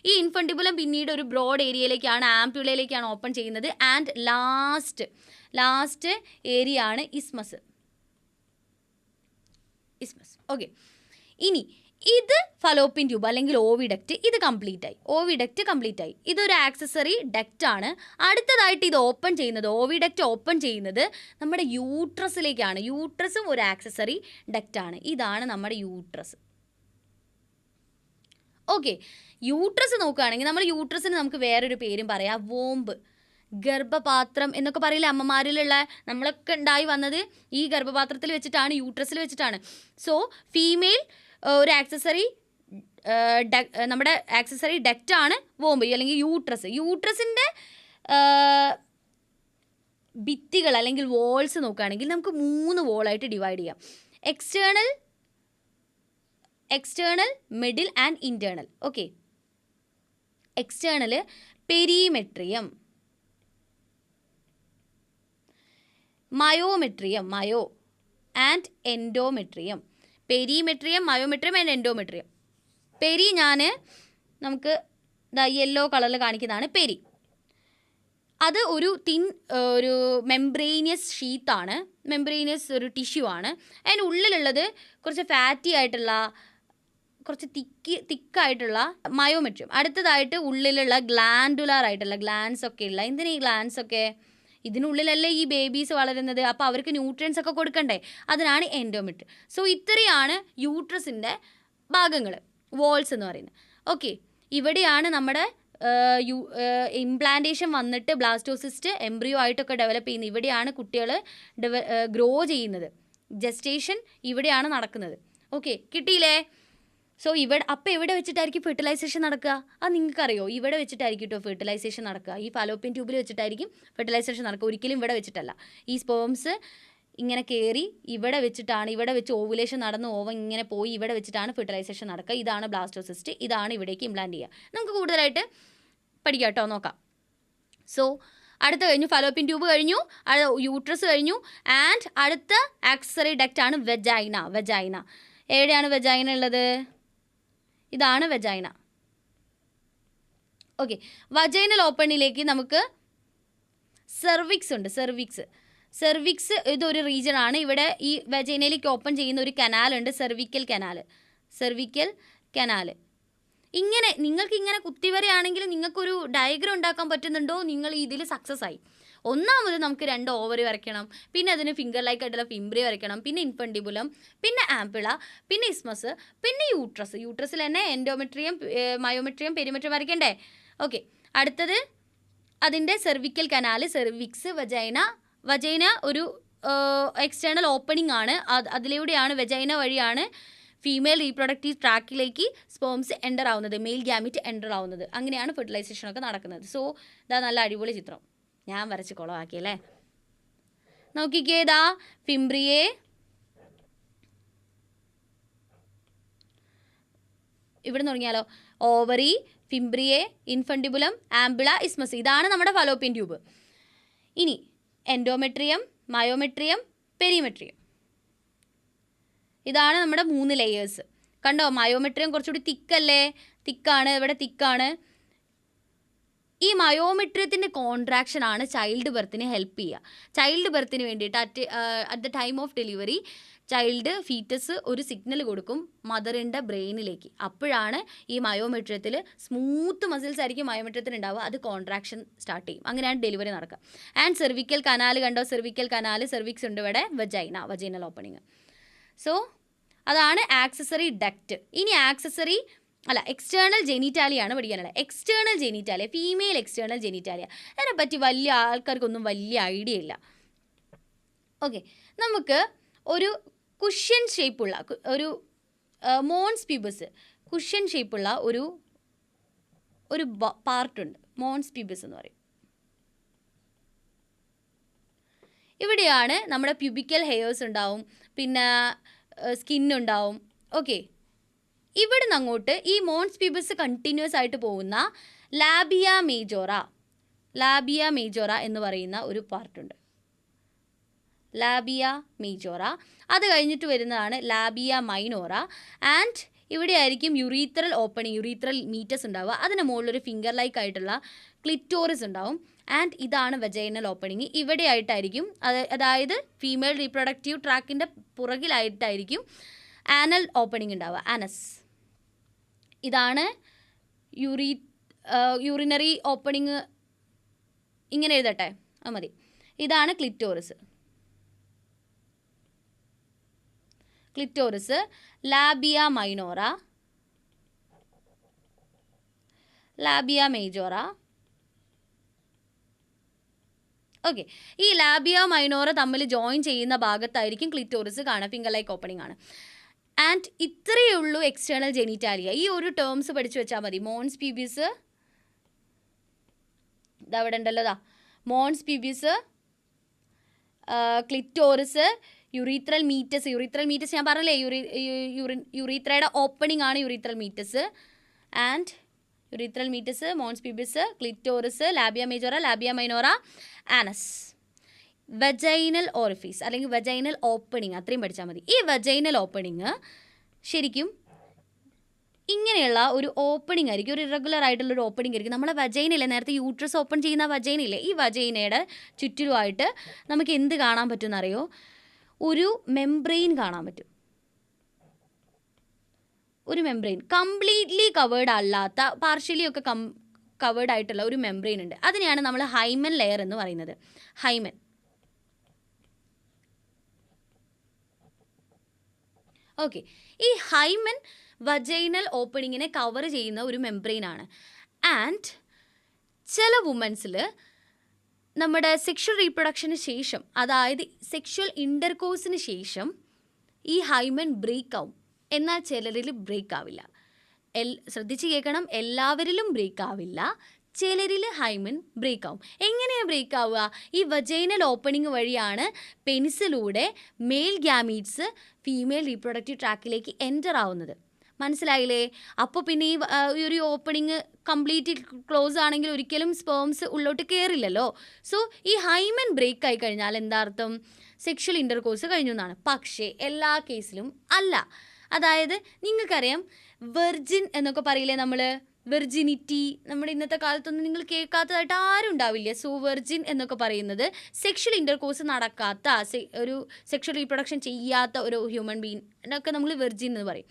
ഈ ഇൻഫണ്ടിബുലം പിന്നീട് ഒരു ബ്രോഡ് ഏരിയയിലേക്കാണ്, ആംപ്യുളയിലേക്കാണ് ഓപ്പൺ ചെയ്യുന്നത്. ആൻഡ് ലാസ്റ്റ് ഏരിയ ആണ് ഇസ്മസ്. ഓക്കെ, ഇനി ഇത് ഫലോപ്പിയൻ ട്യൂബ് അല്ലെങ്കിൽ ഓവിഡക്റ്റ്. ഇത് കംപ്ലീറ്റ് ആയി. ഇതൊരു ആക്സസറി ഡക്റ്റ് ആണ്. അടുത്തതായിട്ട് ഇത് ഓപ്പൺ ചെയ്യുന്നത്, ഓവിഡക്റ്റ് ഓപ്പൺ ചെയ്യുന്നത് നമ്മുടെ യൂട്രസിലേക്കാണ്. യൂട്രസും ഒരു ആക്സസറി ഡക്റ്റ് ആണ്. ഇതാണ് നമ്മുടെ യൂട്രസ്. ഓക്കെ, യൂട്രസ് നോക്കുകയാണെങ്കിൽ നമ്മൾ യൂട്രസിന് നമുക്ക് വേറൊരു പേരും പറയാം, വോംബ്, ഗർഭപാത്രം എന്നൊക്കെ പറയില്ലേ അമ്മമാരിലുള്ള. നമ്മളൊക്കെ ഉണ്ടായി വന്നത് ഈ ഗർഭപാത്രത്തിൽ വെച്ചിട്ടാണ്, യൂട്രസിൽ വെച്ചിട്ടാണ്. സോ ഫീമെയിൽ ഒരു ആക്സസറി നമ്മുടെ ആക്സസറി ഡക്റ്റ് ആണ് വോംബ് അല്ലെങ്കിൽ യൂട്രസ്. യൂട്രസിൻ്റെ ഭിത്തികൾ അല്ലെങ്കിൽ വോൾസ് നോക്കുകയാണെങ്കിൽ നമുക്ക് 3 വോളായിട്ട് ഡിവൈഡ് ചെയ്യാം. External, middle and internal. Okay, external perimetrium, myometrium and endometrium. Perimetrium, myometrium and endometrium. Peri നമുക്ക് യെല്ലോ കളറിൽ കാണിക്കുന്നതാണ് പെരി. അത് ഒരു ഒരു മെംബ്രെയിനിയസ് ഷീത്താണ്, മെംബ്രെയിനിയസ് ഒരു ടിഷ്യൂ ആണ്. അതിൻ്റെ ഉള്ളിലുള്ളത് കുറച്ച് ഫാറ്റി ആയിട്ടുള്ള, കുറച്ച് തിക്കായിട്ടുള്ള മയോമെട്രിയം. അടുത്തതായിട്ട് ഉള്ളിലുള്ള ഗ്ലാൻഡുലാർ ആയിട്ടുള്ള ഗ്ലാൻസ് ഒക്കെ ഉള്ള. എന്തിനാ ഈ ഗ്ലാൻസ് ഒക്കെ? ഇതിനുള്ളിലല്ലേ ഈ ബേബീസ് വളരുന്നത്, അപ്പോൾ അവർക്ക് ന്യൂട്രിയൻസ് ഒക്കെ കൊടുക്കണ്ടേ, അതിനാണ് എൻഡോമെട്രിയം. സോ ഇത്രയാണ് യൂട്രസിൻ്റെ ഭാഗങ്ങൾ, വോൾസ് എന്ന് പറയുന്നത്. ഓക്കെ, ഇവിടെയാണ് നമ്മുടെ ഇംപ്ലാന്റേഷൻ വന്നിട്ട് ബ്ലാസ്റ്റോസിസ്റ്റ് എംബ്രിയോ ആയിട്ടൊക്കെ ഡെവലപ്പ് ചെയ്യുന്നത്. ഇവിടെയാണ് കുട്ടികൾ ഗ്രോ ചെയ്യുന്നത്. ജസ്റ്റേഷൻ ഇവിടെയാണ് നടക്കുന്നത്. ഓക്കെ, കിട്ടിയില്ലേ? സോ അപ്പോൾ എവിടെ വെച്ചിട്ടായിരിക്കും ഫെർട്ടിലൈസേഷൻ നടക്കുക? അത് നിങ്ങൾക്കറിയോ? ഇവിടെ വെച്ചിട്ടായിരിക്കും കേട്ടോ ഫെർട്ടിലൈസേഷൻ നടക്കുക. ഈ ഫലോപ്പിയൻ ട്യൂബിൽ വെച്ചിട്ടായിരിക്കും ഫെർട്ടിലൈസേഷൻ നടക്കുക. ഒരിക്കലും ഇവിടെ വെച്ചിട്ടല്ല. ഈ സ്പേംസ് ഇങ്ങനെ കയറി ഇവിടെ വെച്ച് ഓവുലേഷൻ നടന്ന് ഓവൻ ഇങ്ങനെ പോയി ഇവിടെ വെച്ചിട്ടാണ് ഫെർട്ടിലൈസേഷൻ നടക്കുക. ഇതാണ് ബ്ലാസ്റ്റോസിസ്റ്റ്. ഇതാണ് ഇവിടേക്ക് ഇംപ്ലാന്റ് ചെയ്യുക. നമുക്ക് കൂടുതലായിട്ട് പഠിക്കാം കേട്ടോ, നോക്കാം. സോ അടുത്ത കഴിഞ്ഞു, ഫലോപ്പിയൻ ട്യൂബ് കഴിഞ്ഞു, യൂട്രസ് കഴിഞ്ഞു. ആൻഡ് അടുത്ത ആക്സസറി ഡക്റ്റ് ആണ് വെജൈന. എവിടെയാണ് വെജൈന ഉള്ളത്? ഇതാണ് വെജൈന. ഓക്കെ, വജൈനൽ ഓപ്പണിലേക്ക് നമുക്ക് സെർവിക്സ് ഉണ്ട്. സെർവിക്സ് ഇതൊരു റീജിയൻ ആണ്. ഇവിടെ ഈ വജൈനയിലേക്ക് ഓപ്പൺ ചെയ്യുന്ന ഒരു കനാലുണ്ട്, സെർവിക്കൽ കനാൽ. ഇങ്ങനെ നിങ്ങൾക്ക് ഇങ്ങനെ കുത്തിവരെയാണെങ്കിൽ നിങ്ങൾക്കൊരു ഡയഗ്രം ഉണ്ടാക്കാൻ പറ്റുന്നുണ്ടോ, നിങ്ങൾ ഇതിൽ സക്സസ് ആയി. ഒന്നാമത് നമുക്ക് 2 ഓവറി വരയ്ക്കണം, പിന്നെ അതിന് ഫിംഗർ ലൈക്ക് ആയിട്ടുള്ള ഫിംബ്രി വരയ്ക്കണം, പിന്നെ ഇൻഫണ്ടിബുലം, പിന്നെ ആംപിള, പിന്നെ ഇസ്മസ്, പിന്നെ യൂട്രസിൽ തന്നെ എൻഡോമെട്രിയം, മയോമെട്രിയം, പെരിമെട്രിയം വരയ്ക്കണ്ടേ. ഓക്കെ, അടുത്തത് അതിൻ്റെ സെർവിക്കൽ കനാൽ, സെർവിക്സ്, വജൈന ഒരു എക്സ്റ്റേണൽ ഓപ്പണിംഗ് ആണ്. അതിലൂടെയാണ് വജൈന വഴിയാണ് ഫീമെയിൽ റീപ്രൊഡക്റ്റീവ് ട്രാക്കിലേക്ക് സ്പേംസ് എൻ്റർ ആവുന്നത്, മെയിൽ ഗ്യാമിറ്റ് എൻ്റർ ആവുന്നത്. അങ്ങനെയാണ് ഫെർട്ടിലൈസേഷനൊക്കെ നടക്കുന്നത്. സോ ഇതാ നല്ല അടിപൊളി ചിത്രം, ഞാൻ വരച്ച് കുളമാക്കിയല്ലേ. നോക്കിക്കേ, ഇതാ ഫിംബ്രിയെ, ഇവിടെ തുടങ്ങിയാലോ, ഓവറി, ഫിംബ്രിയെ, ഇൻഫണ്ടിബുലം, ആംബിള, ഇസ്മസ്. ഇതാണ് നമ്മുടെ ഫലോപ്പിയൻ ട്യൂബ്. ഇനി എൻഡോമെട്രിയം, മയോമെട്രിയം, പെരിമെട്രിയം. ഇതാണ് നമ്മുടെ 3 ലെയേഴ്സ്. കണ്ടോ, മയോമെട്രിയം കുറച്ചുകൂടി തിക്കാണ്. ഇവിടെ തിക്കാണ്. ഈ മയോമെട്രിയത്തിൻ്റെ കോൺട്രാക്ഷൻ ആണ് ചൈൽഡ് ബർത്തിന് ഹെൽപ്പ് ചെയ്യുക. ചൈൽഡ് ബർത്തിന് വേണ്ടിയിട്ട് at the time of delivery foetus ഒരു സിഗ്നൽ കൊടുക്കും മദറിൻ്റെ ബ്രെയിനിലേക്ക്. അപ്പോഴാണ് ഈ മയോമെട്രിയത്തിൽ സ്മൂത്ത് മസിൽസ് ആയിരിക്കും മയോമെട്രിയത്തിന് ഉണ്ടാവുക, അത് കോൺട്രാക്ഷൻ സ്റ്റാർട്ട് ചെയ്യും. അങ്ങനെയാണ് ഡെലിവറി നടക്കുക. ആൻഡ് സെർവിക്കൽ കനാൽ കണ്ടോ, സെർവിക്സ് ഉണ്ട് ഇവിടെ, വജൈനൽ ഓപ്പണിങ്. സോ അതാണ് ആക്സസറി ഡക്റ്റ്. ഇനി എക്സ്റ്റേണൽ ജെനിറ്റാലിയാണ് പഠിക്കാനുള്ളത്. External genitalia, female external genitalia, അതിനെപ്പറ്റി വലിയ ആൾക്കാർക്കൊന്നും വലിയ ഐഡിയ ഇല്ല. ഓക്കെ, നമുക്ക് ഒരു കുഷ്യൻ ഷേപ്പുള്ള ഒരു മോൺസ് പ്യൂബസ്, കുഷ്യൻ ഷേപ്പുള്ള ഒരു പാർട്ടുണ്ട്, മോൺസ് പ്യൂബസ് എന്ന് പറയും. ഇവിടെയാണ് നമ്മുടെ പ്യൂബിക്കൽ ഹെയേഴ്സ് ഉണ്ടാവും, പിന്നെ സ്കിന്നുണ്ടാവും. ഓക്കെ, ഇവിടുന്ന് അങ്ങോട്ട് ഈ മോൺസ് പ്യൂബസ് കണ്ടിന്യൂസ് ആയിട്ട് പോകുന്ന ലാബിയ മേജോറ എന്ന് പറയുന്ന ഒരു പാർട്ടുണ്ട്, ലാബിയ മേജോറ. അത് കഴിഞ്ഞിട്ട് വരുന്നതാണ് ലാബിയ മൈനോറ. ആൻഡ് ഇവിടെ ആയിരിക്കും യുറീത്രൽ ഓപ്പണിങ്, യുറീത്രൽ മീറ്റസ് ഉണ്ടാവുക. അതിന് മുകളിലൊരു ഫിംഗർ ലൈക്ക് ആയിട്ടുള്ള ക്ലിറ്റോറിസ് ഉണ്ടാവും. ആൻഡ് ഇതാണ് വജൈനൽ ഓപ്പണിങ്. ഇവിടെ ആയിട്ടായിരിക്കും, അതായത് ഫീമെയിൽ റീപ്രൊഡക്റ്റീവ് ട്രാക്കിൻ്റെ പുറകിലായിട്ടായിരിക്കും ആനൽ ഓപ്പണിങ് ഉണ്ടാവുക, ആനസ്. ഇതാണ് യൂറിനറി ഓപ്പണിങ്, ഇങ്ങനെ എഴുതട്ടെ, അത് മതി. ഇതാണ് clitoris, labia minora, labia majora. Okay, ഈ ലാബിയ മൈനോറ തമ്മിൽ ജോയിൻ ചെയ്യുന്ന ഭാഗത്തായിരിക്കും ക്ലിറ്റോറിസ് കാണുക, ഫിംഗർ ലൈക്ക് ഓപ്പണിംഗ് ആണ്. ആൻഡ് ഇത്രയേ ഉള്ളൂ എക്സ്റ്റേണൽ ജെനിറ്റാലിയ. ഈ ഒരു ടേംസ് പഠിച്ചു വെച്ചാൽ മതി. മോൺസ് പ്യൂബിസ് ഇതവിടെ ഉണ്ടല്ലോ, mons pubis, clitoris, urethral meatus ഞാൻ പറഞ്ഞില്ലേ, യുറീത്രയുടെ ഓപ്പണിംഗ് ആണ് urethral meatus. And urethral meatus, mons pubis, clitoris, labia majora, labia minora, anus. Vaginal orifice അല്ലെങ്കിൽ വജൈനൽ ഓപ്പണിംഗ്, അത്രയും പഠിച്ചാൽ മതി. ഈ വജൈനൽ ഓപ്പണിംഗ് ശരിക്കും ഇങ്ങനെയുള്ള ഒരു ഓപ്പണിംഗ് ആയിരിക്കും, ഒരു ഇറഗുലർ ആയിട്ടുള്ളൊരു ഓപ്പണിംഗ് ആയിരിക്കും. നമ്മളെ വജൈനയില്ലേ, നേരത്തെ യൂട്രസ് ഓപ്പൺ ചെയ്യുന്ന വജൈനയില്ലേ, ഈ വജൈനയുടെ ചുറ്റിലുമായിട്ട് നമുക്ക് എന്ത് കാണാൻ പറ്റുമെന്നറിയോ, ഒരു മെംബ്രെയിൻ കാണാൻ പറ്റും. ഒരു മെംബ്രെയിൻ കംപ്ലീറ്റ്ലി കവേർഡ് അല്ലാത്ത, പാർഷ്യലി ഒക്കെ കവേർഡ് ആയിട്ടുള്ള ഒരു മെംബ്രെയിൻ ഉണ്ട്. അതിനെയാണ് നമ്മൾ ഹൈമൻ ലെയർ എന്ന് പറയുന്നത്. ഹൈമൻ. ഓക്കെ, ഈ ഹൈമൻ വജൈനൽ ഓപ്പണിങ്ങിനെ കവർ ചെയ്യുന്ന ഒരു മെംബ്രെയിൻ ആണ്. ആൻഡ് ചില വുമൻസിൽ നമ്മുടെ സെക്ഷൽ റീപ്രൊഡക്ഷന് ശേഷം, അതായത് സെക്ഷൽ ഇൻ്റർകോഴ്സിന് ശേഷം ഈ ഹൈമൻ ബ്രേക്ക് ആവും. എന്നാൽ ചിലരിൽ ബ്രേക്ക് ആവില്ല. ശ്രദ്ധിച്ച് കേൾക്കണം, എല്ലാവരിലും ബ്രേക്ക് ആവില്ല, ചിലരിൽ ഹൈമൻ ബ്രേക്ക് ആവും. എങ്ങനെയാണ് ബ്രേക്ക് ആവുക? ഈ വജൈനൽ ഓപ്പണിംഗ് വഴിയാണ് പെനിസിലൂടെ മെയിൽ ഗ്യാമീറ്റ്സ് ഫീമെയിൽ റീപ്രൊഡക്റ്റീവ് ട്രാക്കിലേക്ക് എൻ്റർ ആവുന്നത്. മനസ്സിലായില്ലേ? അപ്പോൾ പിന്നെ ഈ ഒരു ഓപ്പണിങ് കംപ്ലീറ്റ് ക്ലോസ് ആണെങ്കിൽ ഒരിക്കലും സ്പേംസ് ഉള്ളോട്ട് കയറില്ലല്ലോ. സോ ഈ ഹൈമൻ ബ്രേക്ക് ആയി കഴിഞ്ഞാൽ എന്താ അർത്ഥം? സെക്ഷൽ ഇൻ്റർകോഴ്സ് കഴിഞ്ഞു എന്നാണ്. പക്ഷേ എല്ലാ കേസിലും അല്ല. അതായത് നിങ്ങൾക്കറിയാം, വെർജിൻ എന്നൊക്കെ പറയില്ലേ നമ്മൾ, വെർജിനിറ്റി, നമ്മുടെ ഇന്നത്തെ കാലത്തൊന്നും നിങ്ങൾ കേൾക്കാത്തതായിട്ട് ആരും ഉണ്ടാവില്ല. സോ വെർജിൻ എന്നൊക്കെ പറയുന്നത് സെക്ഷൽ ഇൻ്റർകോഴ്സ് നടക്കാത്ത, ഒരു സെക്ഷൽ റീപ്രൊഡക്ഷൻ ചെയ്യാത്ത ഒരു ഹ്യൂമൻ ബീങ് എന്നൊക്കെ നമ്മൾ വെർജിൻ എന്ന് പറയും.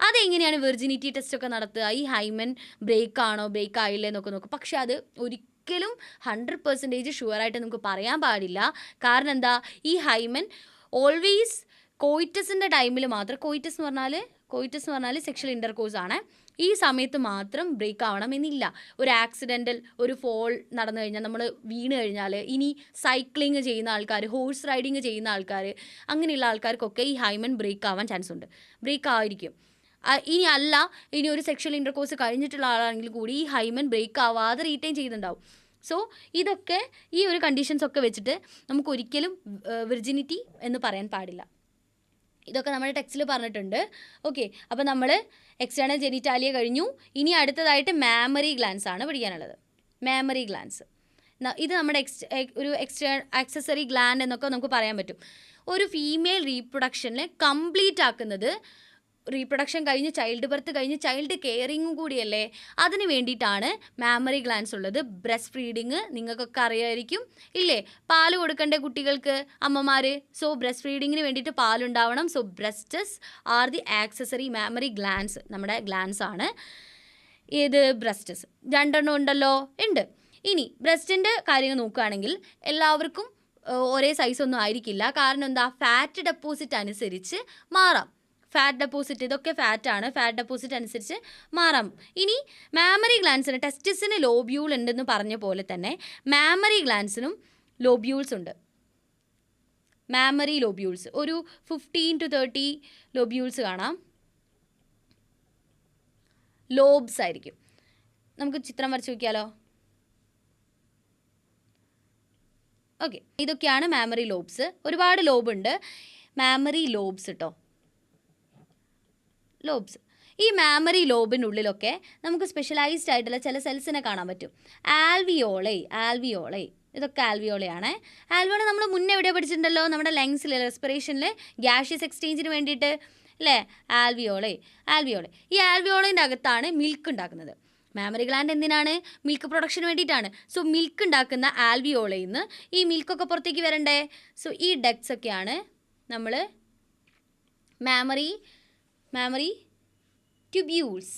അതെങ്ങനെയാണ് വെർജിനിറ്റി ടെസ്റ്റ് ഒക്കെ നടത്തുക? ഈ ഹൈമൻ ബ്രേക്ക് ആണോ ബ്രേക്ക് ആയില്ലേ എന്നൊക്കെ നോക്കും. പക്ഷെ അത് ഒരിക്കലും 100% ഷുവറായിട്ട് നമുക്ക് പറയാൻ പാടില്ല. കാരണം എന്താ, ഈ ഹൈമൻ ഓൾവേസ് കോയിറ്റസിൻ്റെ ടൈമിൽ മാത്രം, കോയിറ്റസ് എന്ന് പറഞ്ഞാൽ സെക്ഷൽ ഇൻ്റർകോഴ്സ് ആണ്, ഈ സമയത്ത് മാത്രം ബ്രേക്ക് ആവണമെന്നില്ല. ഒരു ആക്സിഡൻ്റൽ ഒരു ഫോൾ നടന്നു കഴിഞ്ഞാൽ, നമ്മൾ വീണ് കഴിഞ്ഞാൽ, ഇനി സൈക്ലിങ് ചെയ്യുന്ന ആൾക്കാർ, ഹോഴ്സ് റൈഡിങ് ചെയ്യുന്ന ആൾക്കാർ, അങ്ങനെയുള്ള ആൾക്കാർക്കൊക്കെ ഈ ഹൈമൻ ബ്രേക്ക് ആവാൻ ചാൻസ് ഉണ്ട്, ബ്രേക്ക് ആയിരിക്കും. ഇനി ഒരു സെക്ഷൽ ഇൻ്റർകോഴ്സ് കഴിഞ്ഞിട്ടുള്ള ആളാണെങ്കിൽ കൂടി ഈ ഹൈമൻ ബ്രേക്ക് ആവാതെ റീറ്റെയിൻ ചെയ്യുന്നുണ്ടാവും. സോ ഇതൊക്കെ, ഈ ഒരു കണ്ടീഷൻസ് ഒക്കെ വെച്ചിട്ട് നമുക്കൊരിക്കലും വിർജിനിറ്റി എന്ന് പറയാൻ പാടില്ല. ഇതൊക്കെ നമ്മുടെ ടെക്സ്റ്റിൽ പറഞ്ഞിട്ടുണ്ട്. ഓക്കെ, അപ്പോൾ നമ്മൾ എക്സ്റ്റേണൽ ജെനിറ്റാലിയ കഴിഞ്ഞു. ഇനി അടുത്തതായിട്ട് മാമറി ഗ്ലാൻസ് ആണ് പഠിക്കാനുള്ളത്. മാമറി ഗ്ലാൻസ് ഇത് നമ്മുടെ ഒരു ആക്സസറി ഗ്ലാൻഡ് എന്നൊക്കെ നമുക്ക് പറയാൻ പറ്റും. ഒരു ഫീമെയിൽ റീപ്രൊഡക്ഷനെ കംപ്ലീറ്റ് ആക്കുന്നത്, റീപ്രൊഡക്ഷൻ കഴിഞ്ഞ് ചൈൽഡ് ബർത്ത് കഴിഞ്ഞ് ചൈൽഡ് കെയറിങ്ങും കൂടിയല്ലേ, അതിന് വേണ്ടിയിട്ടാണ് മാമറി ഗ്ലാൻസ് ഉള്ളത്. ബ്രസ്റ്റ് ഫീഡിങ് നിങ്ങൾക്കൊക്കെ അറിയായിരിക്കും ഇല്ലേ, പാല് കൊടുക്കേണ്ട കുട്ടികൾക്ക് അമ്മമാർ. സോ ബ്രസ്റ്റ് ഫീഡിങ്ങിന് വേണ്ടിയിട്ട് പാലുണ്ടാവണം. So breasts are the accessory mammary glands, നമ്മുടെ ഗ്ലാൻസ് ആണ്. ഏത് ബ്രസ്റ്റസ് 2 ഉണ്ടല്ലോ, ഉണ്ട്. ഇനി ബ്രസ്റ്റിൻ്റെ കാര്യങ്ങൾ നോക്കുകയാണെങ്കിൽ എല്ലാവർക്കും ഒരേ സൈസൊന്നും ആയിരിക്കില്ല. കാരണം എന്താ, ഫാറ്റ് ഡെപ്പോസിറ്റ് അനുസരിച്ച് മാറാം. ഫാറ്റ് ഡെപ്പോസിറ്റ്, ഇതൊക്കെ ഫാറ്റാണ്, ഫാറ്റ് ഡെപ്പോസിറ്റ് അനുസരിച്ച് മാറാം. ഇനി മാമറി ഗ്ലാൻസിന്, ടെസ്റ്റിസിന് ലോബ്യൂൾ ഉണ്ടെന്ന് പറഞ്ഞ പോലെ തന്നെ മാമറി ഗ്ലാൻസിനും ലോബ്യൂൾസ് ഉണ്ട്. മാമറി ലോബ്യൂൾസ് ഒരു 15 to 30 ലോബ്യൂൾസ് കാണാം. ലോബ്സ് ആയിരിക്കും. നമുക്ക് ചിത്രം വരച്ച് നോക്കിയാലോ. ഓക്കെ, ഇതൊക്കെയാണ് മാമറി ലോബ്സ്. ഒരുപാട് ലോബ് ഉണ്ട്, മാമറി ലോബ്സ് കേട്ടോ, ലോബ്സ്. ഈ മാമറി ലോബിനുള്ളിലൊക്കെ നമുക്ക് സ്പെഷ്യലൈസ്ഡ് ആയിട്ടുള്ള ചില സെൽസിനെ കാണാൻ പറ്റും. ആൽവിയോളൈ ഇതൊക്കെ ആൽവിയോളയാണ്. ആൽവിയോള നമ്മൾ മുന്നേ എവിടെ പഠിച്ചിട്ടുണ്ടല്ലോ, നമ്മുടെ ലങ്സിൽ റെസ്പിറേഷനിൽ ഗ്യാഷ്യസ് എക്സ്ചേഞ്ചിന് വേണ്ടിയിട്ട് അല്ലേ, ആൽവിയോളൈ. ഈ ആൽവിയോളൈൻ്റെ അകത്താണ് മിൽക്ക് ഉണ്ടാക്കുന്നത്. മാമറി ഗ്ലാൻഡ് എന്തിനാണ്? മിൽക്ക് പ്രൊഡക്ഷന് വേണ്ടിയിട്ടാണ്. സോ മിൽക്ക് ഉണ്ടാക്കുന്ന ആൽവിയോളയിൽ നിന്ന് ഈ മിൽക്കൊക്കെ പുറത്തേക്ക് വരണ്ടേ. സോ ഈ ഡക്ട്സ് ഒക്കെയാണ് നമ്മൾ മാമറി ട്യൂബ്യൂൾസ്.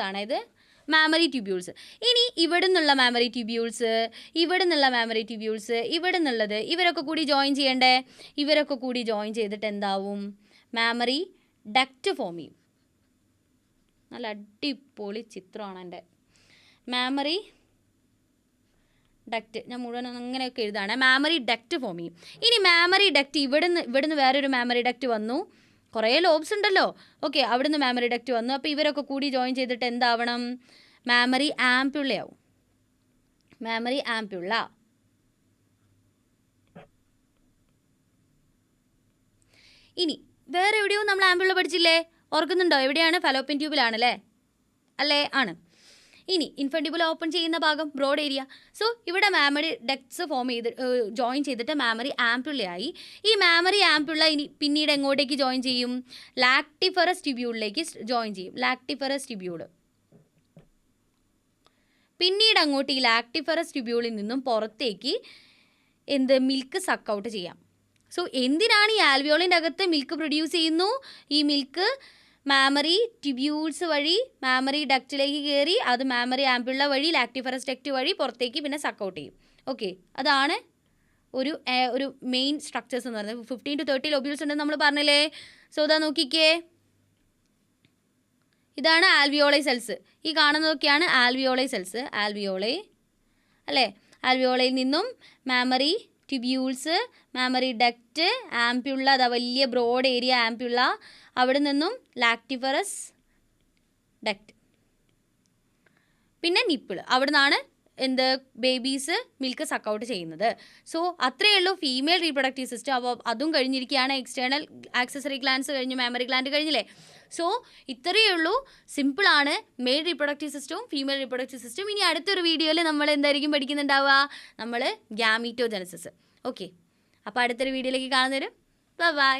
ആണ് ഇത്, മാമറി ട്യൂബ്യൂൾസ്. ഇനി ഇവിടെ നിന്നുള്ള മാമറി ട്യൂബ്യൂൾസ്, ഇവിടെ നിന്നുള്ള മാമറി ട്യൂബ്യൂൾസ്, ഇവിടെ നിന്നുള്ളത്, ഇവരൊക്കെ കൂടി ജോയിൻ ചെയ്യണ്ടേ. ഇവരൊക്കെ കൂടി ജോയിൻ ചെയ്തിട്ട് എന്താവും, മാമറി ഡക്റ്റ് ഫോം ചെയ്യും. നല്ല അടിപൊളി ചിത്രമാണ് എൻ്റെ മാമറി ഡക്റ്റ്. ഞാൻ മുഴുവൻ അങ്ങനെയൊക്കെ എഴുതാണ്. മാമറി ഡക്റ്റ് ഫോം ചെയ്യും. ഇനി മാമറി ഡക്റ്റ് ഇവിടുന്ന് വേറൊരു മാമറി ഡക്റ്റ് വന്നു. കുറേ ലോബ്സ് ഉണ്ടല്ലോ. ഓക്കെ, അവിടുന്ന് മാമറി ഡക്റ്റ് വന്നു. അപ്പോൾ ഇവരൊക്കെ കൂടി ജോയിൻ ചെയ്തിട്ട് എന്താവണം, മാമറി ആംപ്യുള്ളയാവും. മാമറി ആംപ്യുള്ള. ഇനി വേറെ എവിടെയോ നമ്മൾ ആംപ്യുള്ള പഠിച്ചില്ലേ, ഓർക്കുന്നുണ്ടോ? എവിടെയാണ്? ഫലോപ്പിൻ ട്യൂബിലാണല്ലേ, അല്ലേ? ആണ്. ഇനി ഇൻഫൻറ്റിബുല ഓപ്പൺ ചെയ്യുന്ന ഭാഗം, ബ്രോഡ് ഏരിയ. സോ ഇവിടെ മാമറി ഡക്ട്സ് ജോയിൻ ചെയ്തിട്ട് മാമറി ആംപ്യുള്ളയായി. ഈ മാമറി ആംപ്യുള്ള ഇനി പിന്നീട് എങ്ങോട്ടേക്ക് ജോയിൻ ചെയ്യും, ലാക്ടിഫറസ് ട്യൂബ്യൂളിലേക്ക് ജോയിൻ ചെയ്യും. Lactiferous tubule. പിന്നീട് അങ്ങോട്ട് ഈ ലാക്ടിഫറസ് ട്യൂബ്യൂളിൽ നിന്നും പുറത്തേക്ക് മിൽക്ക് സക്ക് ഔട്ട് ചെയ്യാം. സോ എന്തിനാണ് ഈ ആൽവിയോളിൻ്റെ അകത്ത് മിൽക്ക് പ്രൊഡ്യൂസ് ചെയ്യുന്നു, ഈ മിൽക്ക് മാമറി ട്യൂബ്യൂൾസ് വഴി മാമറി ഡക്റ്റിലേക്ക് കയറി, അത് മാമറി ആംപ്യുള്ള വഴി ലാക്ടിഫറസ് ഡക്റ്റ് വഴി പുറത്തേക്ക് പിന്നെ സക്ക് ഔട്ട് ചെയ്യും. ഓക്കെ, അതാണ് ഒരു മെയിൻ സ്ട്രക്ചേഴ്സ് എന്ന് പറയുന്നത്. 15 to 30 ലോബ്യൂൾസ് ഉണ്ടെന്ന് നമ്മൾ പറഞ്ഞില്ലേ. സോ ഇതാ നോക്കിക്കേ, ഇതാണ് ആൽവിയോളൈ സെൽസ്. ഈ കാണുന്നതൊക്കെയാണ് ആൽവിയോളൈ സെൽസ്. ആൽവിയോളൈ അല്ലേ, ആൽവിയോളയിൽ നിന്നും മാമറി ട്യൂബ്യൂൾസ്, മാമറി ഡക്റ്റ്, ആംപ്യുള്ള, അതാ വലിയ ബ്രോഡ് ഏരിയ ആംപ്യുള്ള, അവിടെ നിന്നും ലാക്ടിഫറസ് ഡക്റ്റ്, പിന്നെ നിപ്പിൾ. അവിടെ നിന്നാണ് ബേബീസ് മിൽക്ക് സക്ക് ഔട്ട് ചെയ്യുന്നത്. സോ അത്രയേ ഉള്ളൂ ഫീമെയിൽ റീപ്രൊഡക്റ്റീവ് സിസ്റ്റം. അപ്പോൾ അതും കഴിഞ്ഞിരിക്കുകയാണ്. എക്സ്റ്റേണൽ ആക്സസറി ഗ്ലാൻസ് കഴിഞ്ഞു, മാമറി ഗ്ലാൻഡ് കഴിഞ്ഞില്ലേ. സോ ഇത്രയേ ഉള്ളൂ, സിമ്പിളാണ് മെയിൽ റീപ്രൊഡക്റ്റീവ് സിസ്റ്റവും ഫീമെയിൽ റീപ്രൊഡക്റ്റീവ് സിസ്റ്റവും. ഇനി അടുത്തൊരു വീഡിയോയിൽ നമ്മൾ എന്തായിരിക്കും പഠിക്കുന്നുണ്ടാവുക, നമ്മൾ ഗ്യാമീറ്റോജനസിസ്. ഓക്കെ, അപ്പോൾ അടുത്തൊരു വീഡിയോയിലേക്ക് കാണുന്നവരും ബൈ.